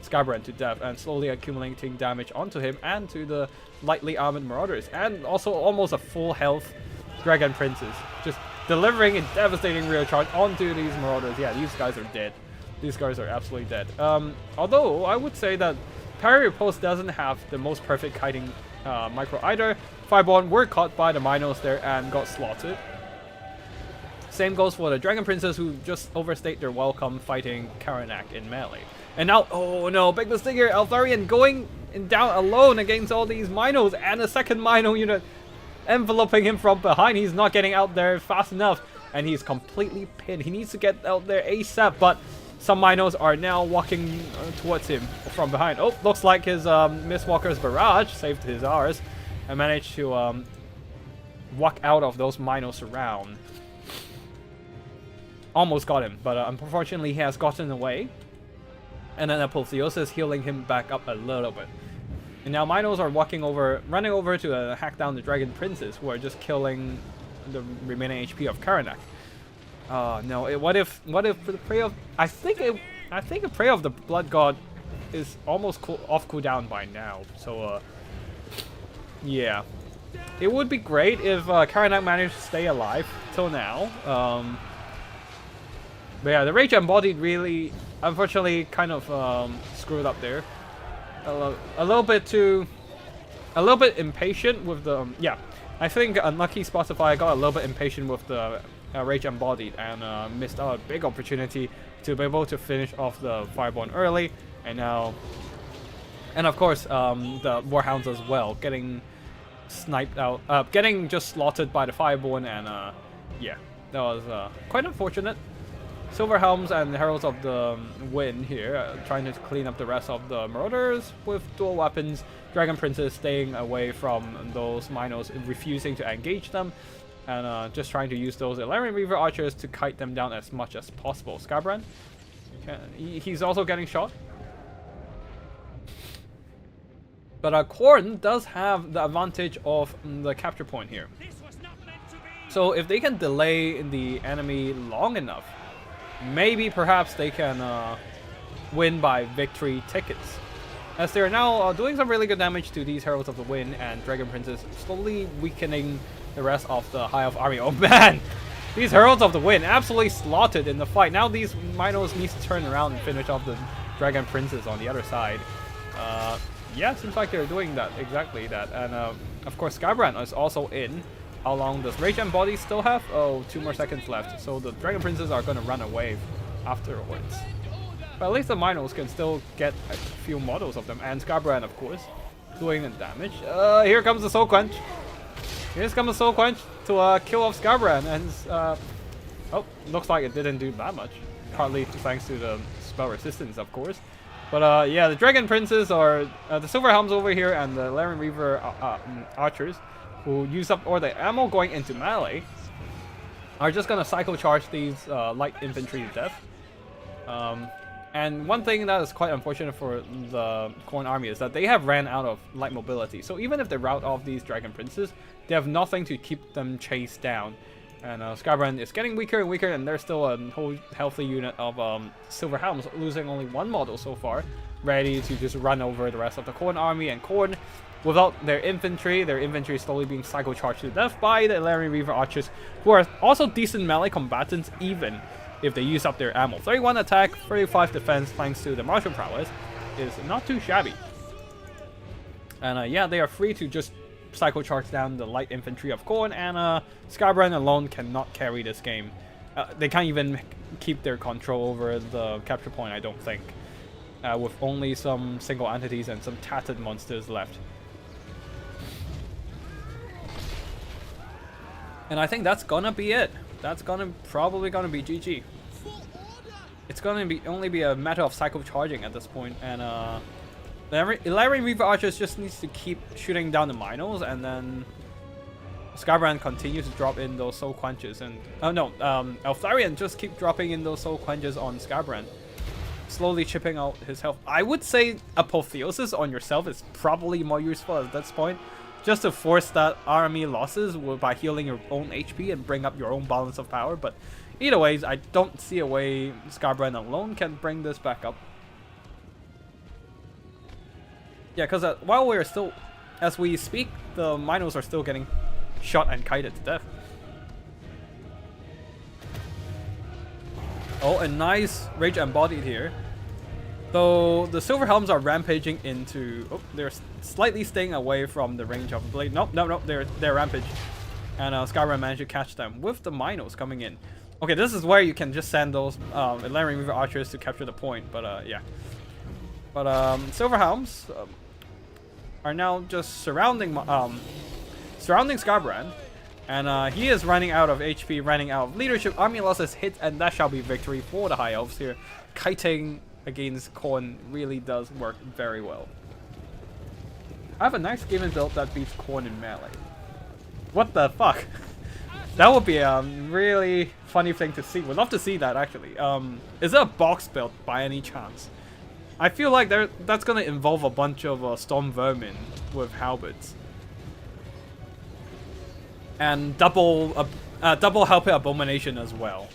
Skarbrand to death and slowly accumulating damage onto him and to the lightly armored marauders, and also almost a full health Dragon Princes, just delivering a devastating rear charge onto these marauders. Yeah, these guys are dead. These guys are absolutely dead. Although I would say that Parry Repulse doesn't have the most perfect kiting micro either. Fireborn were caught by the Minos there and got slaughtered. Same goes for the Dragon Princes, who just overstayed their welcome fighting Karanak in melee. And now, oh no, big mistake here. Eltharion going down alone against all these Minos, and a second Mino unit enveloping him from behind. He's not getting out there fast enough, and he's completely pinned. He needs to get out there ASAP, but some Minos are now walking towards him from behind. Oh, looks like his Mistwalker's Barrage saved his R's and managed to walk out of those Minos around. Almost got him, but unfortunately he has gotten away. And then Apotheosis healing him back up a little bit. And now Minos are running over to hack down the Dragon Princes, who are just killing the remaining HP of Karanak. No, what if the Prey of... I think a Prey of the Blood God is almost off cooldown by now. So, yeah. It would be great if Karanak managed to stay alive till now. But yeah, the Rage Embodied really, unfortunately, kind of screwed up there. A little bit impatient with the yeah. I think Unlucky Spotify got a little bit impatient with the Rage Embodied and missed out a big opportunity to be able to finish off the Fireborn early, and now, and of course the Warhounds as well, getting sniped out, getting just slaughtered by the Fireborn, and yeah, that was quite unfortunate. Silver Helms and Heralds of the Wind here, trying to clean up the rest of the Marauders with dual weapons. Dragon Princes staying away from those Minos, refusing to engage them, and just trying to use those Ilarian Reaver Archers to kite them down as much as possible. Skarbrand? He's also getting shot. But Khorne does have the advantage of the capture point here. This was not meant to be. So if they can delay the enemy long enough, maybe perhaps they can win by victory tickets. As they're now doing some really good damage to these Heralds of the Wind and Dragon Princes, slowly weakening the rest of the High Elf army. Oh man! These Heralds of the Wind absolutely slaughtered in the fight. Now these Minos need to turn around and finish off the Dragon Princes on the other side. Yeah, seems like they're doing that, exactly that. And of course Skybrand is also in. How long does Rage and Body still have? Oh, 2 more seconds left. So the Dragon Princes are going to run away afterwards. But at least the Minos can still get a few models of them. And Skybrand, of course, doing the damage. Here comes the Soul Quench. Here comes the Soul Quench to kill off Skybrand. And, oh, looks like it didn't do that much. Partly thanks to the spell resistance, of course. But yeah, the Dragon Princes are the Silver Helms over here and the Laren Reaver archers who use up all the ammo going into melee are just gonna cycle charge these light infantry to death. And one thing that is quite unfortunate for the Khorne army is that they have ran out of light mobility. So even if they rout off these Dragon Princes, they have nothing to keep them chased down. And Skybrand is getting weaker and weaker, and there's still a whole healthy unit of Silver Helms, losing only 1 model so far, ready to just run over the rest of the Khorne army. And Khorne, without their infantry is slowly being cycle charged to death by the Laren Reaver archers, who are also decent melee combatants even if they use up their ammo. 31 attack, 35 defense, thanks to the martial prowess, is not too shabby. And yeah, they are free to just cycle charge down the light infantry of Khorne, and Skybrand alone cannot carry this game. They can't even keep their control over the capture point, I don't think, with only some single entities and some tattered monsters left. And I think that's gonna be it. That's probably gonna be GG. It's gonna only be a matter of cycle charging at this point, and the Laren Reaver archers just needs to keep shooting down the Minos, and then Skybrand continues to drop in those Soul Quenches, and Eltharion just keep dropping in those Soul Quenches on Skybrand, slowly chipping out his health. I would say Apotheosis on yourself is probably more useful at this point, just to force that army losses by healing your own HP and bring up your own balance of power. But either ways, I don't see a way Skybrand alone can bring this back up. Yeah, because while we're still, as we speak, the Minos are still getting shot and kited to death. Oh, a nice Rage Embodied here. Though the Silver Helms are rampaging into... Oh, they're slightly staying away from the range of the blade. Nope, they're rampage. And Skybrand managed to catch them with the Minos coming in. Okay, this is where you can just send those Laren Reaver archers to capture the point, but yeah. But Silver Helms are now just surrounding Skybrand, and he is running out of HP, running out of leadership. Army losses hit, and that shall be victory for the High Elves here. Kiting against Khorne really does work very well. I have a nice Skaven build that beats Khorne in melee. What the fuck? That would be a really funny thing to see. Would love to see that, actually. Is it a box build by any chance? I feel like that's gonna involve a bunch of Storm Vermin with halberds. And double Helper Abomination as well.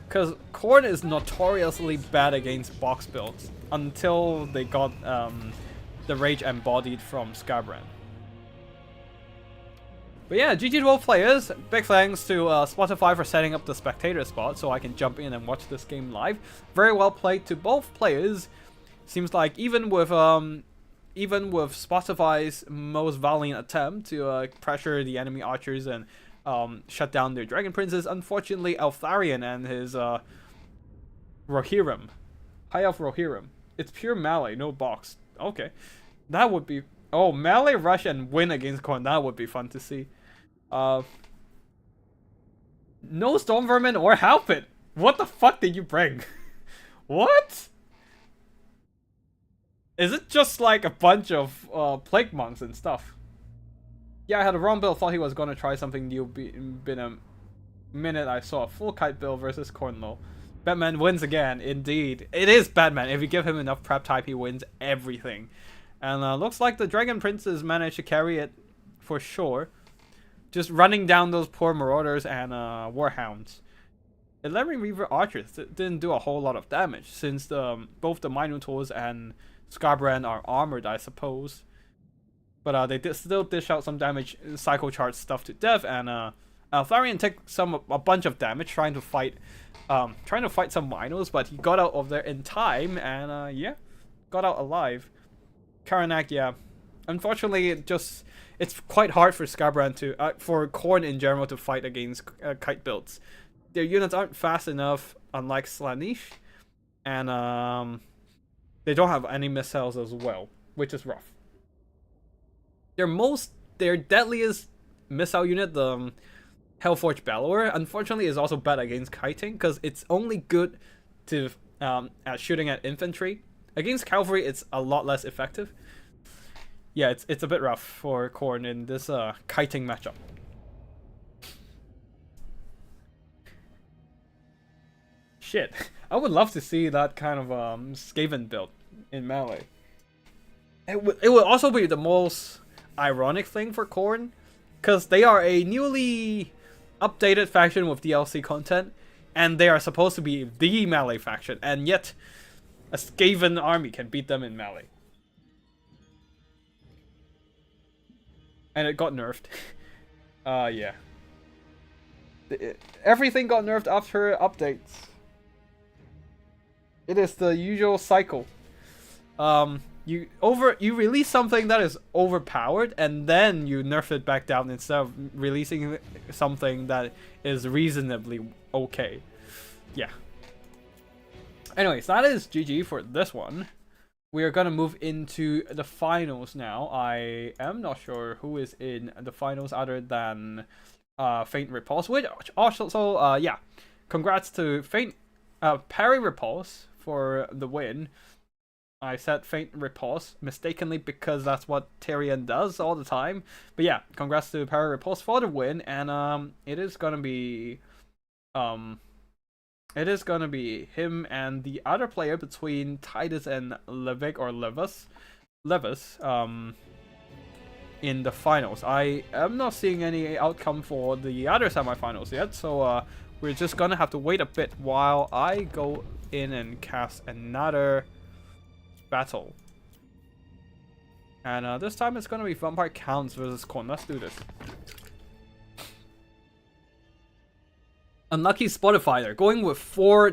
Because Khorne is notoriously bad against box builds until they got the Rage Embodied from Skybrand. But yeah, GG to both players. Big thanks to Spotify for setting up the spectator spot so I can jump in and watch this game live. Very well played to both players. Seems like even with Spotify's most valiant attempt to pressure the enemy archers and shut down their Dragon Princes, unfortunately Eltharion and his Rohirrim, High Elf Rohirrim. It's pure melee, no box. Okay, that would be... Oh, melee rush and win against Khorne. That would be fun to see. No Storm Vermin or Halpit. What the fuck did you bring? What? Is it just like a bunch of Plague Monks and stuff? Yeah, I had a wrong build. Thought he was gonna try something new. minute I saw a full kite build versus Khorne. Batman wins again, indeed. It is Batman. If you give him enough prep type, he wins everything. And looks like the Dragon Princes managed to carry it for sure. Just running down those poor Marauders and Warhounds. 11 Reaver Archers didn't do a whole lot of damage, since both the Minotaurs and Scarbrand are armored, I suppose. But they did still dish out some damage, Psycho Charge stuff to death, and Tharion took a bunch of damage trying to fight some Minos, but he got out of there in time, and yeah, got out alive. Karanak, yeah, unfortunately, it's quite hard for Scarbrand for Khorne in general to fight against kite builds. Their units aren't fast enough, unlike Slaanesh, and they don't have any missiles as well, which is rough. Their deadliest missile unit, the Hellforge Bellower, unfortunately is also bad against kiting, because it's only good to at shooting at infantry. Against cavalry, it's a lot less effective. Yeah, it's a bit rough for Khorne in this kiting matchup. Shit, I would love to see that kind of Skaven build in melee. It would also be the most ironic thing for Khorne, because they are a newly updated faction with DLC content, and they are supposed to be the melee faction, and yet a Skaven army can beat them in melee. And it got nerfed. Yeah. Everything got nerfed after updates. It is the usual cycle. You release something that is overpowered, and then you nerf it back down instead of releasing something that is reasonably okay. Yeah. Anyways, that is GG for this one. We are gonna move into the finals now. I am not sure who is in the finals other than Faint Repulse. Which also, yeah, congrats to Parry Repulse for the win. I said Faint Repulse mistakenly because that's what Tyrion does all the time. But yeah, congrats to Parry Repulse for the win, and it is gonna be him and the other player between Titus and Levic or Levis in the finals. I am not seeing any outcome for the other semifinals yet, so we're just gonna have to wait a bit while I go in and cast another battle. And this time it's gonna be Vampire Counts versus Khorne. Let's do this. Unlucky Spotify. They're going with 4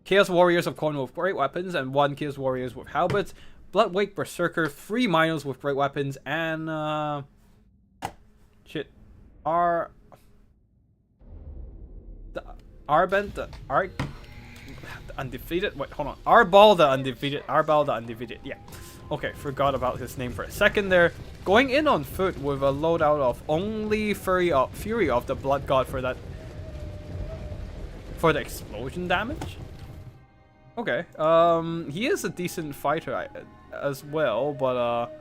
Chaos Warriors of Khorne with great weapons and 1 Chaos Warriors with halberds, Bloodwake Berserker, 3 Minos with great weapons, and undefeated. Wait, hold on. Arbal the undefeated. Yeah. Okay, forgot about his name for a second there. Going in on foot with a loadout of only Fury of the Blood God for the explosion damage. Okay. He is a decent fighter as well, but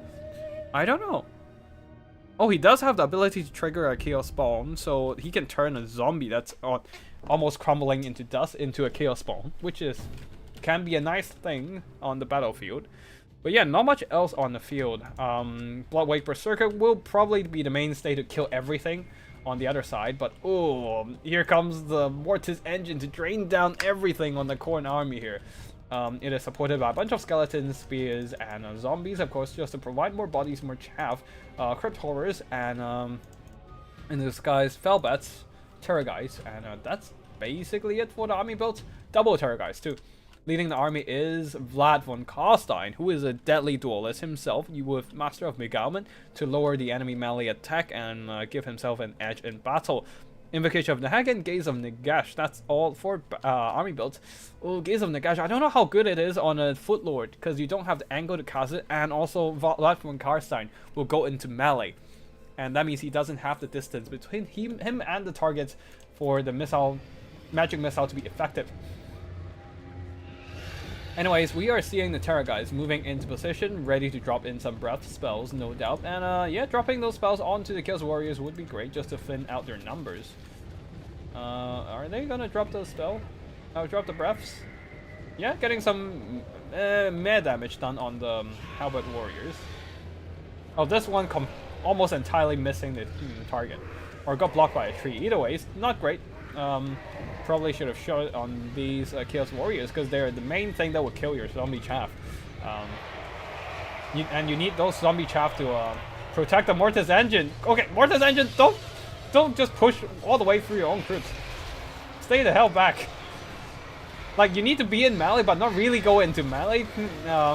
I don't know. Oh, he does have the ability to trigger a Chaos Spawn, so he can turn a zombie that's almost crumbling into dust into a Chaos Spawn, which can be a nice thing on the battlefield. But yeah, not much else on the field. Bloodwake Berserker will probably be the mainstay to kill everything on the other side. But oh, here comes the Mortis engine to drain down everything on the Khorne army here. It is supported by a bunch of skeletons, spears, and zombies, of course, just to provide more bodies, more chaff, crypt horrors, and in disguise, Felbats, Terrorgeist, and that's basically it for the army builds. Double Terrorgeist too. Leading the army is Vlad von Karstein, who is a deadly duelist himself, with Master of Beguilement to lower the enemy melee attack and give himself an edge in battle. Invocation of Nahagan, Gaze of Nagash. That's all for army builds. Oh, Gaze of Nagash. I don't know how good it is on a Footlord, because you don't have the angle to cast it, and also Vlad von Karstein will go into melee. And that means he doesn't have the distance between him and the targets for the magic missile to be effective. Anyways, we are seeing the Terra guys moving into position, ready to drop in some breath spells, no doubt. And yeah, dropping those spells onto the Chaos Warriors would be great just to thin out their numbers. Are they gonna drop the spell? Drop the breaths? Yeah, getting some meh damage done on the Halberd Warriors. Oh, this one almost entirely missing the target. Or got blocked by a tree. Either way, it's not great. Probably should have shot it on these Chaos Warriors because they're the main thing that would kill your zombie chaff. And you need those zombie chaff to protect the Mortis Engine. Okay, Mortis Engine, don't just push all the way through your own troops. Stay the hell back. Like, you need to be in melee, but not really go into melee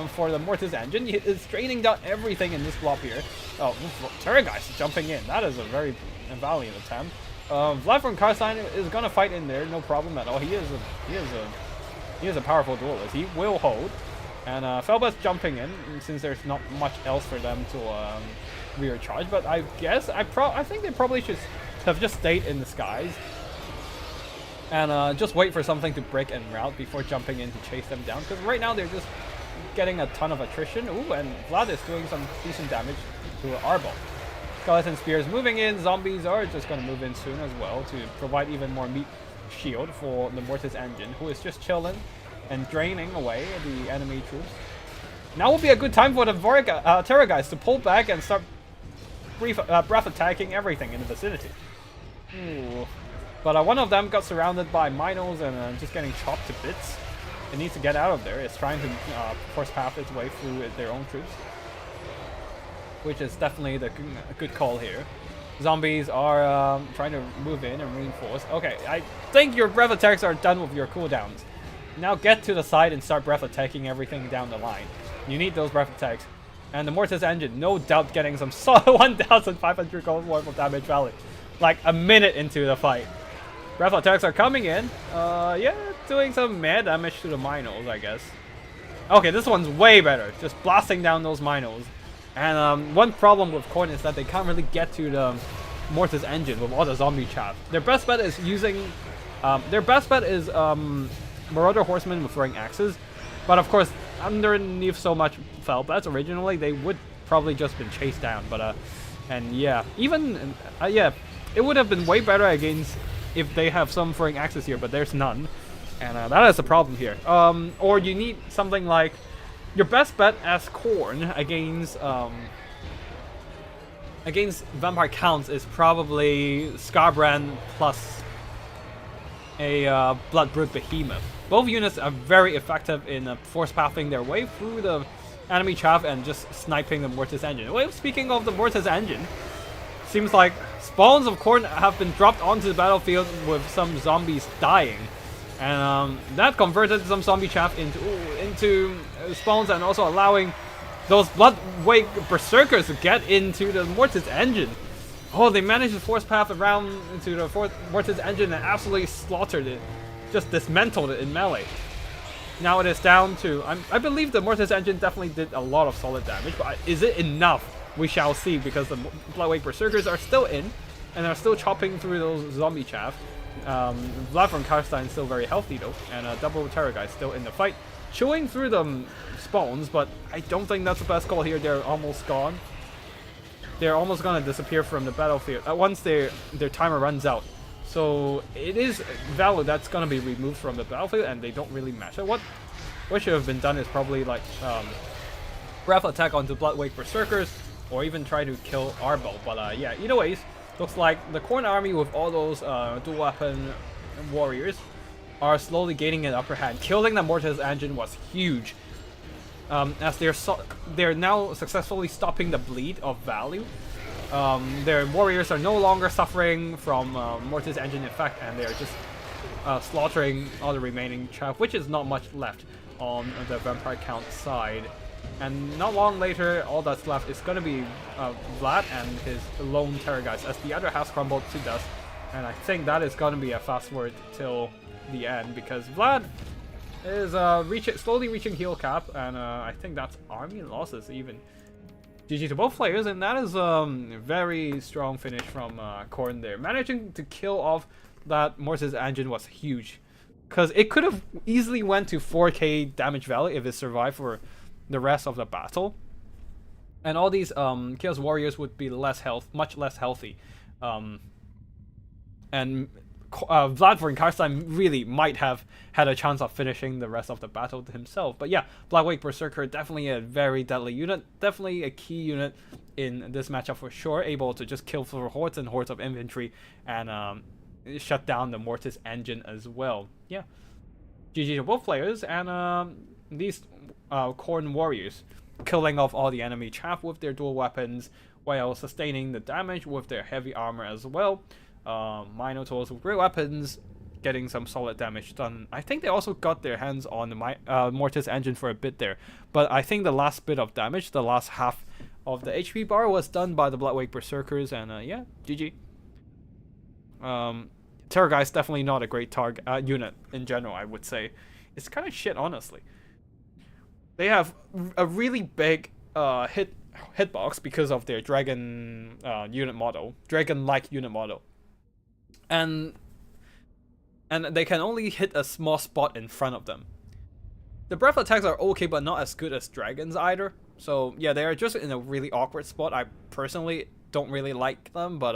for the Mortis Engine. It's draining down everything in this blob here. Oh, Terra guys jumping in. That is a very valiant attempt. Vlad from Karstein is gonna fight in there, no problem at all. He is a powerful duelist. He will hold. And Felbeth's jumping in since there's not much else for them to rear charge. But I guess I think they probably should have just stayed in the skies. And just wait for something to break and route before jumping in to chase them down. Because right now they're just getting a ton of attrition. Ooh, and Vlad is doing some decent damage to Arbol. Skeleton Spears moving in. Zombies are just going to move in soon as well to provide even more meat shield for the Mortis Engine, who is just chilling and draining away the enemy troops. Now will be a good time for the Terra guys to pull back and start breath attacking everything in the vicinity. Ooh. But one of them got surrounded by Minos and just getting chopped to bits. It needs to get out of there. It's trying to force path its way through their own troops, which is definitely the good call here. Zombies are trying to move in and reinforce. Okay, I think your breath attacks are done with your cooldowns. Now get to the side and start breath attacking everything down the line. You need those breath attacks. And the Mortis Engine, no doubt getting some 1,500 gold worth of damage value. Like a minute into the fight. Breath attacks are coming in. Yeah, doing some mad damage to the Minos, I guess. Okay, this one's way better. Just blasting down those Minos. And one problem with Khorne is that they can't really get to the Mortis Engine with all the zombie chaff. Their best bet is using... Marauder Horsemen with throwing axes. But of course, underneath so much Felbets originally, they would probably just been chased down. But and yeah, even yeah, it would have been way better against if they have some throwing axes here, but there's none, and that is a problem here. Or you need something like your best bet as Khorne against Vampire Counts is probably Skarbrand plus a Bloodbrute Behemoth. Both units are very effective in force pathing their way through the enemy chaff and just sniping the Mortis Engine. Well, speaking of the Mortis Engine, seems like spawns of Khorne have been dropped onto the battlefield with some zombies dying. And that converted some zombie chaff into spawns and also allowing those Bloodwake Berserkers to get into the Mortis Engine. Oh, they managed to force path around into the Mortis Engine and absolutely slaughtered it. Just dismantled it in melee. Now it is down to... I believe the Mortis Engine definitely did a lot of solid damage, but is it enough? We shall see, because the Bloodwake Berserkers are still in, and are still chopping through those zombie chaff. Vlad from Karstein is still very healthy though, and Double Terror guy still in the fight. Chewing through the spawns, but I don't think that's the best call here. They're almost gone. They're almost gonna disappear from the battlefield once their timer runs out. So it is value that's gonna be removed from the battlefield, and they don't really match it. What should have been done is probably like breath attack onto Bloodwake Berserkers, or even try to kill Arbol. But yeah, either ways, looks like the Khorne army with all those dual weapon warriors are slowly gaining an upper hand. Killing the Mortis Engine was huge, as they're now successfully stopping the bleed of value. Their warriors are no longer suffering from Mortis Engine effect, and they're just slaughtering all the remaining chaff, which is not much left on the Vampire Count side. And not long later, all that's left is going to be Vlad and his lone Terror guys, as the other has crumbled to dust. And I think that is going to be a fast forward till the end, because Vlad is slowly reaching heal cap, and I think that's army losses even. GG to both players, and that is a very strong finish from Khorne there. Managing to kill off that Mortis Engine was huge. Because it could have easily went to 4k damage value if it survived for the rest of the battle. And all these Chaos Warriors would be much less healthy. And Vlad von Karstein really might have had a chance of finishing the rest of the battle himself. But yeah, Blackwake Berserker, definitely a very deadly unit. Definitely a key unit in this matchup for sure. Able to just kill for hordes and hordes of infantry and shut down the Mortis engine as well. Yeah. GG to both players, and these Khorne warriors killing off all the enemy chaff with their dual weapons while sustaining the damage with their heavy armor as well. Minotaurs with great weapons getting some solid damage done. I think they also got their hands on the Mortis engine for a bit there, but I think the last bit of damage, the last half of the HP bar, was done by the Blackwake Berserkers, and yeah, GG. Terror Guy's definitely not a great target unit in general, I would say. It's kind of shit, honestly. They have a really big hitbox because of their dragon unit model, dragon-like unit model, and they can only hit a small spot in front of them. The breath attacks are okay, but not as good as dragons either. So yeah, they are just in a really awkward spot. I personally don't really like them, but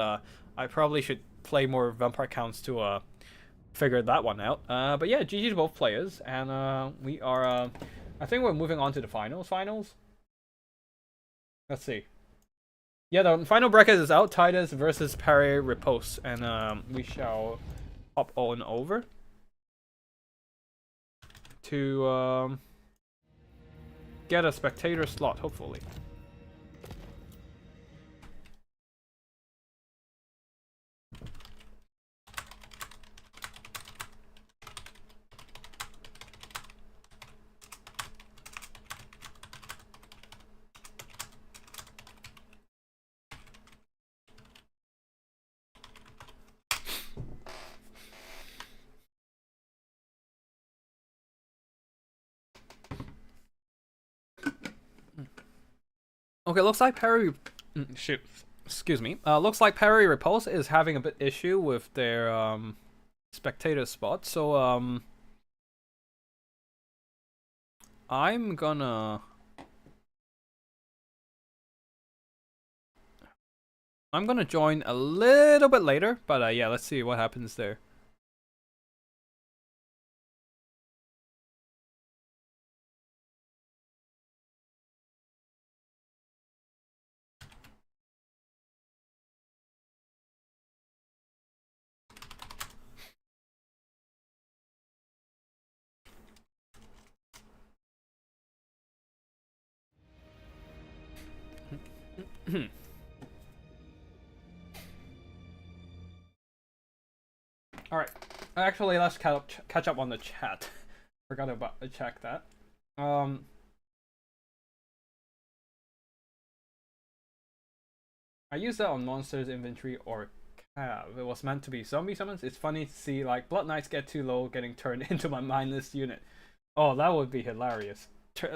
I probably should play more vampire counts to figure that one out. But yeah, GG to both players, and we are. I think we're moving on to the finals. Let's see. Yeah, the final bracket is out. Titus versus Parry Riposte, and we shall hop on over to get a spectator slot, hopefully. Okay, looks like Parry. Excuse me. Looks like Parry Repulse is having a bit issue with their spectator spot. So I'm gonna join a little bit later, but yeah, let's see what happens there. All right. Actually, let's catch up on the chat. Forgot about to check that. I used that on monsters inventory or cav. It was meant to be zombie summons. It's funny to see like Blood Knights get too low, getting turned into my mindless unit. Oh, that would be hilarious.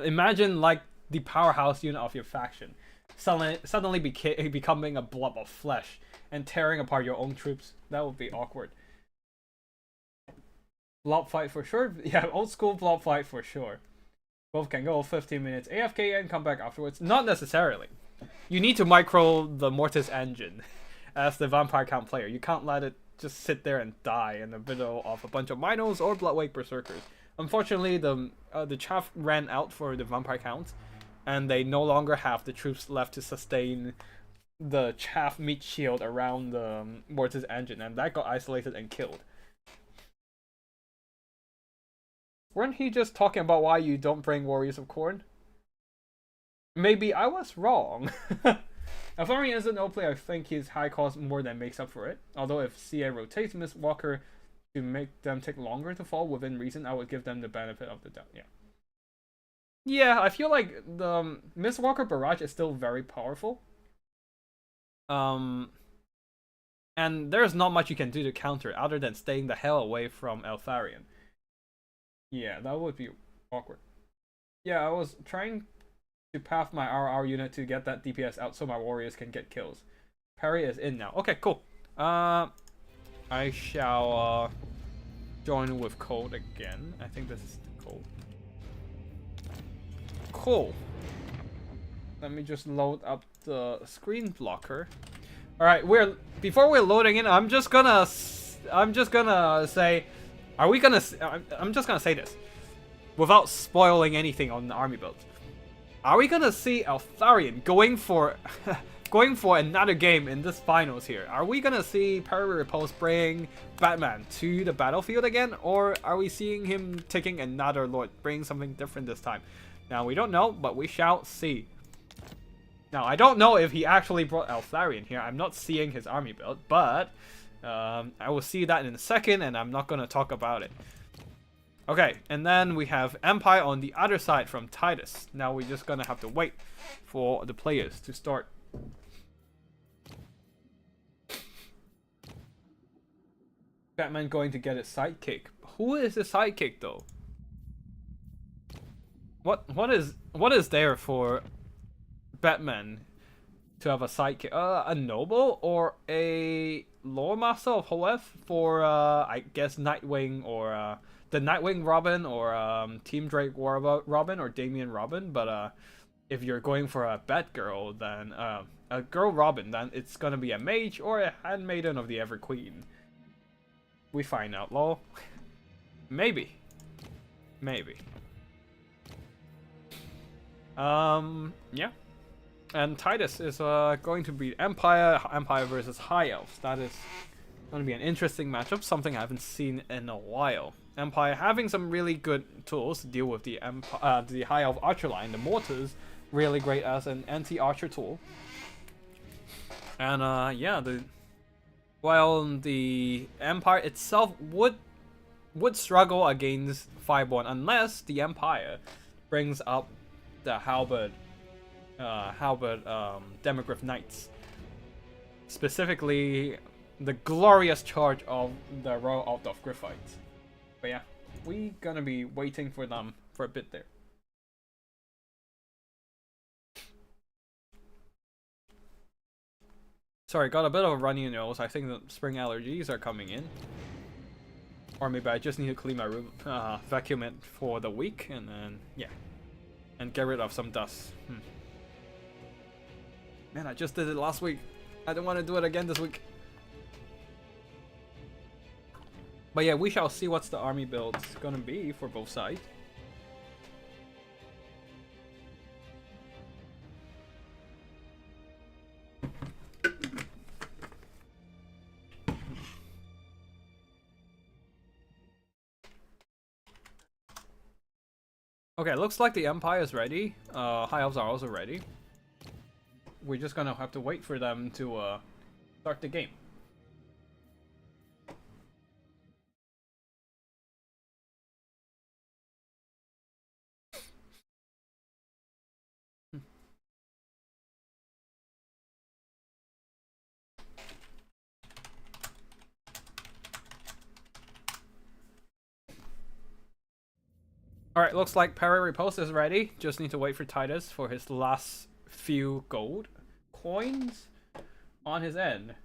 Imagine like the powerhouse unit of your faction suddenly becoming a blob of flesh and tearing apart your own troops. That would be awkward. Blob fight for sure. Yeah, old school blob fight for sure. Both can go 15 minutes AFK and come back afterwards. Not necessarily. You need to micro the Mortis engine as the vampire count player. You can't let it just sit there and die in the middle of a bunch of Minos or Bloodwake Berserkers. Unfortunately, the chaff ran out for the vampire count, and they no longer have the troops left to sustain the chaff meat shield around the Mortis engine, and that got isolated and killed. Weren't he just talking about why you don't bring Warriors of Khorne? Maybe I was wrong. Alfarian is an OP player. I think his high cost more than makes up for it. Although if CA rotates Mistwalker to make them take longer to fall within reason, I would give them the benefit of the doubt. Yeah. Yeah, I feel like the Mistwalker Barrage is still very powerful. And there's not much you can do to counter it other than staying the hell away from Alfarian. Yeah, that would be awkward. Yeah, I was trying to path my RR unit to get that DPS out so my warriors can get kills. Parry is in now. Okay, cool. I shall Join with code again. I think this is the code. Cool. Let me just load up the screen blocker. All right, before we're loading in, I'm just gonna say, are we gonna? I'm just gonna say this, without spoiling anything on the army build. Are we gonna see Eltharion going for, going for another game in this finals here? Are we gonna see Parry Repulse bring Batman to the battlefield again, or are we seeing him taking another lord, bringing something different this time? Now we don't know, but we shall see. Now, I don't know if he actually brought Eltharion here. I'm not seeing his army build, but I will see that in a second, and I'm not going to talk about it. Okay, and then we have Empire on the other side from Titus. Now we're just going to have to wait for the players to start. Batman going to get his sidekick. Who is the sidekick, though? What is there for Batman to have a sidekick? A noble or a lore master of Hoeth for I guess Nightwing or the Nightwing Robin or Team Drake Robin or Damian Robin. But if you're going for a Batgirl, then a girl Robin, then it's gonna be a mage or a handmaiden of the Ever Queen. We find out, lol. Maybe. Yeah. And Titus is going to beat Empire versus High Elves. That is going to be an interesting matchup, something I haven't seen in a while. Empire having some really good tools to deal with the High Elf Archer line. The Mortars, really great as an anti-archer tool. And yeah, while the Empire itself would struggle against Fireborn unless the Empire brings up the Halberd Demogryph Knights. Specifically, the glorious charge of the Royal Altdorf Griffites. But yeah, we gonna be waiting for them for a bit there. Sorry, got a bit of a runny nose. I think the spring allergies are coming in. Or maybe I just need to clean my room, vacuum it for the week, and then, yeah. And get rid of some dust. Man, I just did it last week. I don't want to do it again this week. But yeah, we shall see what's the army build gonna be for both sides. Okay, looks like the Empire is ready. High Elves are also ready. We're just gonna have to wait for them to start the game. Alright, looks like Parry Repulse is ready. Just need to wait for Titus for his last few gold coins on his end.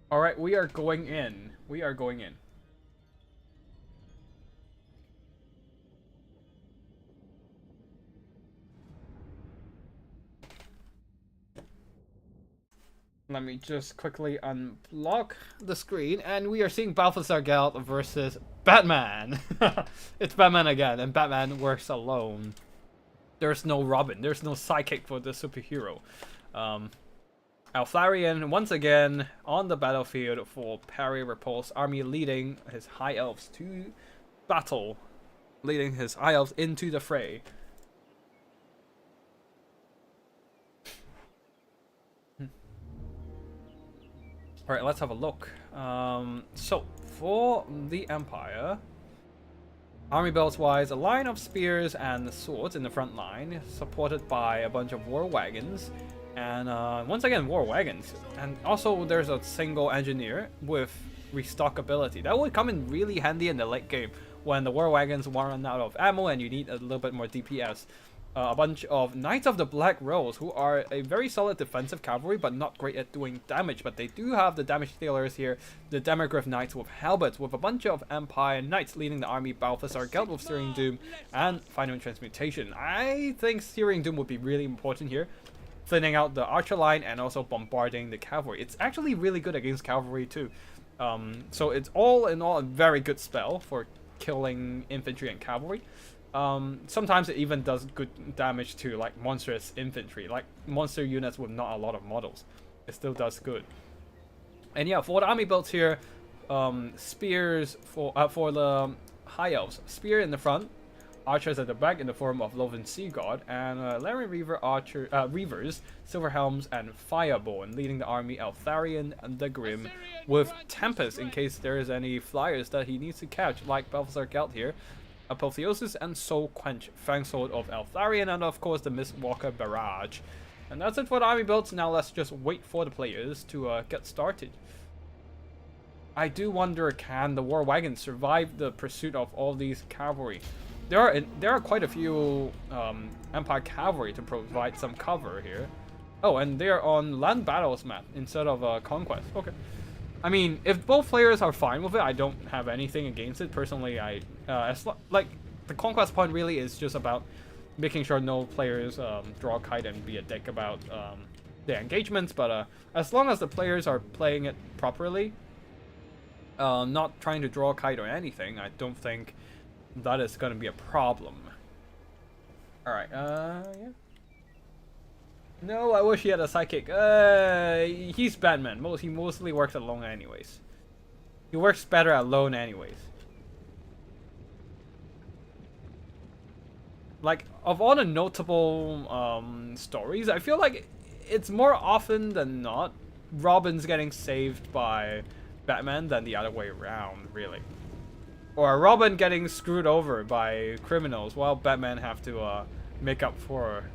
Alright, we are going in. We are going in. Let me just quickly unblock the screen, and we are seeing Balthazar Gelt versus Batman. It's Batman again, and Batman works alone. There's no Robin. There's no sidekick for the superhero. Eltharion once again on the battlefield for Parry Repulse army, leading his High Elves to battle, leading his High Elves into the fray. Alright, let's have a look. So, for the Empire, Army builds wise, a line of spears and swords in the front line, supported by a bunch of war wagons. And once again, war wagons. And also there's a single engineer with restock ability. That would come in really handy in the late game when the war wagons run out of ammo and you need a little bit more DPS. A bunch of Knights of the Black Rose, who are a very solid defensive cavalry, but not great at doing damage. But they do have the damage dealers here, the Demigryph Knights with halberds, with a bunch of Empire Knights leading the army, Balthasar Gelt with Searing Doom, and Final Transmutation. I think Searing Doom would be really important here, thinning out the archer line and also bombarding the cavalry. It's actually really good against cavalry too. So it's all in all a very good spell for killing infantry and cavalry. Sometimes it even does good damage to like monstrous infantry, like monster units with not a lot of models. It still does good. And yeah, for the army builds here, spears for the High Elves, spear in the front, archers at the back in the form of Loven Sea God, and Laren Reaver Reavers, Silver Helms, and Fireborn, leading the army Eltharion and the Grim, with Tempest in case there is any flyers that he needs to catch, like Balthasar Gelt here. Apotheosis and Soul Quench, Fang Sword of Eltharion, and of course the Mistwalker Barrage. And that's it for the army builds. Now let's just wait for the players to get started. I do wonder, can the war wagons survive the pursuit of all these cavalry? There are quite a few Empire cavalry to provide some cover here. Oh, and they're on land battles map instead of Conquest. Okay. I mean, if both players are fine with it, I don't have anything against it. Personally, like the Conquest point really is just about making sure no players draw kite and be a dick about their engagements. But as long as the players are playing it properly, not trying to draw kite or anything, I don't think that is going to be a problem. All right, yeah. No, I wish he had a sidekick. He's Batman. He mostly works alone anyways. He works better alone anyways. Like, of all the notable stories, I feel like it's more often than not Robin's getting saved by Batman than the other way around, really. Or Robin getting screwed over by criminals while Batman have to make up for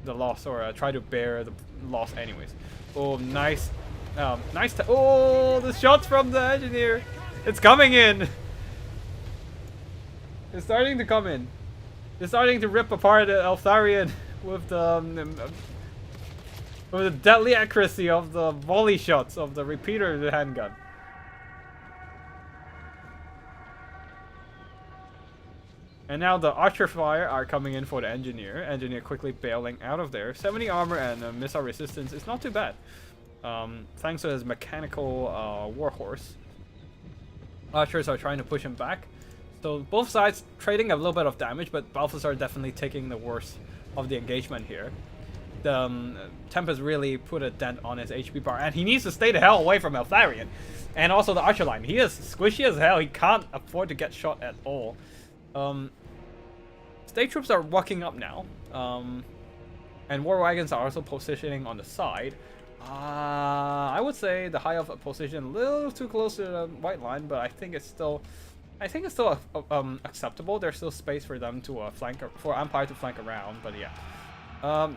the loss, or try to bear the loss anyways. Oh, nice. Nice. Oh, the shots from the engineer. It's coming in. It's starting to come in. It's starting to rip apart the Eltharion with the deadly accuracy of the volley shots of the repeater of the handgun. And now the archer fire are coming in for the engineer. Engineer quickly bailing out of there. 70 armor and missile resistance is not too bad. Thanks to his mechanical warhorse. Archers are trying to push him back. So both sides trading a little bit of damage, but Balthasar definitely taking the worst of the engagement here. The Tempest really put a dent on his HP bar, and he needs to stay the hell away from Eltharion. And also the archer line. He is squishy as hell. He can't afford to get shot at all. State troops are walking up now, and war wagons are also positioning on the side. I would say the High Elf position a little too close to the white line, but I think it's still acceptable. There's still space for them to for Empire to flank around, but yeah.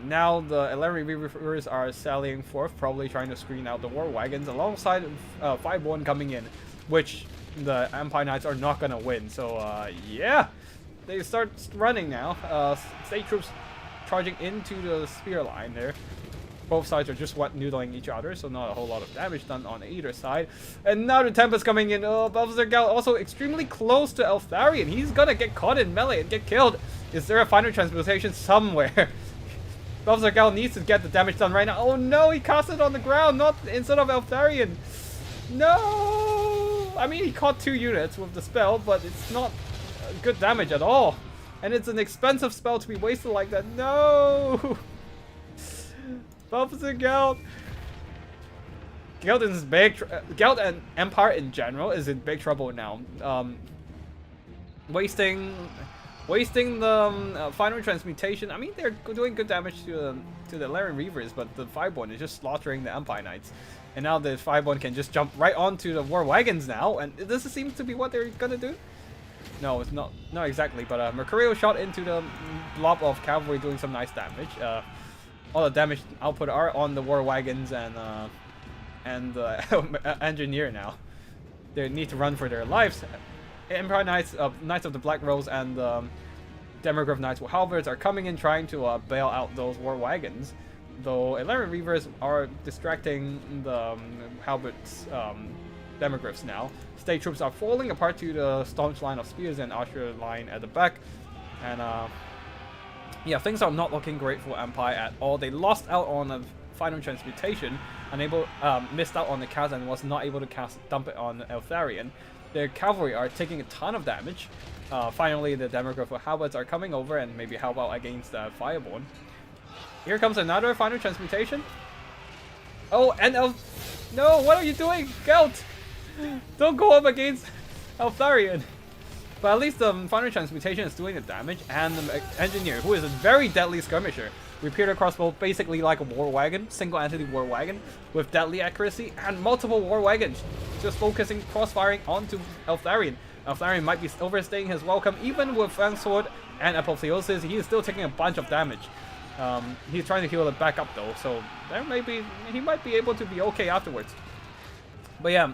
Now the Ellery Reavers are sallying forth, probably trying to screen out the war wagons alongside Fireborn coming in, which the Empire Knights are not gonna win. So yeah, they start running now. State troops charging into the spear line there. Both sides are just wet noodling each other, so not a whole lot of damage done on either side. And now the Tempest coming in. Oh, Balthasar Gelt also extremely close to Eltharion. He's gonna get caught in melee and get killed. Is there a final transmutation somewhere? Balthasar Gelt needs to get the damage done right now. Oh no, he cast it on the ground, not instead of Eltharion. No! I mean, he caught 2 units with the spell, but it's not good damage at all. And it's an expensive spell to be wasted like that. No! Balthasar Gelt. Gelt is big. Gelt and Empire in general is in big trouble now. Wasting the final transmutation. I mean, they're doing good damage to the Laren Reavers, but the Fireborn is just slaughtering the Empire Knights. And now the Fireborn can just jump right onto the war wagons now, and this seems to be what they're gonna do. No, it's not exactly, but Mercurial shot into the blob of cavalry doing some nice damage. All the damage output are on the war wagons and the engineer now. They need to run for their lives. Empire Knights, Knights of the Black Rose and Demograph Knights with halberds are coming in trying to bail out those war wagons. Though 11 Reavers are distracting the halberds Demographs now. State troops are falling apart to the staunch line of spears and archer line at the back. And yeah, things are not looking great for Empire at all. They lost out on a final transmutation, missed out on the cast and was not able to dump it on Eltharion. Their cavalry are taking a ton of damage. Finally, the Demograph of halberds are coming over and maybe help out against Fireborn. Here comes another final transmutation. Oh, and no, what are you doing, Gelt? Don't go up against Eltharion. But at least the final transmutation is doing the damage, and the engineer, who is a very deadly skirmisher, repeater crossbow, basically like a war wagon, single entity war wagon, with deadly accuracy and multiple war wagons, just focusing crossfiring onto Eltharion. Eltharion might be overstaying his welcome, even with Fang Sword and Apotheosis. He is still taking a bunch of damage. He's trying to heal it back up though, so he might be able to be okay afterwards. But yeah,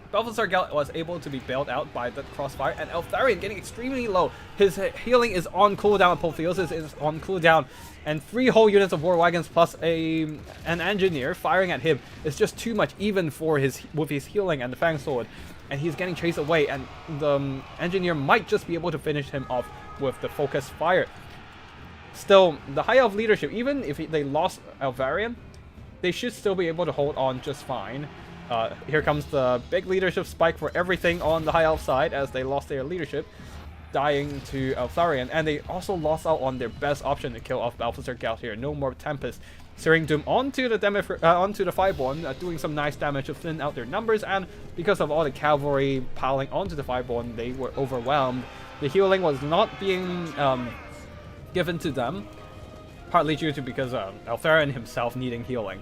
Balthasar Gelt was able to be bailed out by the crossfire, and Eltharion getting extremely low. His healing is on cooldown, Apotheosis is on cooldown, and 3 whole units of war wagons plus an engineer firing at him is just too much, even with his healing and the Fang Sword. And he's getting chased away, and the engineer might just be able to finish him off with the focused fire. Still, the High Elf leadership, even if they lost Eltharion, they should still be able to hold on just fine. Here comes the big leadership spike for everything on the High Elf side as they lost their leadership, dying to Eltharion, and they also lost out on their best option to kill off Balthasar Gelt here. No more Tempest. Searing Doom onto the Fireborn, doing some nice damage to thin out their numbers, and because of all the cavalry piling onto the Fireborn, they were overwhelmed. The healing was not being given to them, partly due to because Eltharion himself needing healing.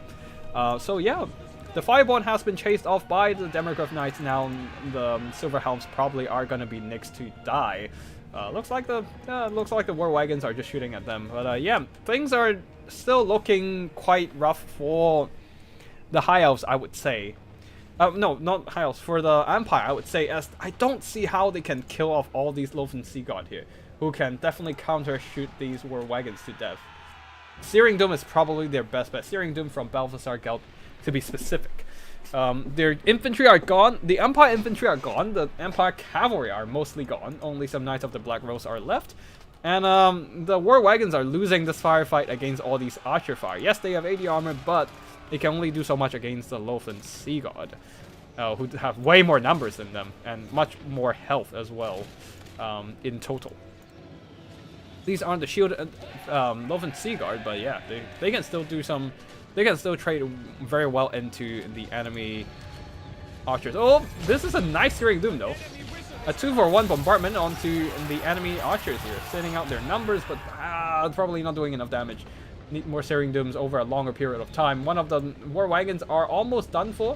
So yeah, the Fireborn has been chased off by the Demograph Knights. Now the Silver Helms probably are going to be next to die. Looks like the war wagons are just shooting at them. But yeah, things are still looking quite rough for the High Elves, I would say. No, not High Elves, for the Empire, I would say, as I don't see how they can kill off all these Loathsome Sea God here, who can definitely counter-shoot these war wagons to death. Searing Doom is probably their best bet. Searing Doom from Balthasar Gelt, to be specific. Their infantry are gone. The Empire infantry are gone. The Empire cavalry are mostly gone. Only some Knights of the Black Rose are left. And the war wagons are losing this firefight against all these archer fire. Yes, they have 80 armor, but they can only do so much against the Loathsome Sea God, who have way more numbers than them and much more health as well in total. These aren't the shielded Loathsome Sea Guard, but yeah, they can still do some. They can still trade very well into the enemy archers. Oh, this is a nice Searing Doom though. A 2-for-1 bombardment onto the enemy archers here, thinning out their numbers, but probably not doing enough damage. Need more Searing Dooms over a longer period of time. One of the war wagons are almost done for,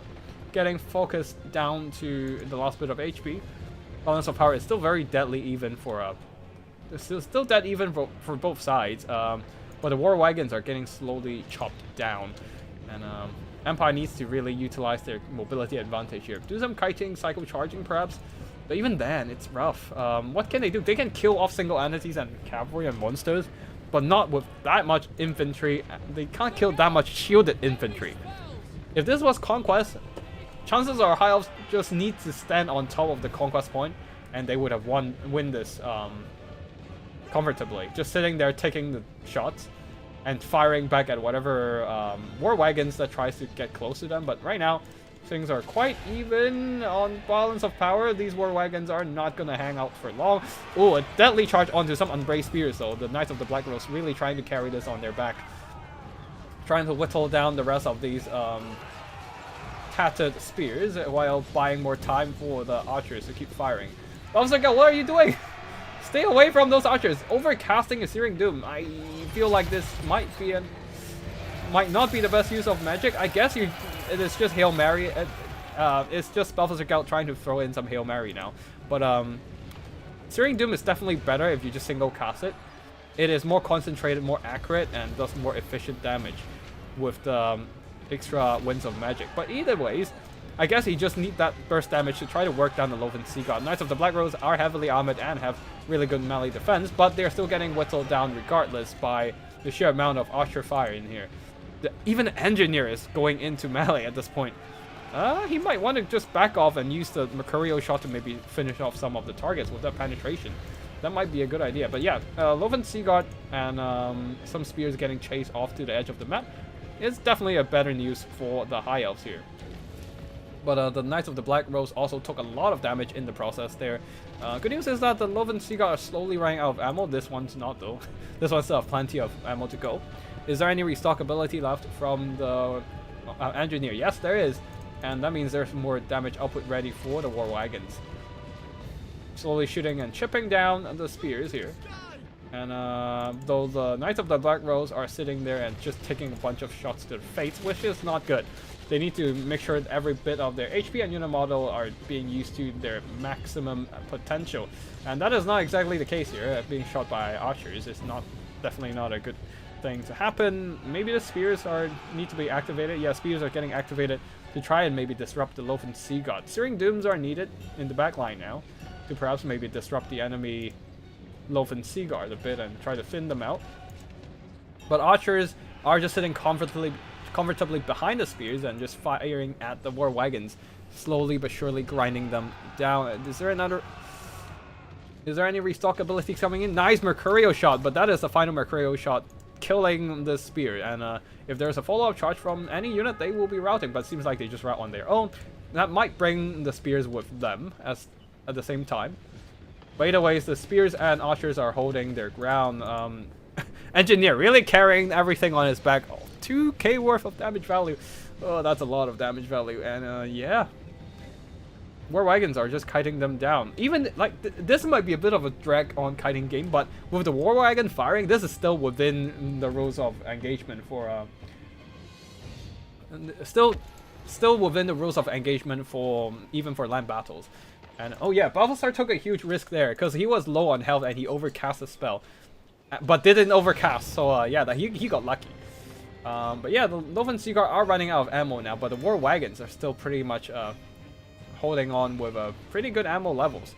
getting focused down to the last bit of HP. Balance of power is still very deadly even for still dead even for both sides. But the war wagons are getting slowly chopped down, and Empire needs to really utilize their mobility advantage here. Do some kiting, cycle charging perhaps, but even then it's rough. What can they do? They can kill off single entities and cavalry and monsters, but not with that much infantry. They can't kill that much shielded infantry. If this was Conquest, chances are High Elves just need to stand on top of the Conquest point, and they would have win this comfortably. Just sitting there taking the shots and firing back at whatever war wagons that tries to get close to them. But right now, things are quite even on balance of power. These war wagons are not going to hang out for long. Oh, a deadly charge onto some unbraced spears though. The Knights of the Black Rose really trying to carry this on their back. Trying to whittle down the rest of these tattered spears while buying more time for the archers to keep firing. Officer Gelt, what are you doing? Stay away from those archers. Overcasting a Searing Doom. I feel like this might not be the best use of magic. I guess it is just Hail Mary. It's just Balthasar Gelt trying to throw in some Hail Mary now. But Searing Doom is definitely better if you just single cast it. It is more concentrated, more accurate, and does more efficient damage with the extra Winds of Magic. But either ways, I guess you just need that burst damage to try to work down the Loven Sea God. Knights of the Black Rose are heavily armored and have really good melee defense, but they're still getting whittled down regardless by the sheer amount of Archer fire in here. Even the Engineer is going into melee at this point. He might want to just back off and use the Mercurial shot to maybe finish off some of the targets with that penetration. That might be a good idea. But yeah, Loven Sea God and some spears getting chased off to the edge of the map is definitely a better news for the High Elves here. But the Knights of the Black Rose also took a lot of damage in the process there. Good news is that the Loven Sea God are slowly running out of ammo. This one's not though. This one still has plenty of ammo to go. Is there any restockability left from the Engineer? Yes, there is. And that means there's more damage output ready for the War Wagons. Slowly shooting and chipping down the spears here. And though the Knights of the Black Rose are sitting there and just taking a bunch of shots to the face, which is not good. They need to make sure that every bit of their HP and unit model are being used to their maximum potential. And that is not exactly the case here. Being shot by archers is definitely not a good thing to happen. Maybe the spears need to be activated. Yeah, spears are getting activated to try and maybe disrupt the Loven Sea God. Searing Dooms are needed in the backline now to perhaps maybe disrupt the enemy Loven Sea Guard a bit and try to thin them out. But archers are just sitting comfortably behind the spears and just firing at the War Wagons, slowly but surely grinding them down. Is there any restock ability coming in? Nice Mercurial shot, but that is the final Mercurial shot killing the spear. And if there's a follow-up charge from any unit, they will be routing, but it seems like they just route on their own. That might bring the spears with them at the same time. But either ways, the spears and archers are holding their ground. Engineer really carrying everything on his back. Oh, 2k worth of damage value. Oh, that's a lot of damage value. And yeah, War Wagons are just kiting them down. Even like this might be a bit of a drag on kiting game, but with the War Wagon firing, this is still within the rules of engagement for still within the rules of engagement for even for land battles. And oh yeah, Balthasar took a huge risk there because he was low on health and he overcast a spell, but didn't overcast. So yeah, he got lucky. But yeah, the Loven Sea Guard are running out of ammo now, but the War Wagons are still pretty much holding on with pretty good ammo levels,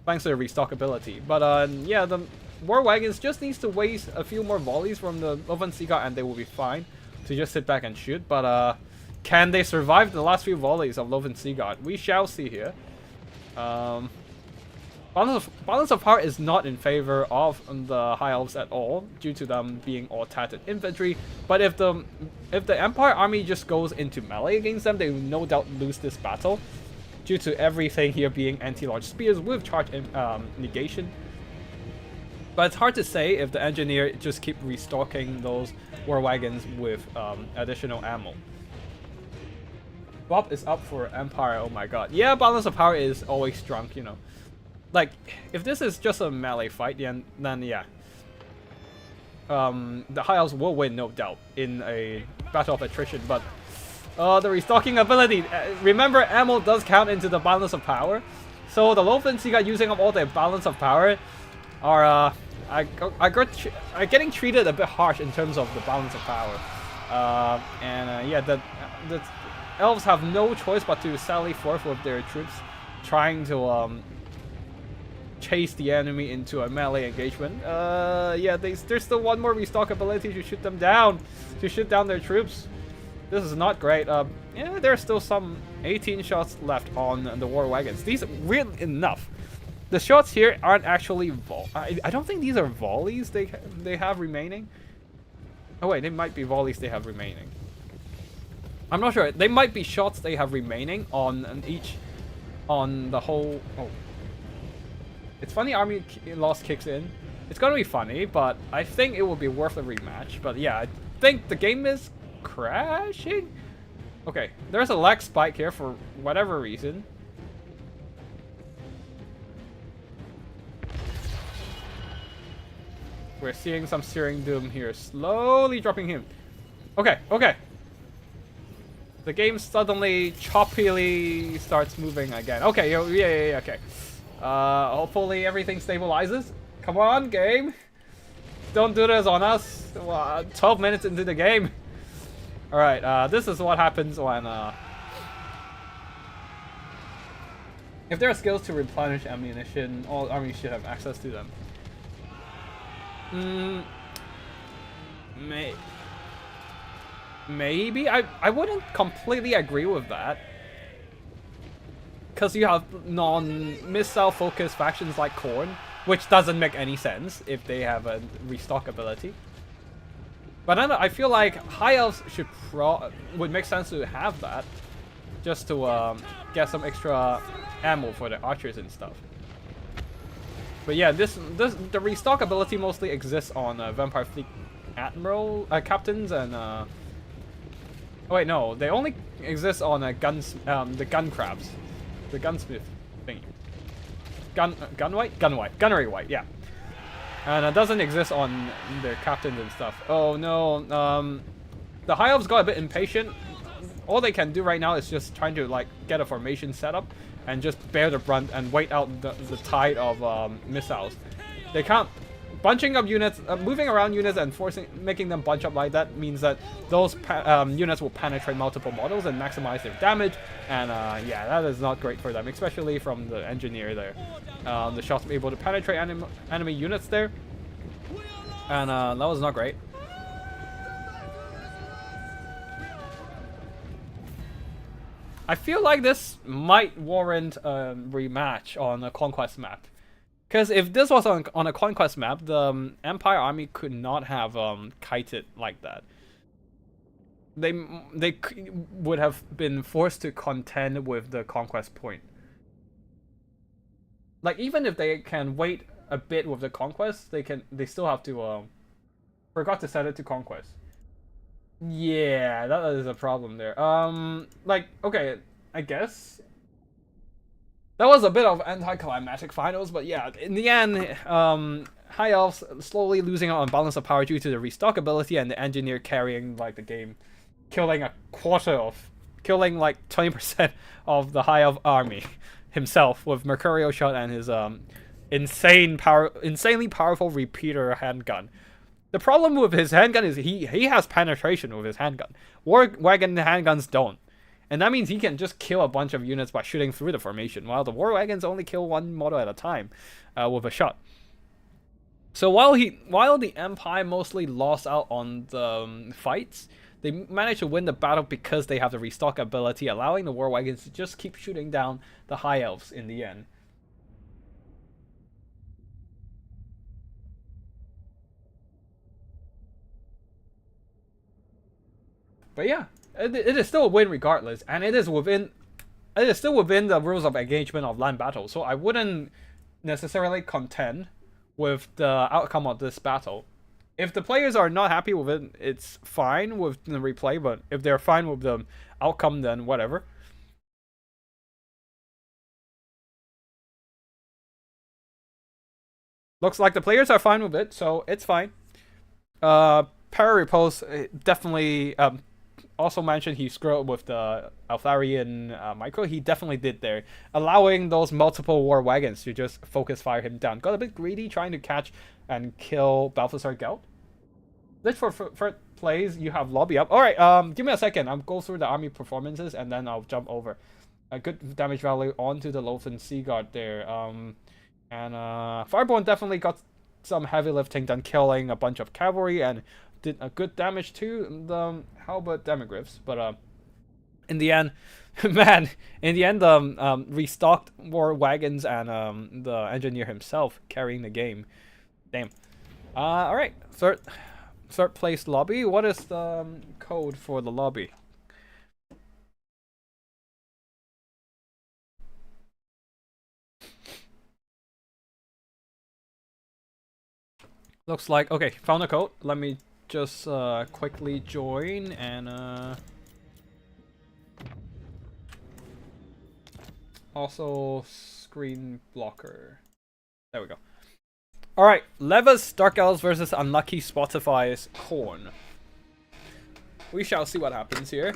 thanks to the restockability. But yeah, the War Wagons just needs to waste a few more volleys from the Loven Sea Guard and they will be fine to just sit back and shoot. But can they survive the last few volleys of Loven Sea Guard? We shall see here. Balance of power is not in favor of the High Elves at all, due to them being all tattered infantry. But if the Empire army just goes into melee against them, they will no doubt lose this battle, due to everything here being anti-large spears with charge negation. But it's hard to say if the Engineer just keep restocking those War Wagons with additional ammo. Bob is up for Empire. Oh my god. Yeah, balance of power is always drunk, you know. Like, if this is just a melee fight, then yeah. The High Elves will win, no doubt, in a battle of attrition. But the restocking ability. Remember, ammo does count into the balance of power. So the Loven Sea Guard using up all their balance of power are getting treated a bit harsh in terms of the balance of power. Yeah, the Elves have no choice but to sally forth with their troops, trying to chase the enemy into a melee engagement. Yeah, there's still one more restock ability to shoot them down, to shoot down their troops. This is not great. Yeah, there's still some 18 shots left on the War Wagons. These, weird enough, the shots here aren't actually I don't think these are volleys they have remaining. Oh wait, they might be volleys they have remaining. I'm not sure. They might be shots they have remaining on the whole. Oh. It's funny army loss kicks in. It's gonna be funny, but I think it will be worth a rematch. But yeah, I think the game is crashing. Okay, there's a lag spike here for whatever reason. We're seeing some Searing Doom here, slowly dropping him. Okay, okay. The game suddenly choppily starts moving again. Okay, yeah, okay. Hopefully everything stabilizes. Come on, game. Don't do this on us. 12 minutes into the game. Alright, this is what happens when, if there are skills to replenish ammunition, all armies should have access to them. Maybe? I wouldn't completely agree with that. Because you have non-missile focused factions like Khorne, which doesn't make any sense if they have a restock ability. But then I feel like High Elves would make sense to have that, just to get some extra ammo for the archers and stuff. But yeah, the restock ability mostly exists on Vampire Fleet Admiral captains and oh wait, no, they only exist on the gun crabs, the gunsmith thingy. Gunnery white, yeah. And it doesn't exist on their captains and stuff. Oh no, the High Elves got a bit impatient. All they can do right now is just trying to like get a formation set up and just bear the brunt and wait out the tide of missiles. They can't bunching up units, moving around units and making them bunch up like that means that those units will penetrate multiple models and maximize their damage. And yeah, that is not great for them, especially from the engineer there. The shots were able to penetrate enemy units there, and that was not great. I feel like this might warrant a rematch on a Conquest map. Because if this was on a Conquest map, the Empire army could not have kited like that. They would have been forced to contend with the Conquest point. Like, even if they can wait a bit with the Conquest, they still have to forgot to set it to Conquest. Yeah, that is a problem there. Like, okay, I guess that was a bit of anticlimactic finals, but yeah, in the end, High Elves slowly losing out on balance of power due to the restock ability and the engineer carrying like the game, killing like 20% of the High Elf army himself with Mercurial shot and his insanely powerful repeater handgun. The problem with his handgun is he has penetration with his handgun. War wagon handguns don't. And that means he can just kill a bunch of units by shooting through the formation, while the war wagons only kill one model at a time with a shot. So while the Empire mostly lost out on the fights, they managed to win the battle because they have the restock ability, allowing the war wagons to just keep shooting down the High Elves in the end. But yeah, it is still a win regardless, and it is still within the rules of engagement of land battle. So I wouldn't necessarily contend with the outcome of this battle. If the players are not happy with it, it's fine with the replay. But if they're fine with the outcome, then whatever. Looks like the players are fine with it, so it's fine. Para Repose definitely also mentioned he screwed up with the Altharian micro. He definitely did there, allowing those multiple war wagons to just focus fire him down. Got a bit greedy trying to catch and kill Balthasar Gelt. Let's for first plays, you have lobby up. Alright, give me a second. I'll go through the army performances and then I'll jump over. A good damage value onto the Lothran Sea Guard there. And Fireborn definitely got some heavy lifting done, killing a bunch of cavalry and did a good damage to the Halberd Demigryphs. But in the end, man, restocked war wagons and the engineer himself carrying the game. Damn. Alright, third place lobby. What is the code for the lobby? Looks like, okay, found a code. Let me just quickly join and also screen blocker. There we go. Alright, Levis, Dark Elves versus Unlucky Spotify's Khorne. We shall see what happens here.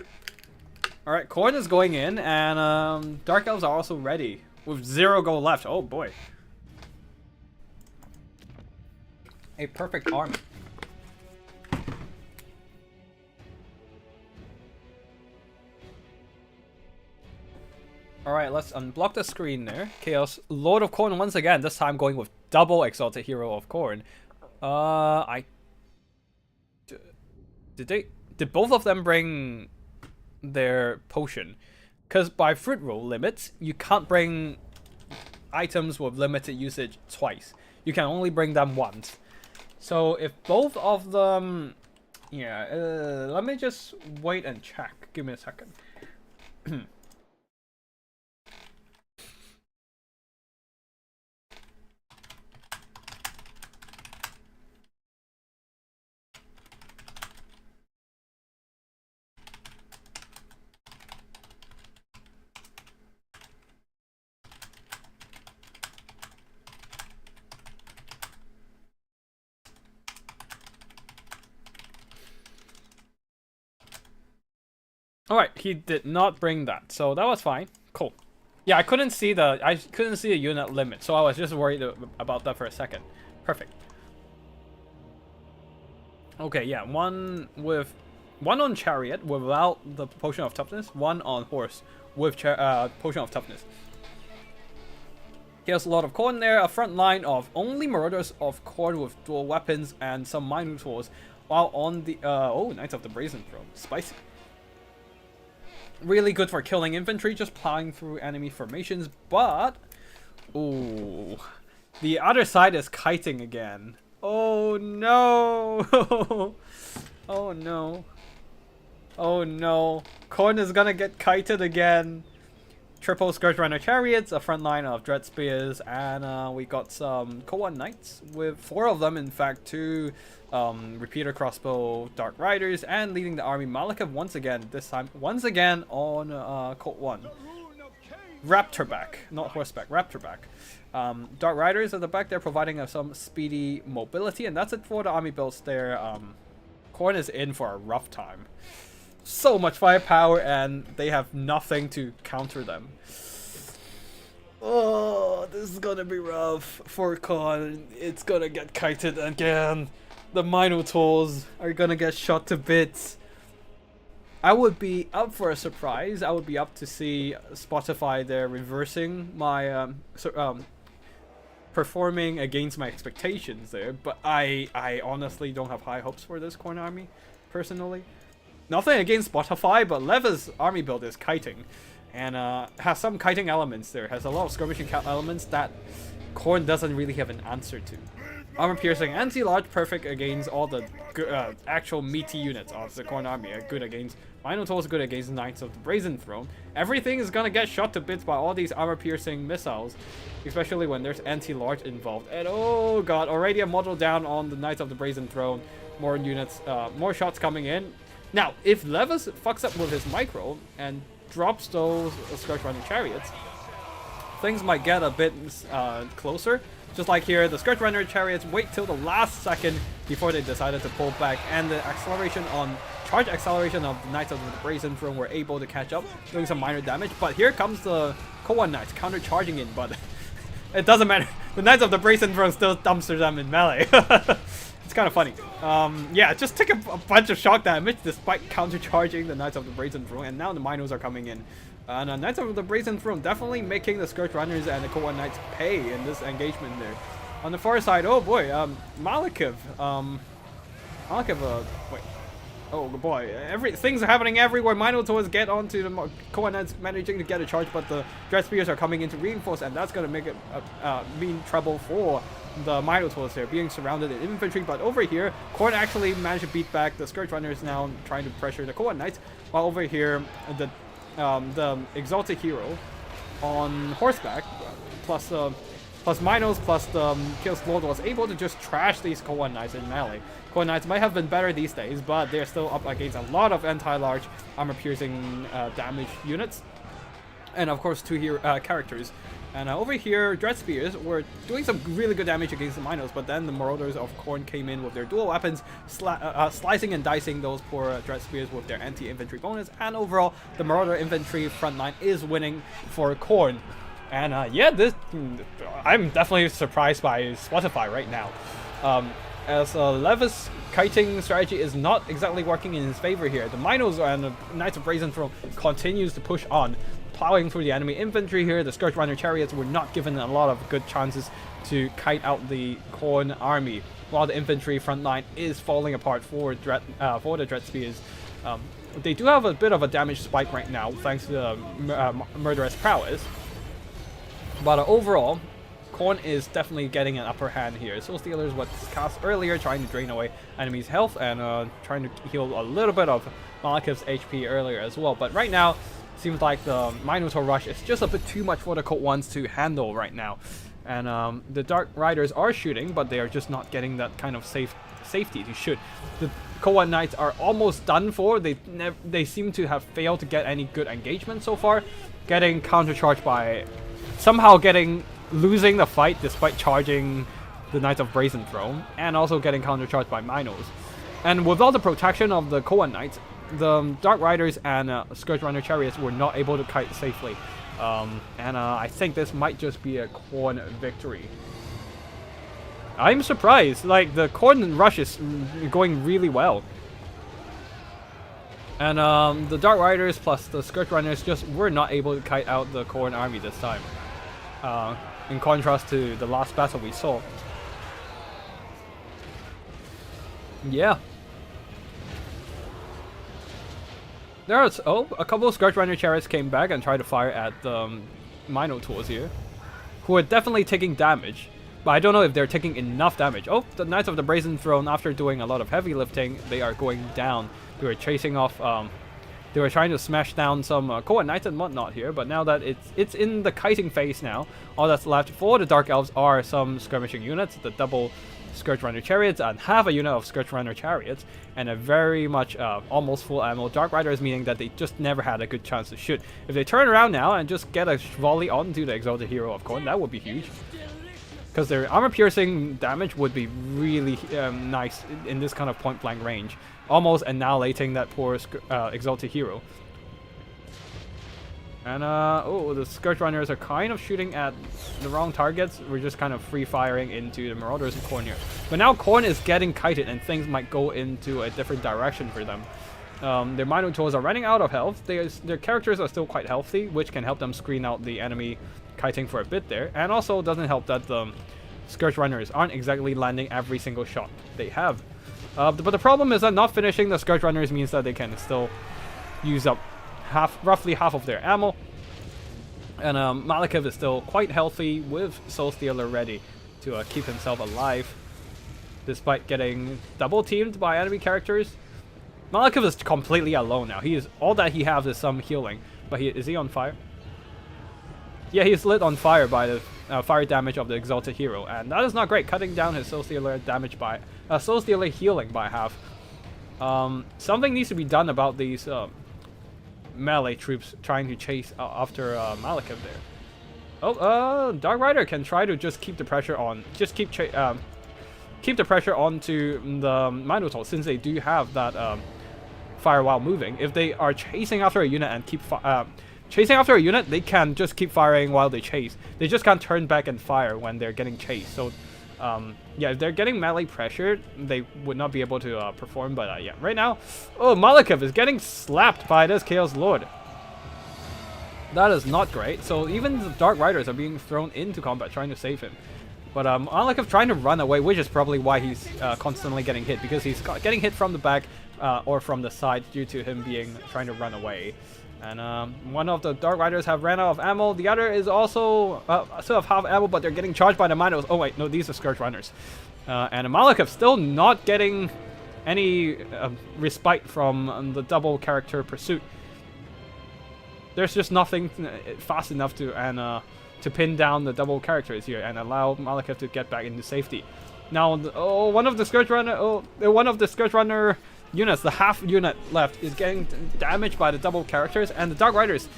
Alright, Khorne is going in and Dark Elves are also ready with 0 gold left. Oh boy. A perfect army. Alright, let's unblock the screen there. Chaos Lord of Khorne once again, this time going with double Exalted Hero of Khorne. Did both of them bring their potion? Because by fruit rule limits, you can't bring items with limited usage twice. You can only bring them once. So if both of them... Yeah, let me just wait and check. Give me a second. Alright, he did not bring that, so that was fine. Cool. Yeah, I couldn't see the unit limit, so I was just worried about that for a second. Perfect. Okay, yeah, one on chariot without the potion of toughness, one on horse with potion of toughness. Here's a lot of Khorne there, a front line of only Marauders of Khorne with dual weapons and some Minotaurs, while on the Knights of the Brazen Throne. Spicy. Really good for killing infantry, just plowing through enemy formations, but... Ooh. The other side is kiting again. Oh no! Oh no. Oh no. Khorne is gonna get kited again. Triple Scourge Runner Chariots, a front line of Dread Spears, and we got some Khorne Knights, with 4 of them, in fact, 2 Repeater Crossbow Dark Riders, and leading the army Malakav once again, this time, once again on Colt 1. Raptorback, not horseback, Raptorback. Dark Riders at the back, they're providing us some speedy mobility, and that's it for the army builds there. Khorne is in for a rough time. So much firepower, and they have nothing to counter them. Oh, this is gonna be rough for Khorne. It's gonna get kited again. The Minotaurs are gonna get shot to bits. I would be up for a surprise. I would be up to see Spotify there reversing my performing against my expectations there, but I honestly don't have high hopes for this Khorne army, personally. Nothing against Spotify, but Levis' army build is kiting, and has some kiting elements there. Has a lot of skirmishing elements that Khorne doesn't really have an answer to. Armor piercing, anti-large, perfect against all the actual meaty units of the Khorne army. Good against Minotaurs, good against Knights of the Brazen Throne. Everything is gonna get shot to bits by all these armor piercing missiles, especially when there's anti-large involved. And oh god, already a model down on the Knights of the Brazen Throne. More units, more shots coming in. Now, if Levis fucks up with his micro and drops those Scourge Running Chariots, things might get a bit closer. Just like here, the Scourge Runner Chariots wait till the last second before they decided to pull back, and the charge acceleration of the Knights of the Brazen Throne were able to catch up, doing some minor damage. But here comes the Khorne Knights counter-charging in, but it doesn't matter. The Knights of the Brazen Throne still dumpsters them in melee. It's kind of funny. Yeah, just took a bunch of shock damage despite counter-charging the Knights of the Brazen Throne, and now the Minos are coming in. And the Knights of the Brazen Throne definitely making the Scourge Runners and the Khorne Knights pay in this engagement there. On the far side, oh boy, Malakav. Wait. Oh boy, things are happening everywhere. Minotaurs get onto the Khorne Knights, managing to get a charge, but the Dread Spears are coming in to reinforce, and that's going to make it mean trouble for the Minotaurs there, being surrounded in infantry. But over here, Khorne actually managed to beat back the Scourge Runners, now trying to pressure the Khorne Knights, while over here, the Exalted Hero on horseback, plus Minos, plus the Chaos Lord was able to just trash these Khorne Knights in melee. Khorne Knights might have been better these days, but they're still up against a lot of anti-large armor-piercing damage units. And of course, 2 characters. And over here, Dread Spears were doing some really good damage against the Minos, but then the Marauders of Khorne came in with their dual weapons, slicing and dicing those poor Dread Spears with their anti-infantry bonus, and overall, the Marauder infantry front line is winning for Khorne. And yeah, this I'm definitely surprised by Spotify right now. As Levis kiting strategy is not exactly working in his favor here. The Minos and the Knights of Brazen Throne continues to push on, plowing through the enemy infantry here. The Scourge Runner chariots were not given a lot of good chances to kite out the Khorne army, while the infantry front line is falling apart for the Dread Spears. They do have a bit of a damage spike right now, thanks to the Murderous Prowess. But overall, Khorne is definitely getting an upper hand here. Soul Stealer is what's cast earlier, trying to drain away enemies' health and trying to heal a little bit of Malekith's HP earlier as well. But right now, seems like the Minotaur Rush is just a bit too much for the Cold Ones to handle right now. And the Dark Riders are shooting, but they are just not getting that kind of safety to shoot. The Cold One Knights are almost done for. They seem to have failed to get any good engagement so far, getting countercharged by somehow losing the fight despite charging the Knights of Brazen Throne, and also getting countercharged by Minos. And without the protection of the Khorne Knights, the Dark Riders and Scourge Runner Chariots were not able to kite safely. I think this might just be a Khorne victory. I'm surprised, like, the Khorne rush is going really well. And the Dark Riders plus the Scourge Runners just were not able to kite out the Khorne army this time. In contrast to the last battle we saw. Yeah. There's a couple of Scourge Runner chariots came back and tried to fire at the Minotaurs here, who are definitely taking damage, but I don't know if they're taking enough damage. Oh, the Knights of the Brazen Throne, after doing a lot of heavy lifting, they are going down. They were chasing off. They were trying to smash down some Khorne Knights and whatnot here, but now that it's in the kiting phase now, all that's left for the Dark Elves are some skirmishing units, the double Scourge Runner Chariots, and half a unit of Scourge Runner Chariots, and a very much almost full ammo Dark Riders, meaning that they just never had a good chance to shoot. If they turn around now and just get a volley onto the Exalted Hero of Khorne, that would be huge. Because their armor-piercing damage would be really nice in this kind of point-blank range, almost annihilating that poor Exalted Hero. And oh, the Scourge Runners are kind of shooting at the wrong targets. We're just kind of free-firing into the Marauders of Khorne here. But now Khorne is getting kited, and things might go into a different direction for them. Their Minotaurs are running out of health. Their characters are still quite healthy, which can help them screen out the enemy kiting for a bit there. And also doesn't help that the Scourge Runners aren't exactly landing every single shot they have. But the problem is that not finishing the Scourge Runners means that they can still use up roughly half of their ammo. And Malekith is still quite healthy with Soul Stealer ready to keep himself alive, despite getting double teamed by enemy characters. Malekith is completely alone now. All that he has is some healing. But is he on fire? Yeah, he's lit on fire by the fire damage of the Exalted Hero, and that is not great, cutting down his Soul Stealer damage by Soul Stealer healing by half. Something needs to be done about these melee troops trying to chase after Malekith there. Oh, Dark Rider can try to just keep the pressure on, keep the pressure onto the Minotaur, since they do have that fire while moving. If they are chasing after a unit and keep chasing after a unit, they can just keep firing while they chase. They just can't turn back and fire when they're getting chased. So, yeah, if they're getting melee pressured, they would not be able to perform. But yeah, right now, oh, Malekith is getting slapped by this Chaos Lord. That is not great. So even the Dark Riders are being thrown into combat trying to save him. But Malekith trying to run away, which is probably why he's constantly getting hit, because he's getting hit from the back or from the side due to him trying to run away. And one of the Dark Riders have ran out of ammo. The other is also still have half ammo, but they're getting charged by the Minos. Oh wait, no, these are Scourge Runners. And Malekith still not getting any respite from the double character pursuit. There's just nothing fast enough to pin down the double characters here and allow Malekith to get back into safety. Now, one of the Scourge Runner units, the half unit left, is getting damaged by the double characters, and the Dark Riders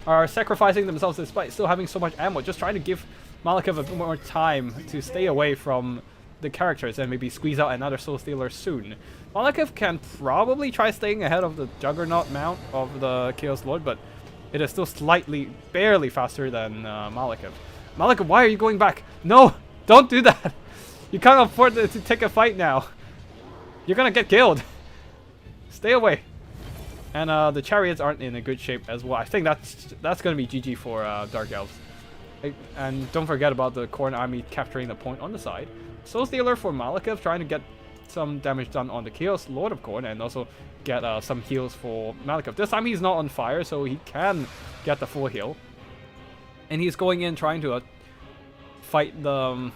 are sacrificing themselves despite still having so much ammo, just trying to give Malekith a bit more time to stay away from the characters and maybe squeeze out another Soul Stealer soon. Malekith can probably try staying ahead of the Juggernaut mount of the Chaos Lord, but it is still slightly, barely faster than Malekith. Malekith, why are you going back? No, don't do that. You can't afford to take a fight now. You're gonna get killed. Stay away. And the chariots aren't in a good shape as well. I think that's gonna be GG for Dark Elves. And don't forget about the Khorne army capturing the point on the side. Soul Stealer for Malekith, trying to get some damage done on the Chaos Lord of Khorne, and also get some heals for Malekith. This time he's not on fire, so he can get the full heal. And he's going in trying to fight the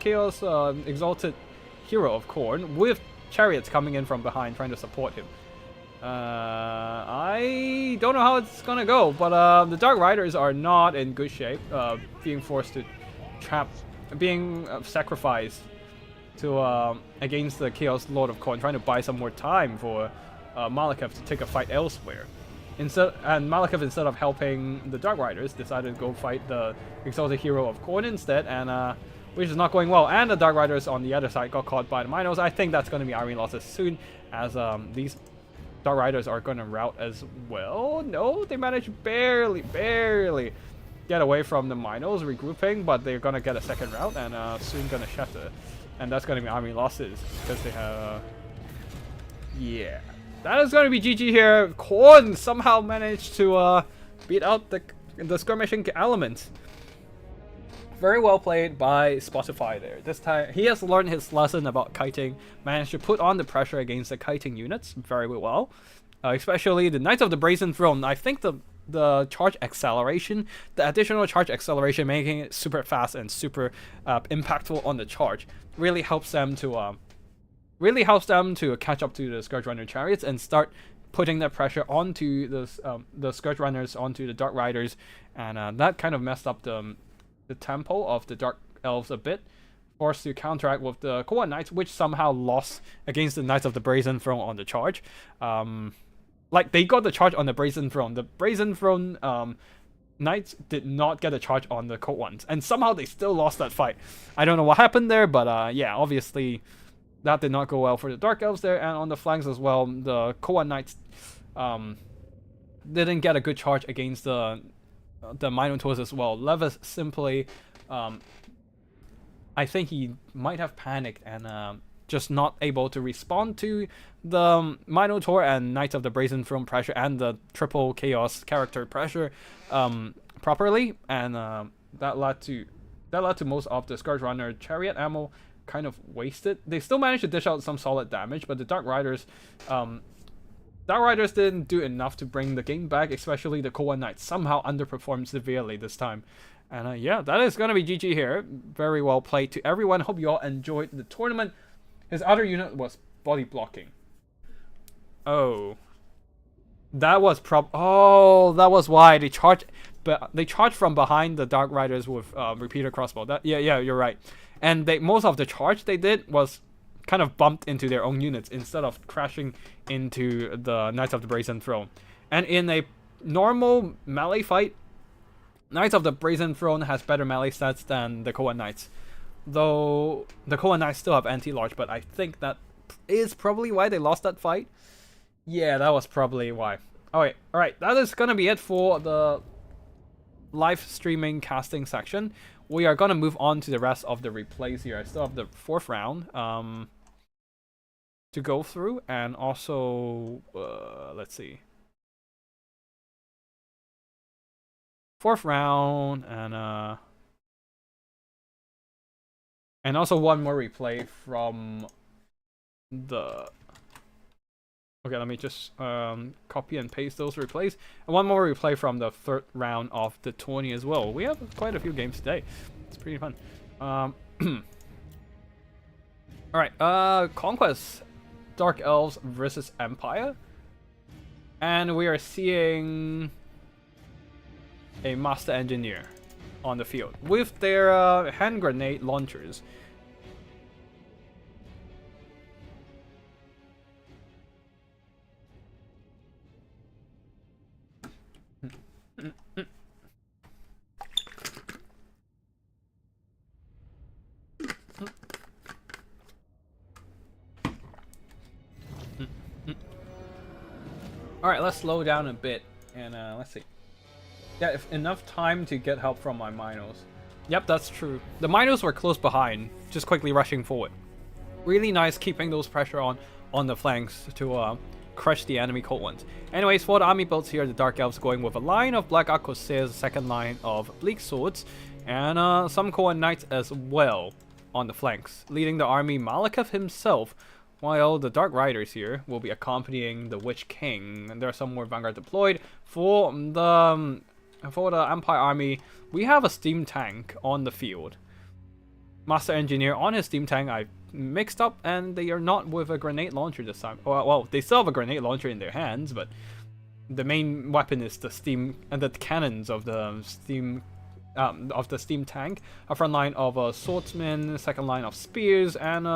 Chaos Exalted Hero of Khorne, with chariots coming in from behind trying to support him. I don't know how it's gonna go, but the Dark Riders are not in good shape, being forced to being sacrificed to against the Chaos Lord of Khorne, trying to buy some more time for Malekith to take a fight elsewhere. And Malekith, instead of helping the Dark Riders, decided to go fight the Exalted Hero of Khorne instead, and which is not going well. And the Dark Riders on the other side got caught by the Minos. I think that's going to be army losses soon, as these Dark Riders are going to rout as well. No, they managed barely get away from the Minos regrouping, but they're going to get a second rout and soon going to shatter. And that's going to be army losses because they have... yeah. That is going to be GG here. Khorne somehow managed to beat out the skirmishing elements. Very well played by Spotify there. This time, he has learned his lesson about kiting, managed to put on the pressure against the kiting units very well. Especially the Knights of the Brazen Throne. I think the charge acceleration, the additional charge acceleration, making it super fast and super impactful on the charge, really helps them to catch up to the Scourge Runner chariots and start putting that pressure onto the Scourge Runners, onto the Dark Riders, and that kind of messed up the tempo of the Dark Elves a bit, forced to counteract with the Khorne Knights, which somehow lost against the Knights of the Brazen Throne on the charge. Like, they got the charge on the Brazen Throne. The Brazen Throne Knights did not get a charge on the Cold ones, and somehow they still lost that fight. I don't know what happened there, but yeah, obviously that did not go well for the Dark Elves there. And on the flanks as well, the Khorne Knights didn't get a good charge against the Minotaurs as well. Levis simply, I think he might have panicked and just not able to respond to the Minotaur and Knights of the Brazen Throne pressure and the triple Chaos character pressure properly, and that led to most of the Scourge Runner chariot ammo kind of wasted. They still managed to dish out some solid damage, but the Dark Riders didn't do enough to bring the game back, especially the Khorne Knights somehow underperformed severely this time. And yeah, that is going to be GG here. Very well played to everyone. Hope you all enjoyed the tournament. His other unit was body blocking. Oh. That was that was why they charged, but they charged from behind the Dark Riders with repeater crossbow. Yeah, you're right. And most of the charge they did was kind of bumped into their own units instead of crashing into the Knights of the Brazen Throne. And in a normal melee fight, Knights of the Brazen Throne has better melee stats than the Khorne Knights. Though the Khorne Knights still have anti-large, but I think that is probably why they lost that fight. Yeah, that was probably why. Alright, that is gonna be it for the live streaming casting section. We are gonna move on to the rest of the replays here. I still have the 4th round to go through, and also let's see, 4th round, and also one more replay from the... Okay, let me just copy and paste those replays. And one more replay from the 3rd round of the tourney as well. We have quite a few games today. It's pretty fun. Alright, Conquest, Dark Elves versus Empire. And we are seeing a Master Engineer on the field with their hand grenade launchers. Alright, let's slow down a bit And let's see. Yeah, if enough time to get help from my Minos. Yep, that's true. The Minos were close behind, just quickly rushing forward. Really nice keeping those pressure on the flanks to crush the enemy cold ones. Anyways, for the army builds here, the Dark Elves going with a line of Black Arquebusiers, second line of Bleak Swords, and some Khorne Knights as well on the flanks, leading the army Malekith himself, while the Dark Riders here will be accompanying the Witch King. And there are some more Vanguard deployed. For the Empire army, we have a steam tank on the field. Master Engineer on his steam tank I mixed up, and they are not with a grenade launcher this time. Well, they still have a grenade launcher in their hands, but the main weapon is the steam and the cannons of the steam tank. A front line of swordsmen, second line of spears, and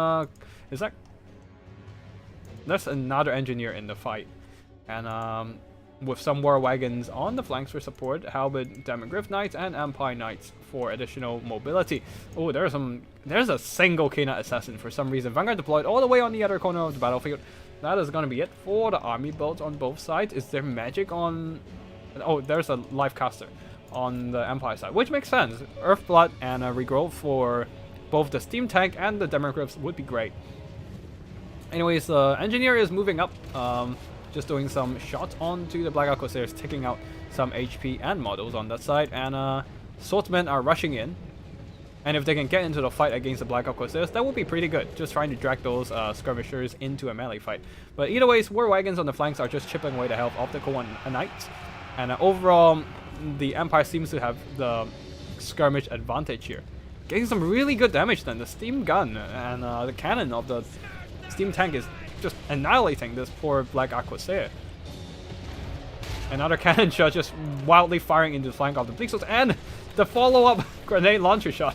there's another engineer in the fight, and with some war wagons on the flanks for support, halberd, Demogryph Knights, and Empire Knights for additional mobility. Oh, there's a single Knight Assassin for some reason. Vanguard deployed all the way on the other corner of the battlefield. That is going to be it for the army builds on both sides. Is there magic on... Oh, there's a life caster on the Empire side, which makes sense. Earthblood and a regrowth for both the steam tank and the Demogryphs would be great. Anyways, the engineer is moving up, just doing some shots onto the Black Arquebusiers, taking out some HP and models on that side, and swordsmen are rushing in. And if they can get into the fight against the Black Arquebusiers, that would be pretty good, just trying to drag those skirmishers into a melee fight. But either ways, war wagons on the flanks are just chipping away the health of the Khorne Knights, and overall, the Empire seems to have the skirmish advantage here. Getting some really good damage then. The steam gun and the cannon of the steam tank is just annihilating this poor Black Arquebusier. Another cannon shot just wildly firing into the flank of the Bleak Swords, and the follow-up grenade launcher shot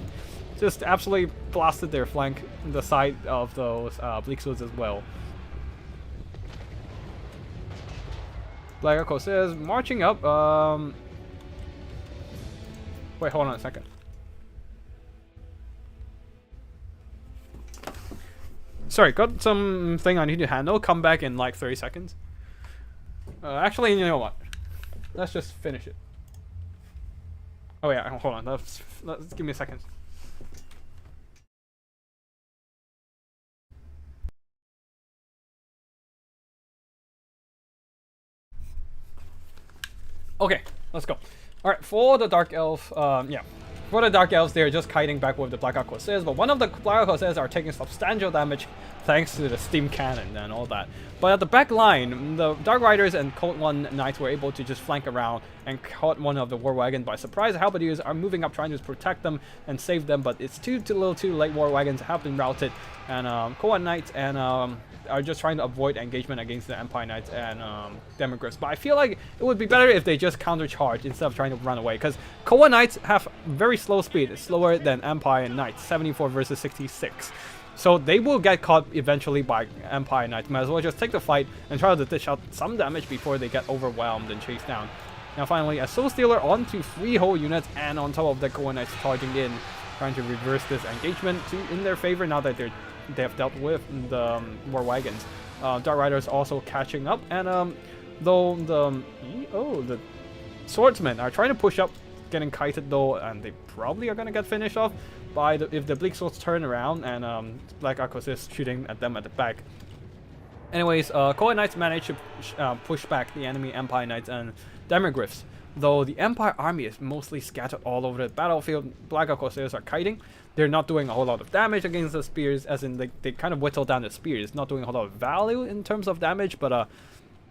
just absolutely blasted their flank, the side of those Bleak Swords as well. Black Arquebusier marching up. Wait, hold on a second. Sorry, got something I need to handle. Come back in like 30 seconds. Actually, you know what? Let's just finish it. Oh yeah, hold on. Let's give me a second. Okay, let's go. Alright, for the Dark Elf, for the Dark Elves, they're just kiting back with the Black Arquebusiers, but one of the Black Arquebusiers are taking substantial damage thanks to the steam cannon and all that. But at the back line, the Dark Riders and Cold One Knights were able to just flank around and caught one of the war wagons by surprise. The Halberdiers are moving up trying to protect them and save them, but it's too little too late. War wagons have been routed, and Cold One Knights and are just trying to avoid engagement against the Empire Knights and Demogryphs. But I feel like it would be better if they just counter-charge instead of trying to run away, because Khorne Knights have very slow speed. It's slower than Empire Knights, 74 versus 66. So they will get caught eventually by Empire Knights. Might as well just take the fight and try to dish out some damage before they get overwhelmed and chased down. Now finally, a Soul Stealer onto 3 whole units, and on top of the Khorne Knights charging in, trying to reverse this engagement in their favor now that they have dealt with the war wagons. Dark Riders also catching up, and though the swordsmen are trying to push up, getting kited though, and they probably are gonna get finished off by if the Bleak Swords turn around and Black Arquebusiers shooting at them at the back. Anyways, Khorne Knights managed to push back the enemy Empire Knights and Demogryphs. Though the Empire army is mostly scattered all over the battlefield, Black Arquebusiers are kiting. They're not doing a whole lot of damage against the spears, as in they kind of whittle down the spears, not doing a whole lot of value in terms of damage, but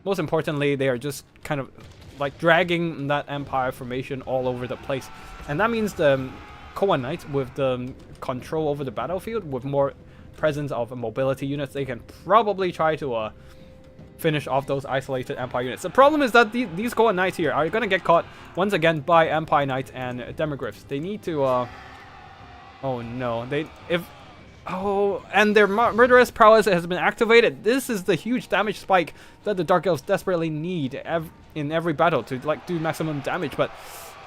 most importantly, they are just kind of like dragging that Empire formation all over the place. And that means the Khorne Knights, with the control over the battlefield, with more presence of mobility units, they can probably try to finish off those isolated Empire units. The problem is that these Khorne Knights here are going to get caught once again by Empire Knights and Demogryphs. They need to oh no, and their murderous prowess has been activated. This is the huge damage spike that the Dark Elves desperately need in every battle to like do maximum damage. But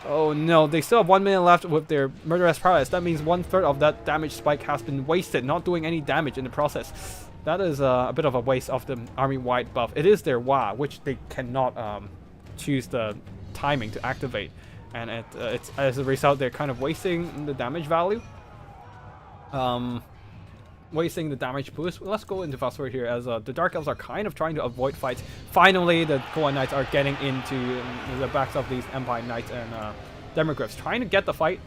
oh no, they still have 1 minute left with their murderous prowess. That means 1/3 of that damage spike has been wasted, not doing any damage in the process. That is a bit of a waste of the army-wide buff. It is their Wa, which they cannot choose the timing to activate, and it's as a result they're kind of wasting the damage value. Wasting the damage boost. Let's go into fast forward here as the Dark Elves are kind of trying to avoid fights. Finally, the Khorne Knights are getting into the backs of these Empire Knights and Demogryphs, trying to get the fight,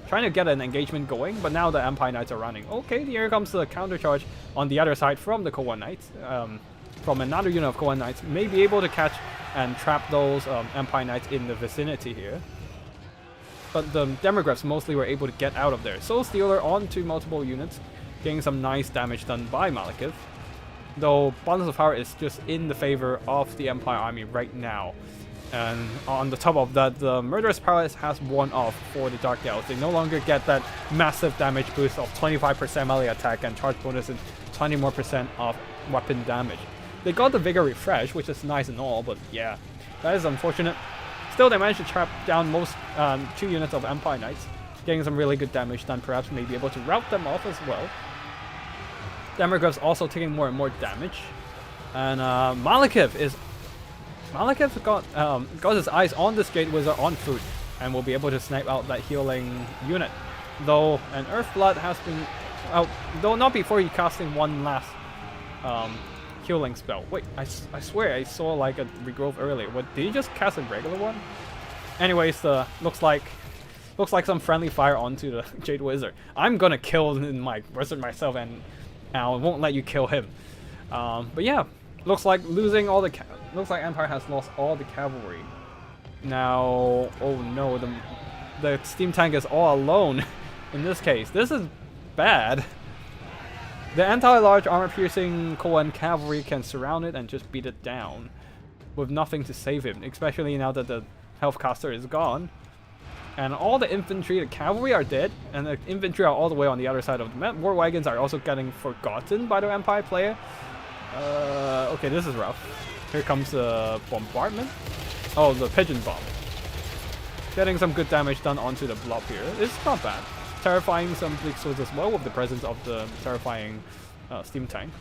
trying to get an engagement going, but now the Empire Knights are running. Okay, here comes the counter charge on the other side from the Khorne Knights. From another unit of Khorne Knights, may be able to catch and trap those Empire Knights in the vicinity here. But the Demogryphs mostly were able to get out of there. Soul Stealer onto multiple units, getting some nice damage done by Malekith. Though Balance of Power is just in the favor of the Empire army right now. And on the top of that, the Murderous Paralysis has worn off for the Dark Elves. They no longer get that massive damage boost of 25% melee attack and charge bonus and 20% more of weapon damage. They got the Vigor Refresh, which is nice and all, but yeah, that is unfortunate. Still, they managed to trap down most 2 units of Empire Knights, getting some really good damage done, perhaps maybe able to rout them off as well. Demogryph's also taking more and more damage. And Malekith got his eyes on this Jade Wizard on foot and will be able to snipe out that healing unit. Though an Earthblood has been though not before he casting one last healing spell. Wait, I swear I saw like a regrowth earlier. What, did he just cast a regular one? Anyways, looks like some friendly fire onto the Jade Wizard. I'm gonna kill my wizard myself, and I won't let you kill him. But yeah, looks like losing all the looks like Empire has lost all the cavalry. Now, oh no, the steam tank is all alone in this case. This is bad. The anti-large armor-piercing Khorne cavalry can surround it and just beat it down with nothing to save him, especially now that the health caster is gone. And all the infantry, the cavalry are dead, and the infantry are all the way on the other side of the map. War wagons are also getting forgotten by the Empire player. Okay, this is rough. Here comes the bombardment. Oh, the pigeon bomb. Getting some good damage done onto the blob here. It's not bad. Terrifying some bleak swords as well with the presence of the terrifying steam tank.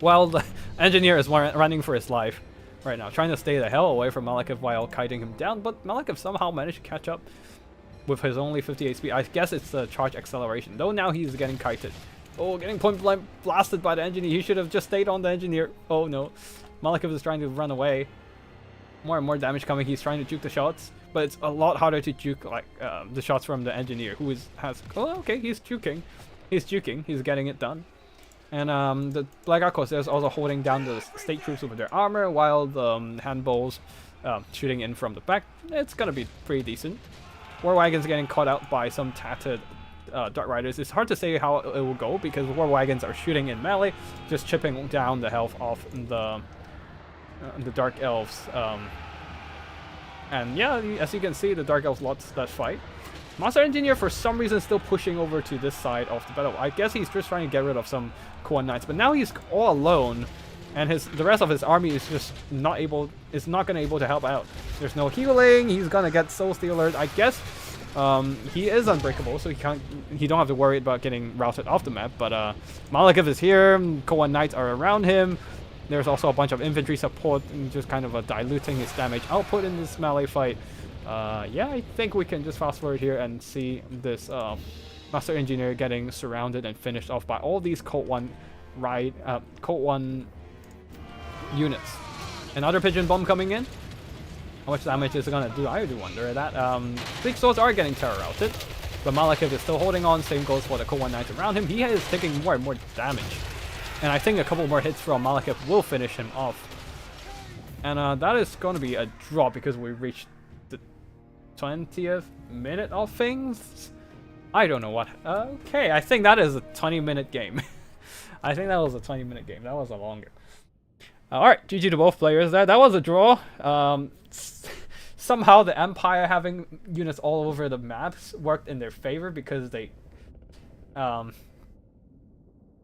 While the engineer is running for his life right now, trying to stay the hell away from Malekith while kiting him down, but Malekith somehow managed to catch up with his only 58 speed. I guess it's the charge acceleration, though now he's getting kited. Oh, getting point blank blasted by the engineer. He should have just stayed on the engineer. Oh no, Malekith is trying to run away. More and more damage coming. He's trying to juke the shots, but it's a lot harder to juke like the shots from the engineer, who has. Oh, okay, he's juking. He's getting it done. And the Black Arcos is also holding down the state troops with their armor, while the handballs shooting in from the back. It's gonna be pretty decent. War wagons getting caught out by some tattered Dark Riders. It's hard to say how it will go because war wagons are shooting in melee, just chipping down the health of the Dark Elves. And yeah, as you can see, the Dark Elves lost that fight. Master Engineer, for some reason, still pushing over to this side of the battle. I guess he's just trying to get rid of some Khorne Knights, but now he's all alone, and the rest of his army is just not gonna able to help out. There's no healing. He's gonna get Soul Stealers. I guess he is unbreakable, so he don't have to worry about getting routed off the map. But Malekith is here. Khorne Knights are around him. There's also a bunch of infantry support, and just kind of diluting his damage output in this melee fight. Yeah, I think we can just fast forward here and see this Master Engineer getting surrounded and finished off by all these Cult 1 units. Another pigeon bomb coming in. How much damage is it gonna do? I do wonder that. Big swords are getting terror routed, but Malekith is still holding on. Same goes for the Cult 1 Knights around him. He is taking more and more damage, and I think a couple more hits from Malekith will finish him off. And that is going to be a draw because we reached the 20th minute of things. I don't know what. Okay, I think that is a 20-minute game. I think that was a 20-minute game. That was a longer. Alright, GG to both players there. That was a draw. Somehow the Empire having units all over the maps worked in their favor because they... the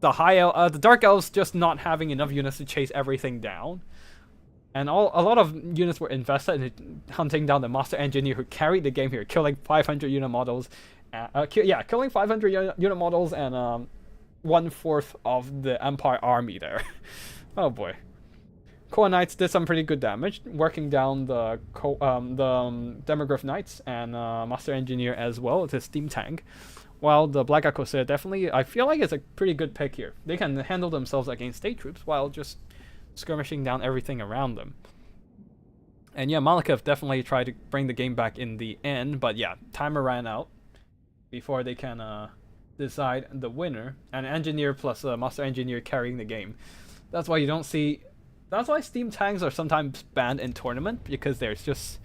Dark Elves just not having enough units to chase everything down. And a lot of units were invested in hunting down the Master Engineer who carried the game here, killing 500 unit models. Killing 500 unit models and 1/4 of the Empire army there. Oh boy. Core Knights did some pretty good damage, working down the Demogryph Knights and Master Engineer as well with his Steam Tank. While the Black Corsair definitely, I feel like it's a pretty good pick here. They can handle themselves against state troops while just skirmishing down everything around them. And yeah, Malekith definitely tried to bring the game back in the end, but yeah, timer ran out before they can decide the winner. And Engineer plus Master Engineer carrying the game. That's why you don't see... That's why Steam Tanks are sometimes banned in tournament, because they're just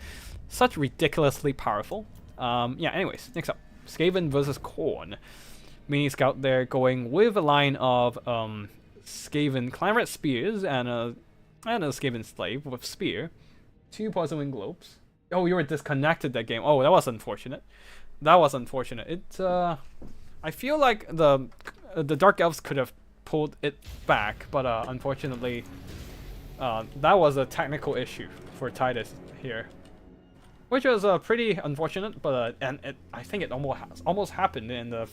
such ridiculously powerful. Yeah, anyways, next up. Skaven versus Khorne. Mini Scout there going with a line of Skaven Clanrat Spears and a Skaven Slave with Spear. 2 Poison Wind Globes. Oh, you were disconnected that game. Oh, that was unfortunate. That was unfortunate. It I feel like the Dark Elves could have pulled it back, but unfortunately that was a technical issue for Titus here. Which was pretty unfortunate, but I think it almost happened in the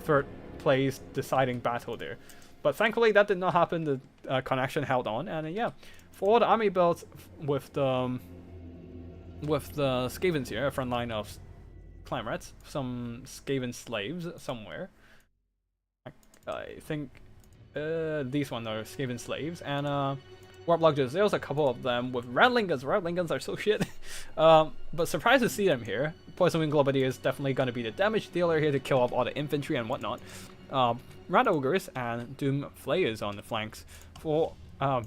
third place deciding battle there. But thankfully that did not happen. The connection held on, and yeah, for the army builds with the Skavens here, a front line of Clanrats, some Skaven slaves somewhere. I think these ones are Skaven slaves, and Warplock Jezzails, a couple of them with Rattling Guns. Rattling Guns are so shit. But surprised to see them here. Poison Wind Globity is definitely going to be the damage dealer here to kill off all the infantry and whatnot. Rat Ogres and Doom Flayers on the flanks for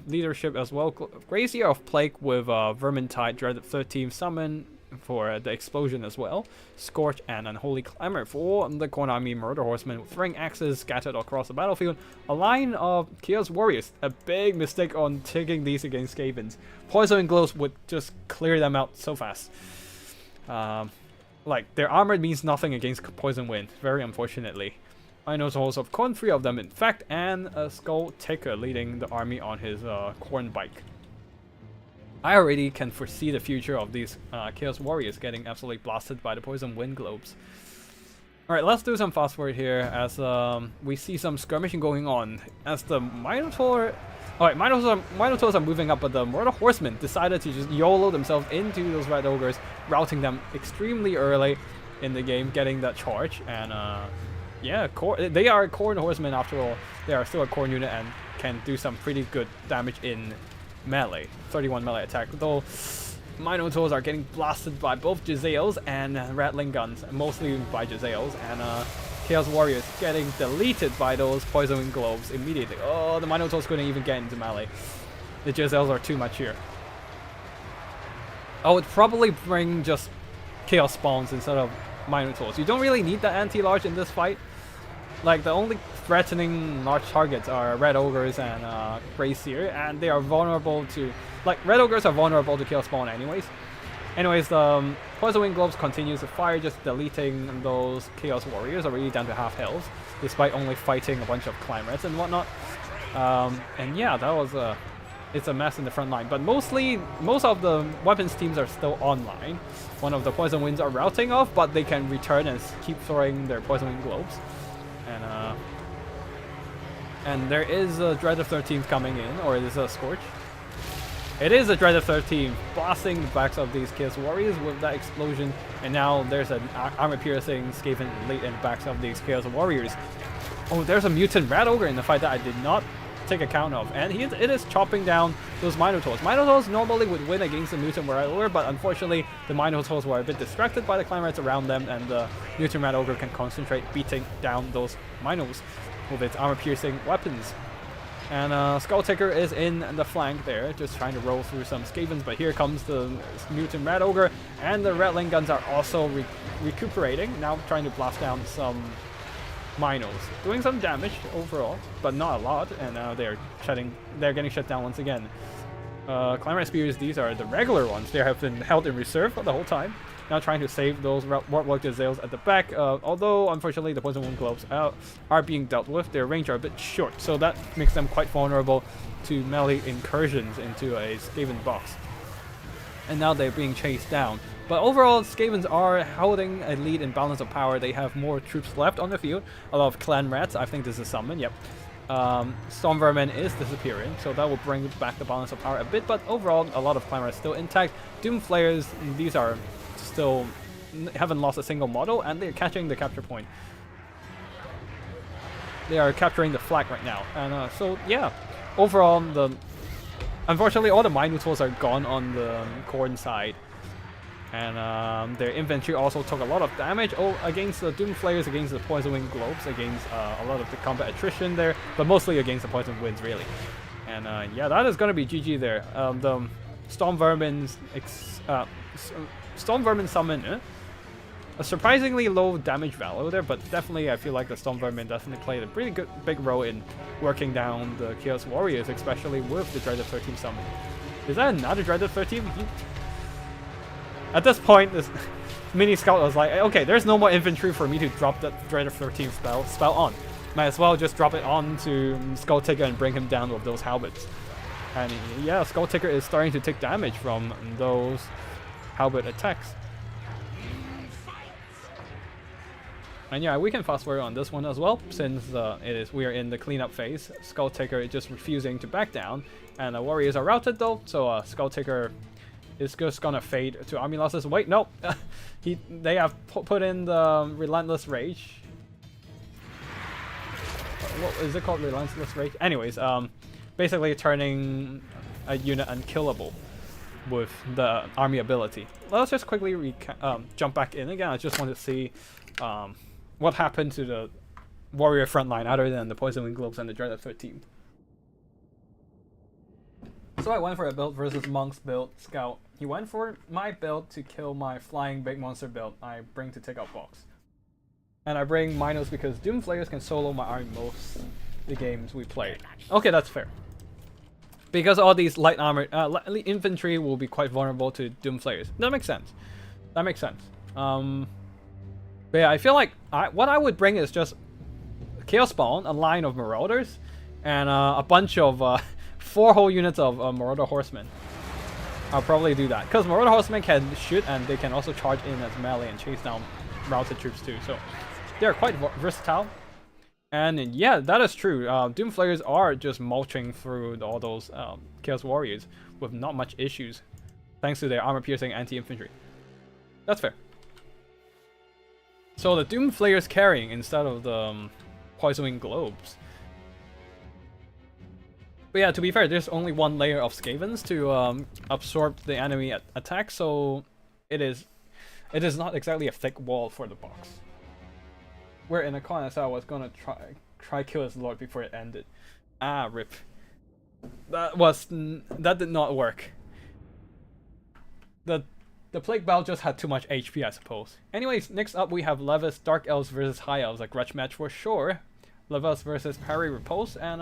leadership as well. Grazier of Plague with Vermintide, Dreaded 13th Summon for the explosion as well. Scorch and Unholy Clamor for the Khorne Army Murder Horsemen with throwing axes scattered across the battlefield. A line of Chaos Warriors. A big mistake on taking these against Skavens. Poison and Glows would just clear them out so fast. Like, their armor means nothing against Poison Wind, very unfortunately. Minotaurs of Khorne, 3 of them in fact, and a Skull Taker leading the army on his Khorne bike. I already can foresee the future of these Chaos Warriors getting absolutely blasted by the Poison Wind Globes. Alright, let's do some fast forward here as we see some skirmishing going on. As the Minotaur... Alright, Minotaurs are moving up, but the Murder Horsemen decided to just YOLO themselves into those Red Ogres, routing them extremely early in the game, getting that charge. And yeah, they are Khorne Horsemen after all. They are still a Khorne unit and can do some pretty good damage in melee. 31 melee attack, though Minotaurs are getting blasted by both Jezzails and Rattling Guns, mostly by Jezzails, and Chaos Warriors getting deleted by those Poison Wind Globes immediately. Oh, the Minotaurs couldn't even get into melee. The Jezzails are too much here. I would probably bring just Chaos Spawns instead of Minotaurs. You don't really need the anti-large in this fight. Like, the only threatening large targets are Red Ogres and Grazier, and they are vulnerable to... Like, Red Ogres are vulnerable to Chaos Spawn anyways. Anyways, the Poison Wind Globes continues to fire, just deleting those Chaos Warriors, already down to half health, despite only fighting a bunch of Clanrats and whatnot. And yeah, that was it's a mess in the front line. But most of the weapons teams are still online. One of the Poison Winds are routing off, but they can return and keep throwing their Poison Wind Globes. And there is a Dreaded 13th coming in, or is this a Scorch? It is a Dreaded 13th, blasting the backs of these Chaos Warriors with that explosion, and now there's an armor-piercing Skaven elite in the backs of these Chaos Warriors. Oh, there's a Mutant Rat Ogre in the fight that I did not take account of, and it is chopping down those Minotaurs. Minotaurs normally would win against the Mutant Rat Ogre, but unfortunately the Minotaurs were a bit distracted by the Clanrats around them, and the Mutant Rat Ogre can concentrate beating down those Minos with its armor-piercing weapons. And Skull Taker is in the flank there, just trying to roll through some Skavens, but here comes the Mutant Rat Ogre, and the Rattling Guns are also recuperating, now trying to blast down some Minos, doing some damage overall, but not a lot, and now they're getting shut down once again. Clanrat Spears, these are the regular ones. They have been held in reserve for the whole time. Now trying to save those Warplock Jezzails at the back, although unfortunately the Poison Wind Globes are being dealt with. Their range are a bit short, so that makes them quite vulnerable to melee incursions into a Skaven box. And now they're being chased down. But overall, Skavens are holding a lead in balance of power. They have more troops left on the field. A lot of Clan Rats. I think this is Summon, yep. Storm Vermin is disappearing, so that will bring back the balance of power a bit, but overall a lot of Clamor is still intact. Doom Flayers, these are still haven't lost a single model, and they're catching the capture point. They are capturing the flag right now, and so yeah, overall unfortunately all the Mind tools are gone on the Khorne side. And their infantry also took a lot of damage against the Doom Flayers, against the Poison Wind Globes, against a lot of the combat attrition there, but mostly against the Poison Winds, really. And yeah, that is going to be GG there. The Storm Vermin's Storm Vermin summon, a surprisingly low damage value there, but definitely I feel like the Storm Vermin definitely played a pretty good big role in working down the Chaos Warriors, especially with the Dreaded 13 summon. Is that another Dreaded 13? At this point, this mini scout was like, okay, there's no more infantry for me to drop that Dreaded 13 spell on. Might as well just drop it on to Skull Ticker and bring him down with those halberds. And yeah, Skull Ticker is starting to take damage from those halberd attacks. And yeah, we can fast forward on this one as well, since we are in the cleanup phase. Skull Ticker is just refusing to back down, and the warriors are routed though, so Skull Ticker is just gonna fade to army losses. Wait, no, they have put in the Relentless Rage. What is it called? Relentless Rage? Anyways, basically turning a unit unkillable with the army ability. Let's just quickly jump back in again. I just want to see what happened to the warrior frontline other than the Poison Wind Globes and the Dreaded 13. So I went for a build versus Monk's build scout. He went for my build to kill my flying big monster build I bring to take out box. And I bring Minos because Doom Flayers can solo my army most the games we play. Okay, that's fair. Because all these light armor infantry will be quite vulnerable to Doom Flayers. That makes sense. That makes sense. But yeah, I feel like what I would bring is just Chaos Spawn, a line of Marauders, and a bunch of 4 whole units of Marauder Horsemen. I'll probably do that because Marauder Horsemen can shoot and they can also charge in as melee and chase down routed troops too. So they are quite versatile. And yeah, that is true. Doom Flayers are just mulching through all those Chaos Warriors with not much issues, thanks to their armor-piercing anti-infantry. That's fair. So the Doom Flayers carrying instead of the Poison Wind Globes. But yeah, to be fair, there's only one layer of Skavens to absorb the enemy attack, so it is not exactly a thick wall for the box. Where in the corner, I was gonna try kill his lord before it ended. Ah, rip. That did not work. The Plague Bell just had too much HP, I suppose. Anyways, next up we have Levis Dark Elves versus High Elves, a grudge match for sure. Levis versus Parry Repulse, and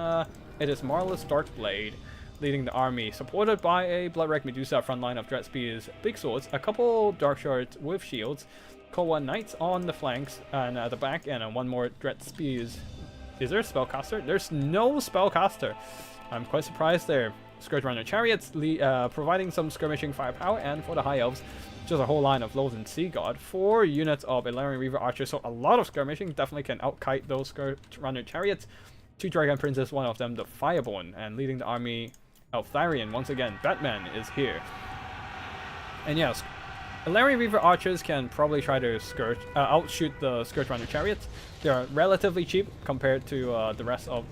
it is Marvelous Darkblade leading the army, supported by a Bloodwreck Medusa front line of Dread Spears, Big Swords, a couple Dark Shards with shields, Cold One Knights on the flanks and at the back, and one more Dread Spears. Is there a Spellcaster? There's no Spellcaster. I'm quite surprised there. Scourge Runner Chariots providing some skirmishing firepower, and for the High Elves, just a whole line of Loathed Sea God. 4 units of Illyrian Reaver Archers, so a lot of skirmishing, definitely can outkite those Scourge Runner Chariots. 2 Dragon Princes, one of them the Fireborn, and leading the army, Eltharion. Once again, Batman is here. And yes, Illyrian Reaver Archers can probably try to outshoot the Scourge Runner Chariots. They are relatively cheap compared to the rest of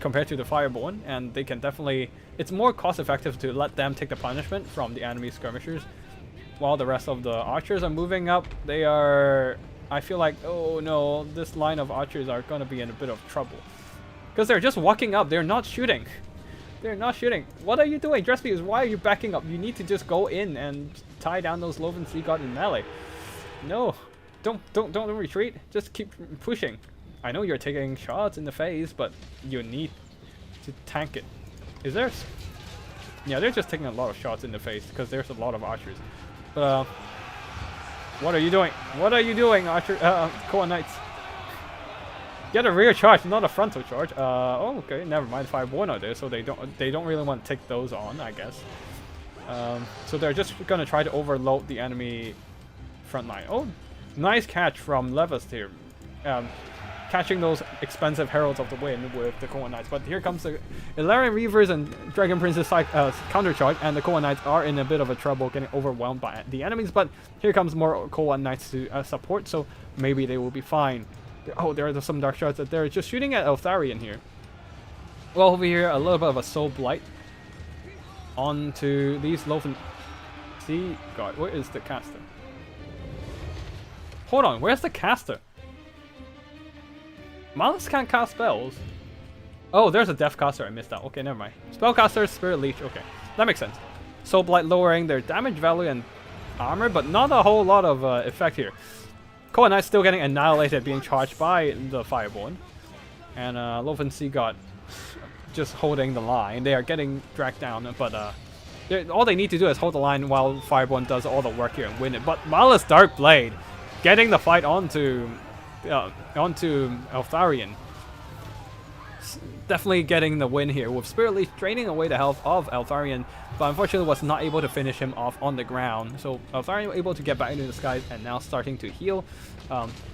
compared to the Fireborn, and they can definitely, it's more cost effective to let them take the punishment from the enemy skirmishers, while the rest of the archers are moving up. They are, I feel like, oh no, this line of archers are going to be in a bit of trouble because they're just walking up, they're not shooting. They're not shooting. What are you doing, Dread Spears? Why are you backing up? You need to just go in and tie down those Loathed Sea God in melee. No, don't retreat, just keep pushing. I know you're taking shots in the face, but you need to tank it. Is there? Yeah, they're just taking a lot of shots in the face because there's a lot of archers. But what are you doing? What are you doing, archer? Khorne Knights. Get a rear charge, not a frontal charge. Oh, okay, never mind. 5-1 are there, so they don't really want to take those on, I guess. So they're just gonna try to overload the enemy front line. Oh, nice catch from Levis here. catching those expensive Heralds of the Wind with the Khorne Knights. But here comes the Illyrian Reavers and Dragon Prince's countercharge, and the Khorne Knights are in a bit of a trouble getting overwhelmed by the enemies. But here comes more Khorne Knights to support, so maybe they will be fine. Oh, there are some Dark Shards that they're just shooting at Eltharion here. Well, over here, a little bit of a Soul Blight onto these Loafen. See, God, where is the caster? Hold on, where's the caster? Malice can't cast spells. Oh, there's a Death Caster, I missed that. Okay, never mind. Spellcaster, Spirit Leech, okay. That makes sense. Soul Blight lowering their damage value and armor, but not a whole lot of effect here. Khorne Knight still getting annihilated, being charged by the Fireborn. And Loafen Sea God just holding the line. They are getting dragged down, but all they need to do is hold the line while Fireborn does all the work here and win it. But Malice Dark Blade getting the fight onto Eltharion. Definitely getting the win here with Spirit Leech draining away the health of Eltharion, but unfortunately was not able to finish him off on the ground. So Eltharion was able to get back into the skies and now starting to heal.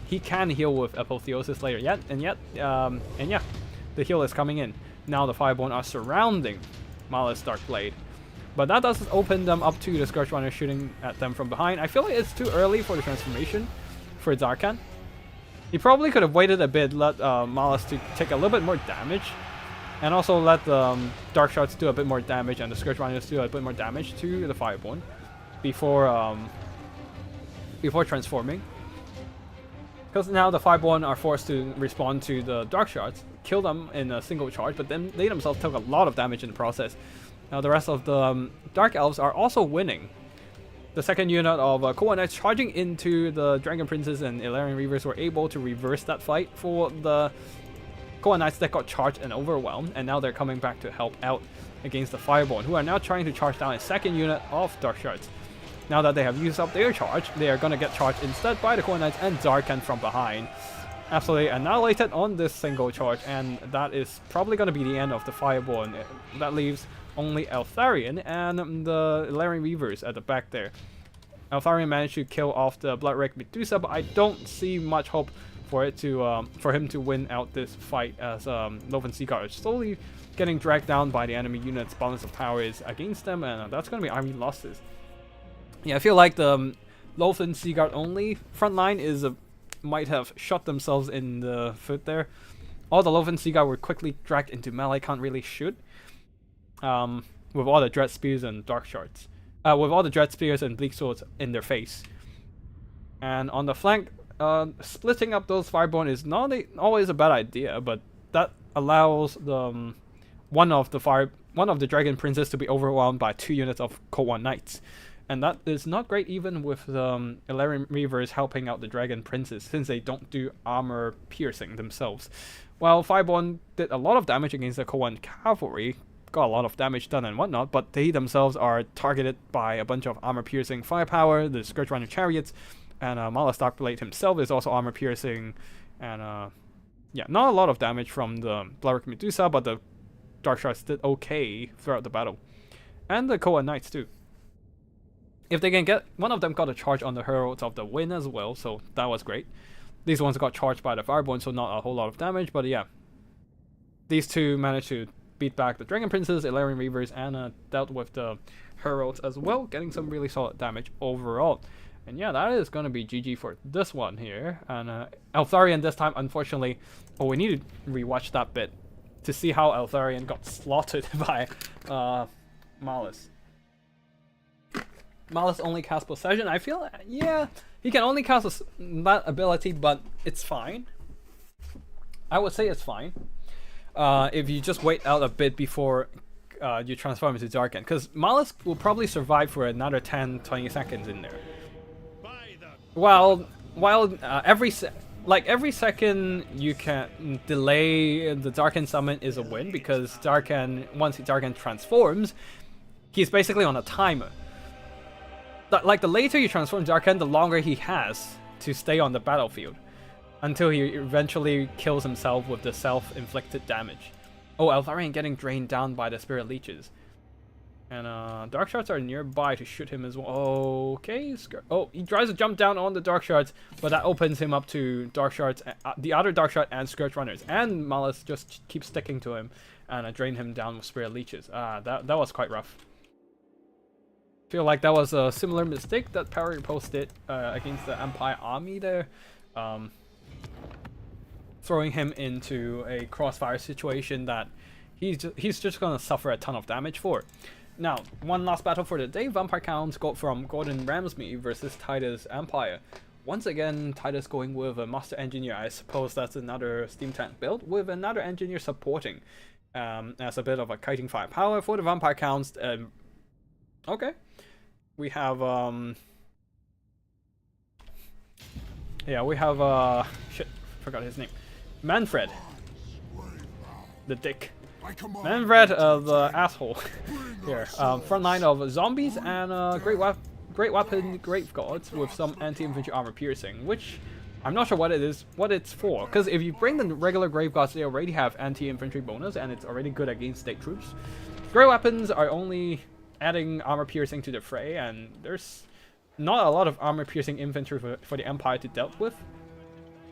He can heal with Apotheosis later and yeah, the heal is coming in. Now the Fireborn are surrounding Malice Dark Blade. But that does open them up to the Scourge Runner shooting at them from behind. I feel like it's too early for the transformation for Zarkan. He probably could have waited a bit, let Malice to take a little bit more damage. And also let the Dark Shards do a bit more damage and the Scourge Runners do a bit more damage to the Fireborn before transforming. Because now the Fireborn are forced to respond to the Dark Shards, kill them in a single charge, but then they themselves took a lot of damage in the process. Now the rest of the Dark Elves are also winning. The second unit of Khorne Knights charging into the Dragon Princes and Illyrian Reavers were able to reverse that fight for the Khorne Knights that got charged and overwhelmed, and now they're coming back to help out against the Fireborn, who are now trying to charge down a second unit of Dark Shards. Now that they have used up their charge, they are going to get charged instead by the Khorne Knights and Zarkan from behind. Absolutely annihilated on this single charge, and that is probably going to be the end of the Fireborn. That leaves only Eltharion and the Illyrian Reavers at the back there. Eltharion managed to kill off the Bloodwreck Medusa, but I don't see much hope for it to for him to win out this fight, as Loafen Sea God is slowly getting dragged down by the enemy units. Balance of power is against them, and that's going to be army losses. Yeah, I feel like the Loafen Sea God only front line is might have shot themselves in the foot there. All the Loafen Sea God were quickly dragged into melee, can't really shoot. With all the Dread Spears and Dark Shards. With all the Dread Spears and Bleak Swords in their face. And on the flank, splitting up those Fireborn is not always a bad idea, but that allows the one of the Dragon Princes to be overwhelmed by 2 units of Khorne Knights. And that is not great even with the Illyrian Reavers helping out the Dragon Princes, since they don't do armor piercing themselves. While Fireborn did a lot of damage against the Khorne Cavalry, got a lot of damage done and whatnot, but they themselves are targeted by a bunch of armor-piercing firepower, the Scourge Runner chariots, and Malice Dark Blade himself is also armor-piercing, and yeah, not a lot of damage from the Bloodwreck Medusa, but the Dark Shards did okay throughout the battle. And the Khorne Knights too. If they can get, one of them got a charge on the Heralds of the Wind as well, so that was great. These ones got charged by the Fireborn, so not a whole lot of damage, but yeah. These two managed to beat back the Dragon Princes, Illyrian Reavers, and dealt with the Heralds as well, getting some really solid damage overall. And yeah, that is going to be GG for this one here. And Eltharion this time, unfortunately, we need to rewatch that bit to see how Eltharion got slaughtered by Malice. Malice only casts Possession. I feel, yeah, he can only cast that ability, but it's fine. I would say it's fine. If you just wait out a bit before you transform into Zarkan, because Malice will probably survive for another 10-20 seconds in there. While every second you can delay the Zarkan summon is a win, because Zarkan, once Zarkan transforms, he's basically on a timer. Like, the later you transform Zarkan, the longer he has to stay on the battlefield, until he eventually kills himself with the self-inflicted damage. Oh, Eltharion getting drained down by the Spirit Leeches. And dark shards are nearby to shoot him as well. Okay, oh, he tries to jump down on the dark shards, but that opens him up to dark shards, the other dark shard and scourge runners, and Malice just keeps sticking to him and drain him down with spirit leeches. That was quite rough. Feel like that was a similar mistake that Power Post did against the Empire army there, throwing him into a crossfire situation that he's just gonna suffer a ton of damage for. Now, one last battle for the day. Vampire Counts got from Gordon Ramsay versus Titus Empire. Once again, Titus going with a Master Engineer. I suppose that's another Steam Tank build with another Engineer supporting as a bit of a kiting firepower for the Vampire Counts. Okay, we have shit, forgot his name. Manfred, the dick. Manfred, the asshole here. Front line of zombies and great weapon grave gods with some anti-infantry armor piercing, which I'm not sure what it's for. Because if you bring the regular grave gods, they already have anti-infantry bonus and it's already good against state troops. Great weapons are only adding armor piercing to the fray, and there's not a lot of armor piercing infantry for the Empire to deal with.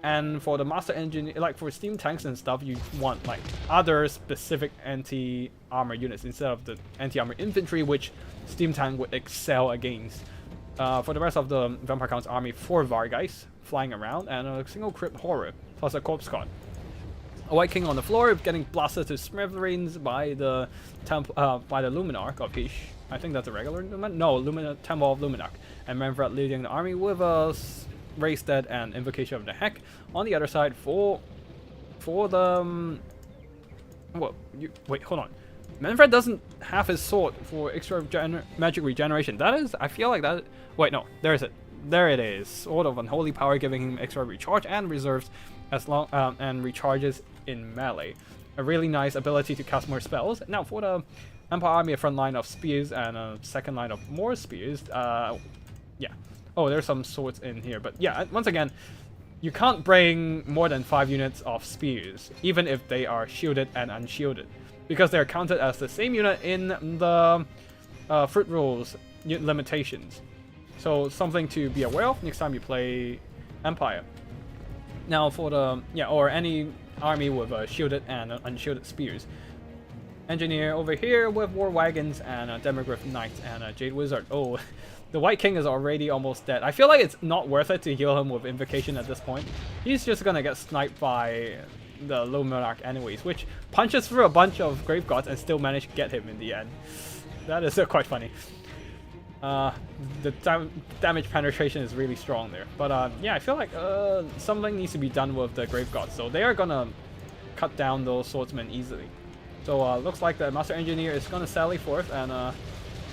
And for the Master Engineer, like for Steam Tanks and stuff, you want like other specific anti-armor units instead of the anti-armor infantry, which Steam Tank would excel against. For the rest of the Vampire Counts army, 4 Vargeist flying around and a single Crypt Horror plus a Corpse God. A White King on the floor getting blasted to smithereens by the Luminarch of Hish. I think that's a regular Luminarch? No, Temple of Luminarch. And Manfred leading the army with a Raise Dead and Invocation of the Heck. On the other side, for the wait, hold on. Manfred doesn't have his sword for extra magic regeneration. That is, I feel like that. Wait, no, there is it. There it is. Sword of Unholy Power, giving him extra recharge and reserves as long and recharges in melee. A really nice ability to cast more spells. Now for the Empire army, a front line of spears and a second line of more spears. Yeah. Oh, there's some swords in here, but yeah, once again, you can't bring more than 5 units of spears, even if they are shielded and unshielded, because they're counted as the same unit in the Fruit Rules limitations. So something to be aware of next time you play Empire. Now for the, or any army with shielded and unshielded spears. Engineer over here with War Wagons and Demogryph Knights and Jade Wizard. Oh, the White King is already almost dead. I feel like it's not worth it to heal him with Invocation at this point. He's just gonna get sniped by the Luminarch anyways, which punches through a bunch of Grave Gods and still manage to get him in the end. That is quite funny. The damage penetration is really strong there. But yeah, I feel like something needs to be done with the Grave Gods. So they are gonna cut down those swordsmen easily. So looks like the Master Engineer is gonna sally forth and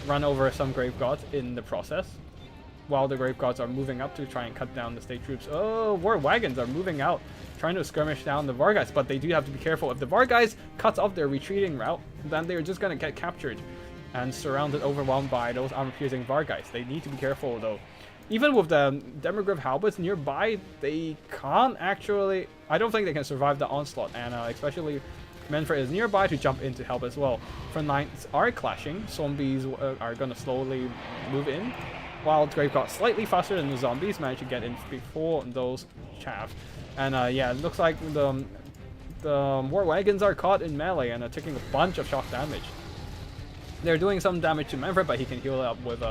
run over some Grave Gods in the process, while the Grave Gods are moving up to try and cut down the state troops. Oh, War Wagons are moving out, trying to skirmish down the Vargeist, but they do have to be careful. If the Vargeist cuts off their retreating route, then they're just gonna get captured and surrounded, overwhelmed by those armor-piercing Vargeist. They need to be careful though. Even with the Demogryph Halberds nearby, they can't actually... I don't think they can survive the onslaught, and especially Manfred is nearby to jump in to help as well. Front lines are clashing. Zombies are going to slowly move in, while Grave Gods slightly faster than the zombies manage to get in before those chaff. And yeah, it looks like the War Wagons are caught in melee and are taking a bunch of shock damage. They're doing some damage to Manfred, but he can heal up with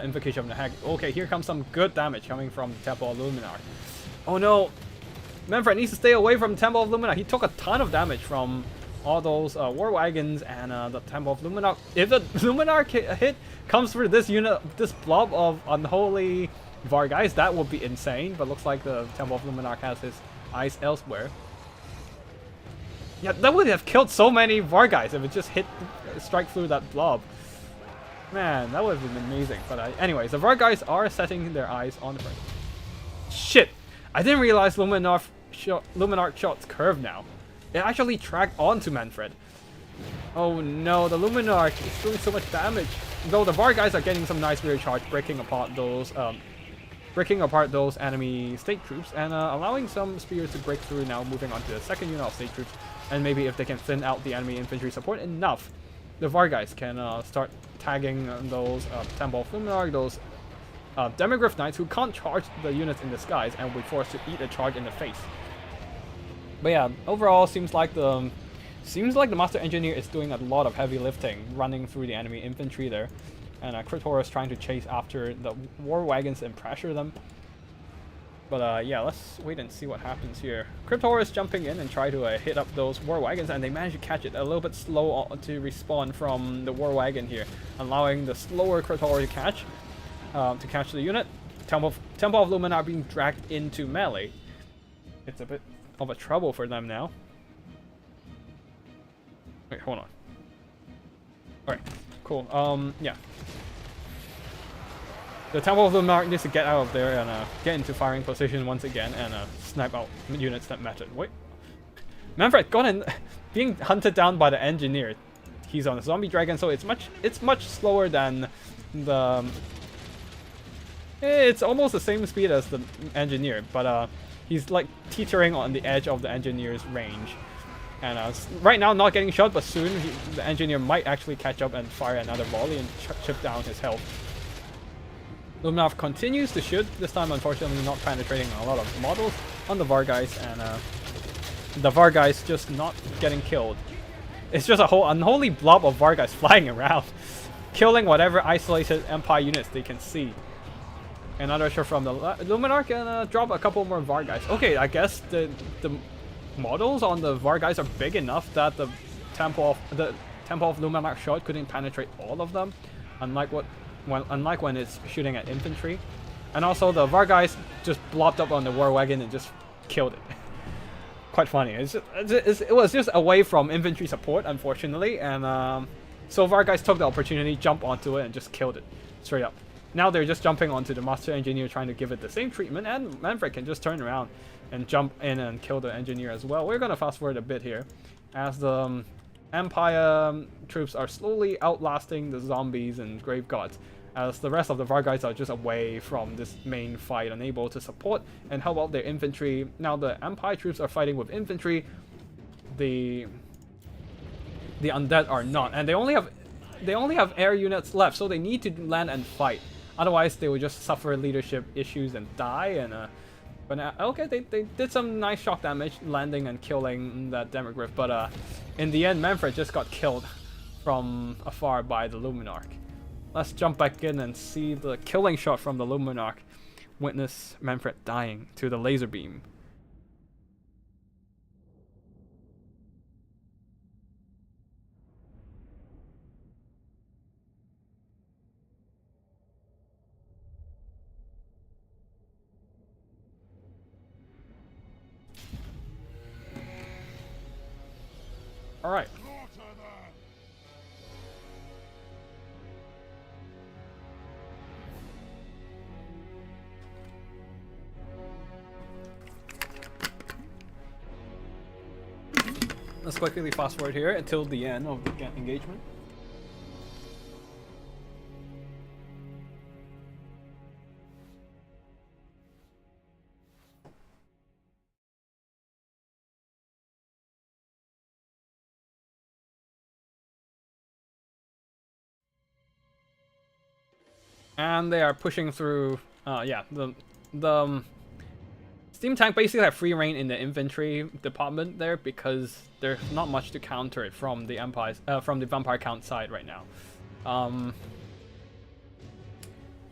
Invocation of the Heck. Okay, here comes some good damage coming from the Temple of Luminarch. Oh no! Manfred needs to stay away from Temple of Luminarch. He took a ton of damage from all those War Wagons and the Temple of Luminarch. If the Luminarch hit comes through this unit, this blob of unholy Vargeist, that would be insane. But looks like the Temple of Luminarch has his eyes elsewhere. Yeah, that would have killed so many Vargeist if it just strike through that blob. Man, that would have been amazing. But anyways, the Vargeist are setting their eyes on the front. Shit! I didn't realize Luminarch shot's curve now. It actually tracked onto Manfred. Oh no, the Luminarch is doing so much damage. Though the Vargeist are getting some nice rear charge, breaking apart those enemy state troops and allowing some spears to break through now, moving on to the second unit of state troops. And maybe if they can thin out the enemy infantry support enough, the Varguys can start tagging those Temple of Luminarch, those Demigryph Knights who can't charge the units in the skies and will be forced to eat a charge in the face. But yeah, overall seems like the Master Engineer is doing a lot of heavy lifting, running through the enemy infantry there, and Crit Horror is trying to chase after the war wagons and pressure them. But yeah, let's wait and see what happens here. Crypt Horror is jumping in and try to hit up those war wagons, and they manage to catch it a little bit slow to respawn from the war wagon here, allowing the slower Crypt Horror to catch the unit. Temple of Luminarch being dragged into melee. It's a bit of a trouble for them now. Wait, hold on. Alright, cool. Yeah. The Temple of Luminarch needs to get out of there and get into firing position once again and snipe out units that matter. Wait. Manfred got in, being hunted down by the engineer. He's on a zombie dragon, so it's much slower than the. It's almost the same speed as the engineer, but he's like teetering on the edge of the engineer's range. And right now not getting shot, but soon the engineer might actually catch up and fire another volley and chip down his health. Luminarch continues to shoot, this time unfortunately not penetrating a lot of models on the Varguys, and the Varguys just not getting killed. It's just a whole unholy blob of Varguys flying around, killing whatever isolated Empire units they can see. Another shot from the Luminarch and drop a couple more Varguys. Okay, I guess the models on the Varguys are big enough that the Temple of Luminarch shot couldn't penetrate all of them, unlike when it's shooting at infantry. And also the Varguys just blobbed up on the war wagon and just killed it. Quite funny. It was just away from infantry support, unfortunately, and so Varguys took the opportunity, jumped onto it, and just killed it straight up. Now they're just jumping onto the Master Engineer, trying to give it the same treatment, and Manfred can just turn around and jump in and kill the Engineer as well. We're gonna fast forward a bit here, as the Empire troops are slowly outlasting the zombies and Grave Gods, as the rest of the Varguys are just away from this main fight, unable to support and help out their infantry. Now the Empire troops are fighting with infantry. The undead are not, and they only have air units left, so they need to land and fight. Otherwise, they will just suffer leadership issues and die. And but okay, they did some nice shock damage, landing and killing that Demigryph. But in the end, Manfred just got killed from afar by the Luminarch. Let's jump back in and see the killing shot from the Luminarch. Witness Manfred dying to the laser beam. Alright. Let's quickly fast forward here until the end of the engagement. And they are pushing through, yeah, the Steam Tank basically have free reign in the infantry department there, because there's not much to counter it from the Vampire Count side right now.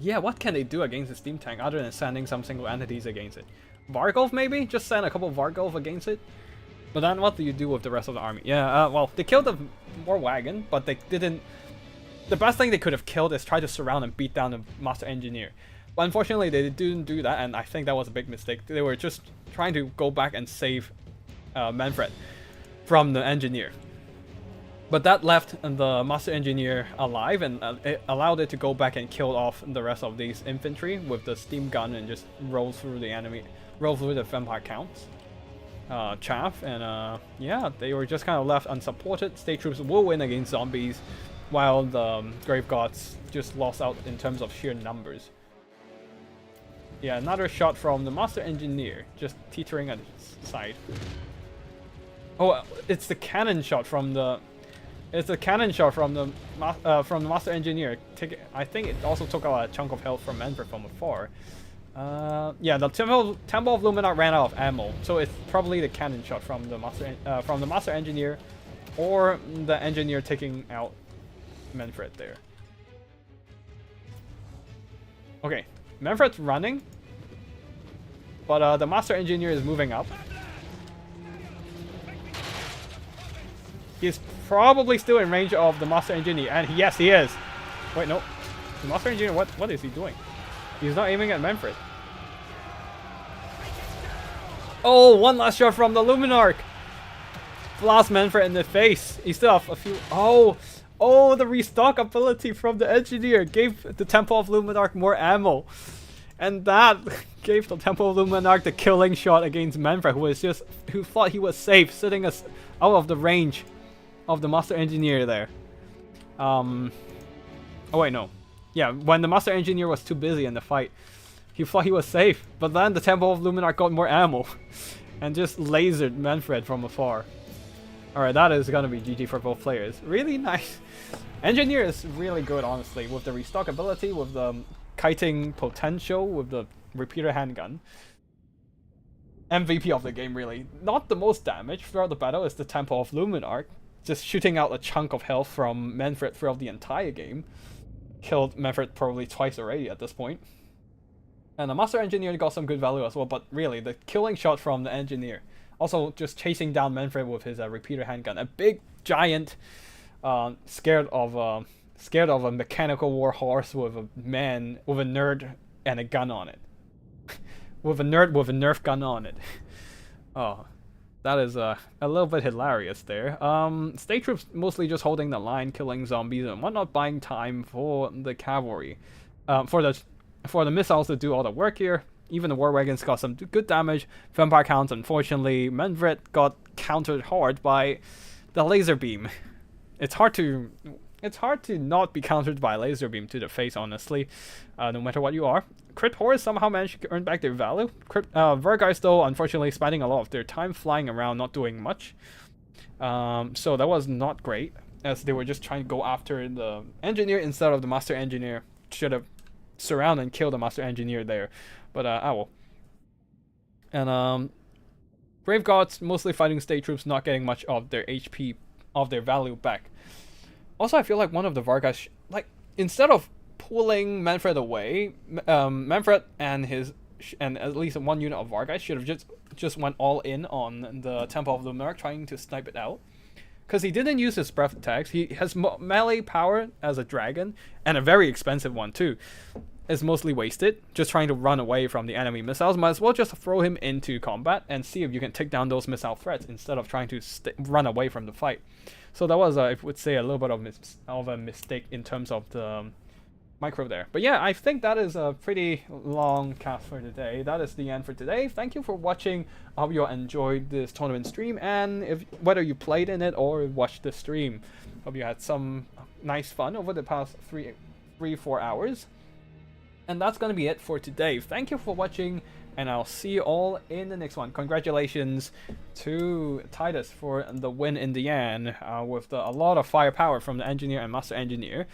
Yeah, what can they do against the Steam Tank other than sending some single entities against it? Vargulf maybe? Just send a couple Vargulf against it? But then what do you do with the rest of the army? Yeah, well, they killed the war wagon, but they didn't. The best thing they could have killed is try to surround and beat down the Master Engineer. But unfortunately, they didn't do that, and I think that was a big mistake. They were just trying to go back and save Manfred from the Engineer. But that left the Master Engineer alive, and it allowed it to go back and kill off the rest of these infantry with the steam gun and just roll through the enemy, roll through the Vampire Counts. Chaff, and yeah, they were just kind of left unsupported. State troops will win against zombies, while the Grave Gods just lost out in terms of sheer numbers. Yeah, another shot from the Master Engineer, just teetering at his side. Oh, it's the cannon shot from the... It's a cannon shot from the Master Engineer. I think it also took out a chunk of health from Manfred from afar. Yeah, the Temple of Luminark ran out of ammo, so it's probably the cannon shot from the Master Engineer, or the Engineer taking out Manfred there. Okay, Manfred's running, but the Master Engineer is moving up. He's probably still in range of the Master Engineer, and yes, he is. Wait, no, the Master Engineer. What is he doing? He's not aiming at Manfred. Oh, one last shot from the Luminark. Blast Manfred in the face. He still have a few. Oh, the restock ability from the Engineer gave the Temple of Luminark more ammo. And that gave the Temple of Luminark the killing shot against Manfred, who thought he was safe, sitting out of the range of the Master Engineer there. Oh wait, no. Yeah, when the Master Engineer was too busy in the fight, he thought he was safe, but then the Temple of Luminark got more ammo and just lasered Manfred from afar. Alright, that is gonna be GG for both players. Really nice. Engineer is really good, honestly, with the restock ability, with the kiting potential, with the repeater handgun. MVP of the game, really. Not the most damage throughout the battle is the Temple of Luminark, just shooting out a chunk of health from Manfred throughout the entire game. Killed Manfred probably twice already at this point. And the Master Engineer got some good value as well, but really, the killing shot from the Engineer. Also, just chasing down Manfred with his repeater handgun. A big, giant, scared of a mechanical war horse with a man, with a nerd and a gun on it. With a nerd with a Nerf gun on it. Oh, that is a little bit hilarious there. State troops mostly just holding the line, killing zombies and whatnot, buying time for the cavalry. For the missiles to do all the work here. Even the war wagons got some good damage. Vampire counts, unfortunately, Manfred got countered hard by the laser beam. It's hard to not be countered by a laser beam to the face, honestly, no matter what you are. Crit Horse somehow managed to earn back their value. Vergeist, though, unfortunately, spending a lot of their time flying around, not doing much. So that was not great, as they were just trying to go after the Engineer instead of the Master Engineer. Should have surround and kill the Master Engineer there, but I will. And Brave Gods mostly fighting state troops, not getting much of their HP, of their value back. Also, I feel like one of the Vargas, instead of pulling Manfred away, Manfred and at least one unit of Vargas should have just went all in on the Temple of Luminark, trying to snipe it out. Because he didn't use his breath attacks. He has melee power as a dragon, and a very expensive one too. Is mostly wasted, just trying to run away from the enemy missiles. Might as well just throw him into combat and see if you can take down those missile threats instead of trying to run away from the fight. So that was, I would say, a little bit of a mistake in terms of the micro there. But yeah, I think that is a pretty long cast for today. That is the end for today. Thank you for watching. I hope you all enjoyed this tournament stream, and whether you played in it or watched the stream, hope you had some nice fun over the past 3-4 hours. And that's gonna be it for today. Thank you for watching, and I'll see you all in the next one. Congratulations to Titus for the win in the end, with a lot of firepower from the Engineer and Master Engineer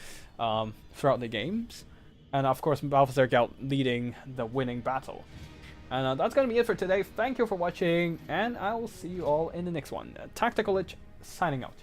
throughout the games. And of course, Balthazar Gout leading the winning battle. And that's going to be it for today. Thank you for watching, and I will see you all in the next one. Tactical Lich signing out.